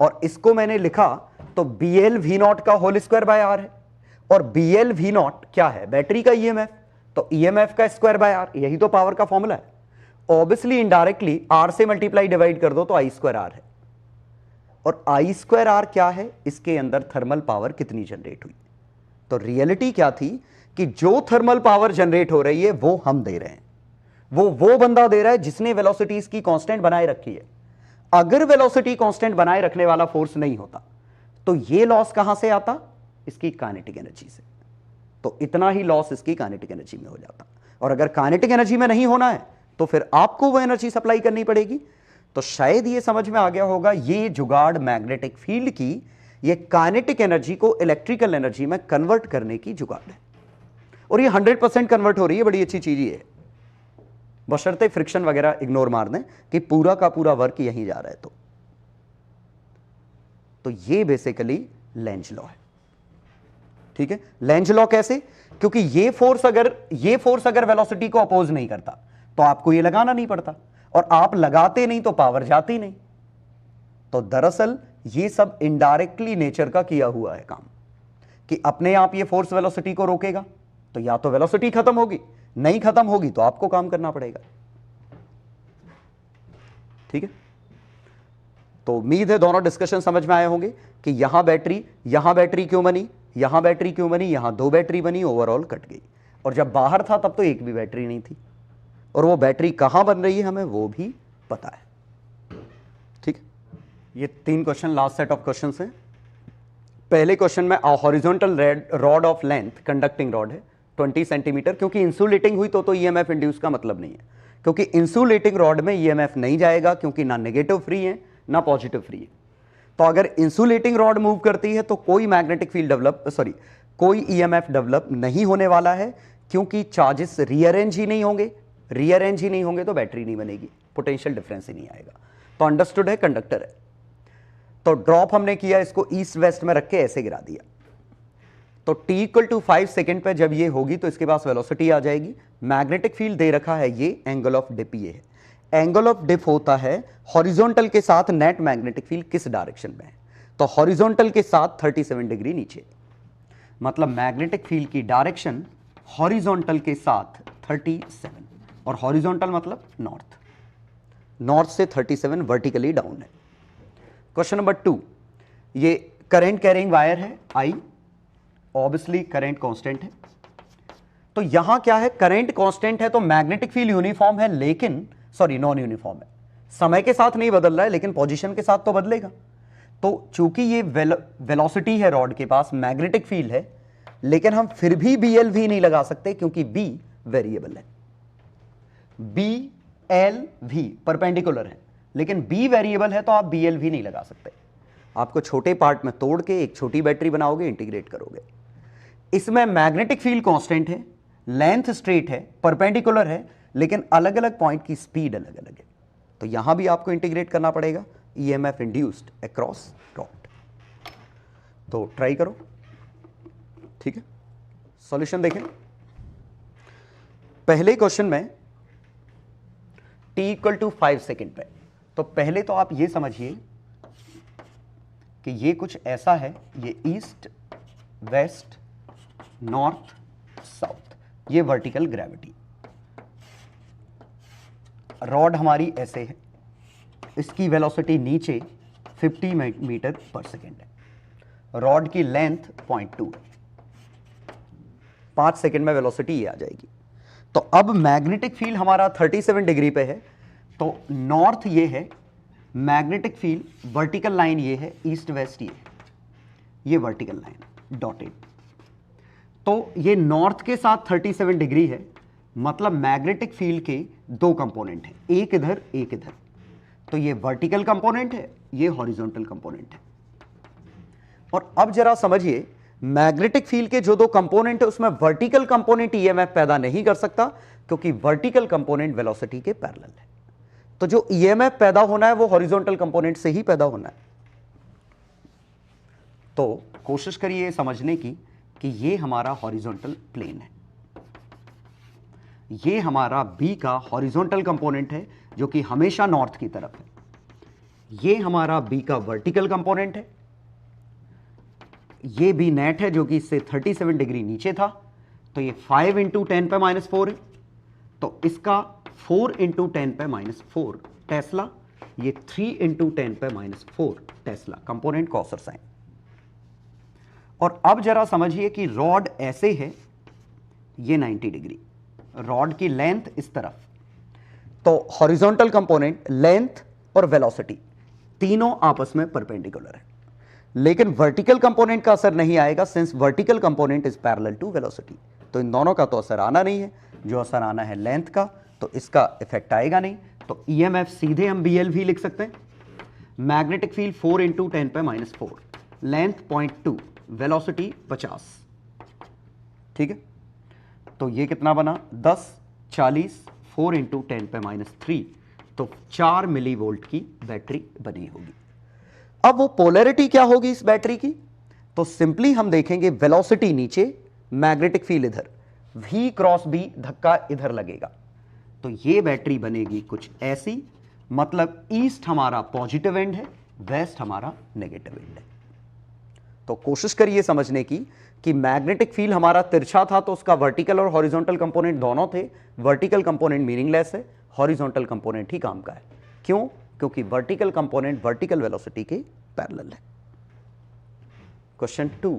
और इसको मैंने लिखा तो बी एल वी नॉट का होल स्क्वायर बाय आर है, और बी एल वी नॉट क्या है, बैटरी का ईएमएफ, तो ईएमएफ का स्क्वायर बाय आर, यही तो पावर का फॉर्मूला है। ऑब्वियसली इनडायरेक्टली आर से मल्टीप्लाई डिवाइड कर दो तो आई स्क्वायर आर है, और आई स्क्वायर आर क्या है, इसके अंदर थर्मल पावर कितनी जनरेट हुई। तो रियलिटी क्या थी कि जो थर्मल पावर जनरेट हो रही है वो हम दे रहे हैं, वो बंदा दे रहा है जिसने वेलोसिटीज की कांस्टेंट बनाए रखी है। अगर वेलोसिटी कांस्टेंट बनाए रखने वाला फोर्स नहीं होता तो ये लॉस कहां से आता, इसकी काइनेटिक एनर्जी से, तो इतना ही लॉस इसकी काइनेटिक एनर्जी में हो जाता। और अगर काइनेटिक एनर्जी में नहीं होना है तो फिर आपको वो एनर्जी सप्लाई करनी पड़ेगी। तो शायद ये समझ में आ गया होगा, ये जुगाड़ मैग्नेटिक फील्ड की, ये काइनेटिक एनर्जी को इलेक्ट्रिकल एनर्जी में कन्वर्ट करने की जुगाड़ है, और ये 100% कन्वर्ट हो रही है। बड़ी अच्छी चीज ये है, बशर्ते फ्रिक्शन वगैरह इग्नोर मार दें कि पूरा का पूरा वर्क यहीं जा रहा है। तो ये बेसिकली लेंज लॉ है, ठीक है। लेंज लॉ कैसे, क्योंकि ये फोर्स अगर वेलोसिटी को अपोज नहीं करता तो आपको ये लगाना नहीं पड़ता, और आप लगाते नहीं तो पावर जाती नहीं। तो दरअसल ये सब इनडायरेक्टली नेचर का किया हुआ है काम, कि अपने आप ये फोर्स वेलोसिटी को रोकेगा, तो या तो वेलोसिटी खत्म होगी, नहीं खत्म होगी तो आपको काम करना पड़ेगा, ठीक है। तो उम्मीद है दोनों डिस्कशन समझ में आए होंगे कि यहां बैटरी क्यों बनी, यहां बैटरी क्यों बनी, यहां 2 बैटरी बनी, ओवरऑल कट गई। और जब बाहर था तब तो एक भी बैटरी नहीं थी, और वो बैटरी कहां बन रही है हमें वो भी पता है, ठीक है। ये 3 question last set of question हैं। पहले क्वेश्चन में horizontal rod of length, conducting rod है 20 सेंटीमीटर, क्योंकि इंसुलेटिंग हुई तो ईएमएफ इंड्यूस का मतलब नहीं है, क्योंकि इंसुलेटिंग रॉड में ईएमएफ नहीं जाएगा, क्योंकि ना नेगेटिव फ्री है ना पॉजिटिव फ्री है। तो अगर इंसुलेटिंग रॉड मूव करती है तो कोई मैग्नेटिक फील्ड कोई ईएमएफ डेवलप नहीं होने वाला है, क्योंकि चार्जेस रीअरेंज ही नहीं होंगे तो बैटरी नहीं बनेगी, पोटेंशियल डिफरेंस ही नहीं आएगा। तो अंडरस्टूड है, कंडक्टर है। तो ड्रॉप हमने किया, इसको ईस्ट वेस्ट में रख के ऐसे गिरा दिया, तो t = 5 सेकेंड पे जब ये होगी तो इसके पास वेलोसिटी आ जाएगी। मैग्नेटिक फील्ड दे रखा है, ये एंगल ऑफ डिप ये है। एंगल ऑफ डिप होता है हॉरिजॉन्टल के साथ नेट मैग्नेटिक फील्ड किस डायरेक्शन में है, तो हॉरिजॉन्टल के साथ 37 डिग्री नीचे, मतलब मैग्नेटिक फील्ड की डायरेक्शन हॉरिजॉन्टल के साथ 37, और हॉरिजॉन्टल मतलब नॉर्थ से 37 वर्टिकली डाउन है। क्वेश्चन नंबर 2, ये करंट कैरिंग वायर है आई, ऑब्वियसली करंट कांस्टेंट है। तो यहां क्या है, करंट कांस्टेंट है तो मैग्नेटिक फील्ड यूनिफॉर्म है, लेकिन नॉन यूनिफॉर्म है, समय के साथ नहीं बदल रहा है लेकिन पोजीशन के साथ तो बदलेगा। तो चूंकि ये वेलोसिटी है रॉड के पास, मैग्नेटिक फील्ड है, लेकिन हम फिर भी BLV नहीं लगा सकते, क्योंकि B वेरिएबल है। BLV परपेंडिकुलर है, लेकिन B वेरिएबल है तो आप BLV नहीं लगा सकते। आपको छोटे पार्ट में तोड़ के एक छोटी बैटरी बनाओगे, इंटीग्रेट करोगे। इसमें मैग्नेटिक फील्ड कांस्टेंट है, लेंथ स्ट्रेट है, परपेंडिकुलर है, लेकिन अलग अलग पॉइंट की स्पीड अलग अलग है। तो यहां भी आपको इंटीग्रेट करना पड़ेगा, EMF इंड्यूस्ड अक्रॉस रॉड। तो ट्राई करो, ठीक है। सॉल्यूशन देखें, पहले क्वेश्चन में t = 5 सेकेंड पे, तो पहले तो आप ये समझिए कि ये कुछ ऐसा है, ये ईस्ट वेस्ट नॉर्थ साउथ, ये वर्टिकल ग्रेविटी। रॉड हमारी ऐसे है, इसकी वेलोसिटी नीचे 50 मीटर पर सेकेंड है। रॉड की लेंथ 0.2 है, 5 सेकेंड में वेलोसिटी ये आ जाएगी। तो अब मैग्नेटिक फील्ड हमारा 37 डिग्री पे है, तो नॉर्थ ये है, मैग्नेटिक फील्ड वर्टिकल लाइन ये है, ईस्ट वेस्ट ये वर्टिकल लाइन डॉटेड। तो ये नॉर्थ के साथ 37 डिग्री है, मतलब मैग्नेटिक फील्ड के दो कंपोनेंट हैं, एक इधर एक इधर। तो ये वर्टिकल कंपोनेंट है, ये हॉरिजॉन्टल कंपोनेंट है। और अब जरा समझिए, मैग्नेटिक फील्ड के जो दो कंपोनेंट है उसमें वर्टिकल कंपोनेंट ईएमएफ पैदा नहीं कर सकता, क्योंकि वर्टिकल कंपोनेंट वेलोसिटी के पैरेलल है। तो जो ईएमएफ पैदा होना है वो हॉरिजॉन्टल कंपोनेंट से ही पैदा होना है। तो कोशिश करिए समझने की कि ये हमारा हॉरिजॉन्टल प्लेन है, ये हमारा बी का हॉरिजॉन्टल कंपोनेंट है जो कि हमेशा नॉर्थ की तरफ है, ये हमारा बी का वर्टिकल कंपोनेंट है, ये बी नेट है जो कि इससे 37 डिग्री नीचे था। तो ये 5 इंटू 10 पे -4 है, तो इसका 4 इंटू 10 पे -4 टेस्ला, ये 3 इंटू 10 पे -4 टेस्ला कंपोनेंट कॉस और साइन। और अब जरा समझिए कि रॉड ऐसे है, ये 90 डिग्री, रॉड की लेंथ इस तरफ, तो हॉरिजॉन्टल कंपोनेंट लेंथ और वेलोसिटी तीनों आपस में परपेंडिकुलर है, लेकिन वर्टिकल कंपोनेंट का असर नहीं आएगा, since vertical component is parallel to velocity. तो इन दोनों का तो असर आना नहीं है, जो असर आना है लेंथ का, तो इसका इफेक्ट आएगा नहीं। तो ईएमएफ सीधे हम बीएल भी लिख सकते हैं। मैग्नेटिक फील्ड 4 इंटू 10 पे -4, लेंथ 0.2, वेलोसिटी 50। ठीक है, तो ये कितना बना 10, 40, 4 इंटू 10 पे -3, तो 4 मिली वोल्ट की बैटरी बनी होगी। अब वो पोलैरिटी क्या होगी इस बैटरी की, तो सिंपली हम देखेंगे वेलोसिटी नीचे, मैग्नेटिक फील्ड इधर, V क्रॉस B धक्का इधर लगेगा, तो ये बैटरी बनेगी कुछ ऐसी, मतलब ईस्ट हमारा पॉजिटिव एंड है, वेस्ट हमारा नेगेटिव एंड है। तो कोशिश करिए समझने की कि मैग्नेटिक फील्ड हमारा तिरछा था, तो उसका वर्टिकल और हॉरिजॉन्टल कंपोनेंट दोनों थे। वर्टिकल कंपोनेंट मीनिंगलेस है, हॉरिजॉन्टल कंपोनेंट ही काम का है। क्यों? क्योंकि वर्टिकल कंपोनेंट वर्टिकल वेलोसिटी के पैरेलल है। क्वेश्चन 2,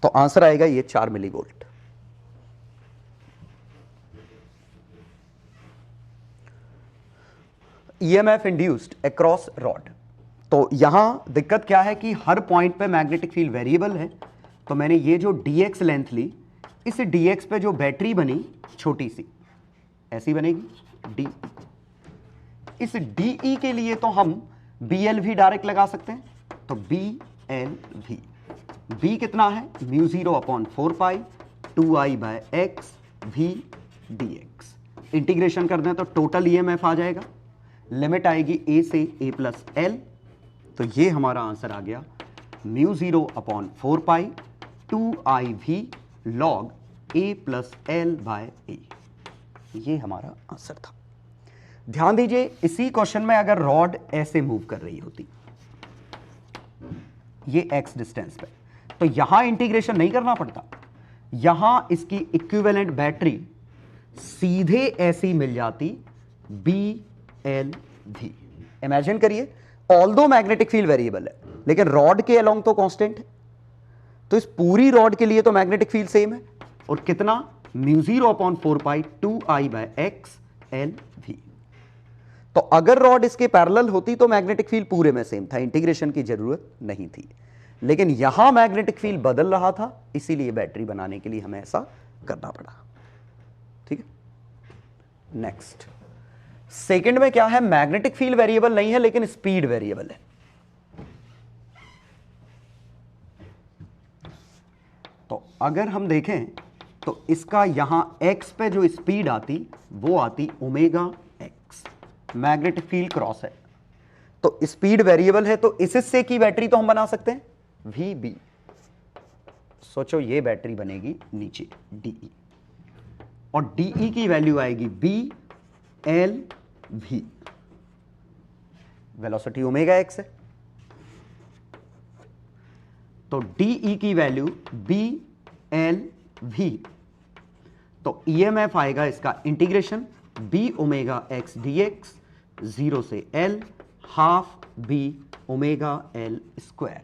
तो आंसर आएगा ये 4 milli volt. EMF induced across rod, तो यहां दिक्कत क्या है कि हर पॉइंट पे मैग्नेटिक फील्ड वेरिएबल है। तो मैंने ये जो dx लेंथ ली, इस dx पे जो बैटरी बनी छोटी सी ऐसी बनेगी d। इस de के लिए तो हम bl भी डायरेक्ट लगा सकते हैं, तो bl v कितना है, μ0/4π 2I/x v dx। इंटीग्रेशन कर दें तो टोटल ईएमएफ आ जाएगा, लिमिट आएगी a से a प्लस l, तो ये हमारा आंसर आ गया μ0/4π 2IV log a plus l/a। ये हमारा आंसर था। ध्यान दीजिए, इसी क्वेश्चन में अगर रॉड ऐसे मूव कर रही होती, ये x डिस्टेंस पे, तो यहां इंटीग्रेशन नहीं करना पड़ता, यहां इसकी इक्विवेलेंट बैटरी सीधे ऐसी मिल जाती BLV। इमेजिन करिए, ऑल्दो मैग्नेटिक फील्ड वेरिएबल है, लेकिन रॉड के अलोंग तो कांस्टेंट है, तो इस पूरी रॉड के लिए तो मैग्नेटिक फील्ड सेम है, और कितना, μ0/4π 2I/x LV। तो अगर रॉड इसके पैरेलल होती तो मैग्नेटिक फील्ड पूरे में सेम था, इंटीग्रेशन की जरूरत नहीं थी। लेकिन यहां मैग्नेटिक फील्ड बदल रहा था, इसीलिए बैटरी बनाने के लिए हमें ऐसा करना पड़ा। ठीक है, नेक्स्ट सेकंड में क्या है, मैग्नेटिक फील्ड वेरिएबल नहीं है लेकिन स्पीड वेरिएबल है। तो अगर हम देखें तो इसका यहां x पे जो स्पीड आती वो आती omega x, magnetic field cross है, तो स्पीड वेरिएबल है, तो इस हिस्से की बैटरी तो हम बना सकते हैं VB। सोचो ये बैटरी बनेगी नीचे DE, और DE की वैल्यू आएगी BLV, वेलोसिटी ओमेगा x है, तो DE की वैल्यू BLV, तो EMF आएगा इसका integration B omega x dx 0 से L, half B omega L square.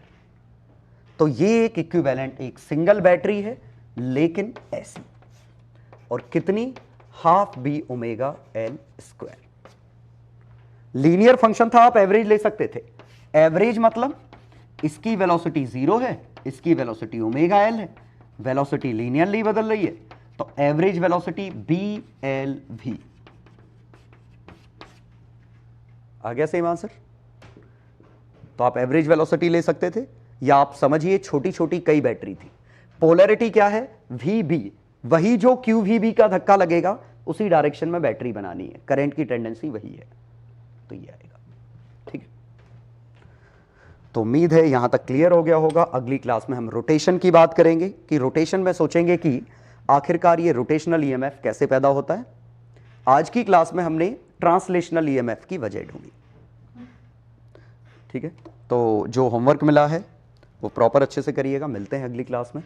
तो ये एक इक्विवेलेंट एक सिंगल बैटरी है, लेकिन ऐसी, और कितनी, half B omega L square. Linear function था, आप एवरेज ले सकते थे। एवरेज मतलब इसकी वेलोसिटी 0 है, इसकी वेलोसिटी ओमेगा एल है, वेलोसिटी लीनियरली बदल रही है, तो average velocity B L V. आ गया सेम आंसर? तो आप एवरेज वेलोसिटी ले सकते थे, या आप समझिए छोटी छोटी कई बैटरी थी। पोलैरिटी क्या है, वी बी, वही जो क्यू वी बी का धक्का लगेगा उसी डायरेक्शन में बैटरी बनानी है, करंट की टेंडेंसी वही है, तो ये आएगा। ठीक है, तो उम्मीद है यहां तक क्लियर हो गया होगा। अगली क्लास में हम रोटेशन की बात करेंगे, कि रोटेशन में सोचेंगे कि आखिरकार ये रोटेशनल ईएमएफ कैसे पैदा होता है। आज की क्लास में हमने ट्रांसलेशनल ईएमएफ की वजह ढूंढी। ठीक है, तो जो होमवर्क मिला है वो प्रॉपर अच्छे से करिएगा। मिलते हैं अगली क्लास में।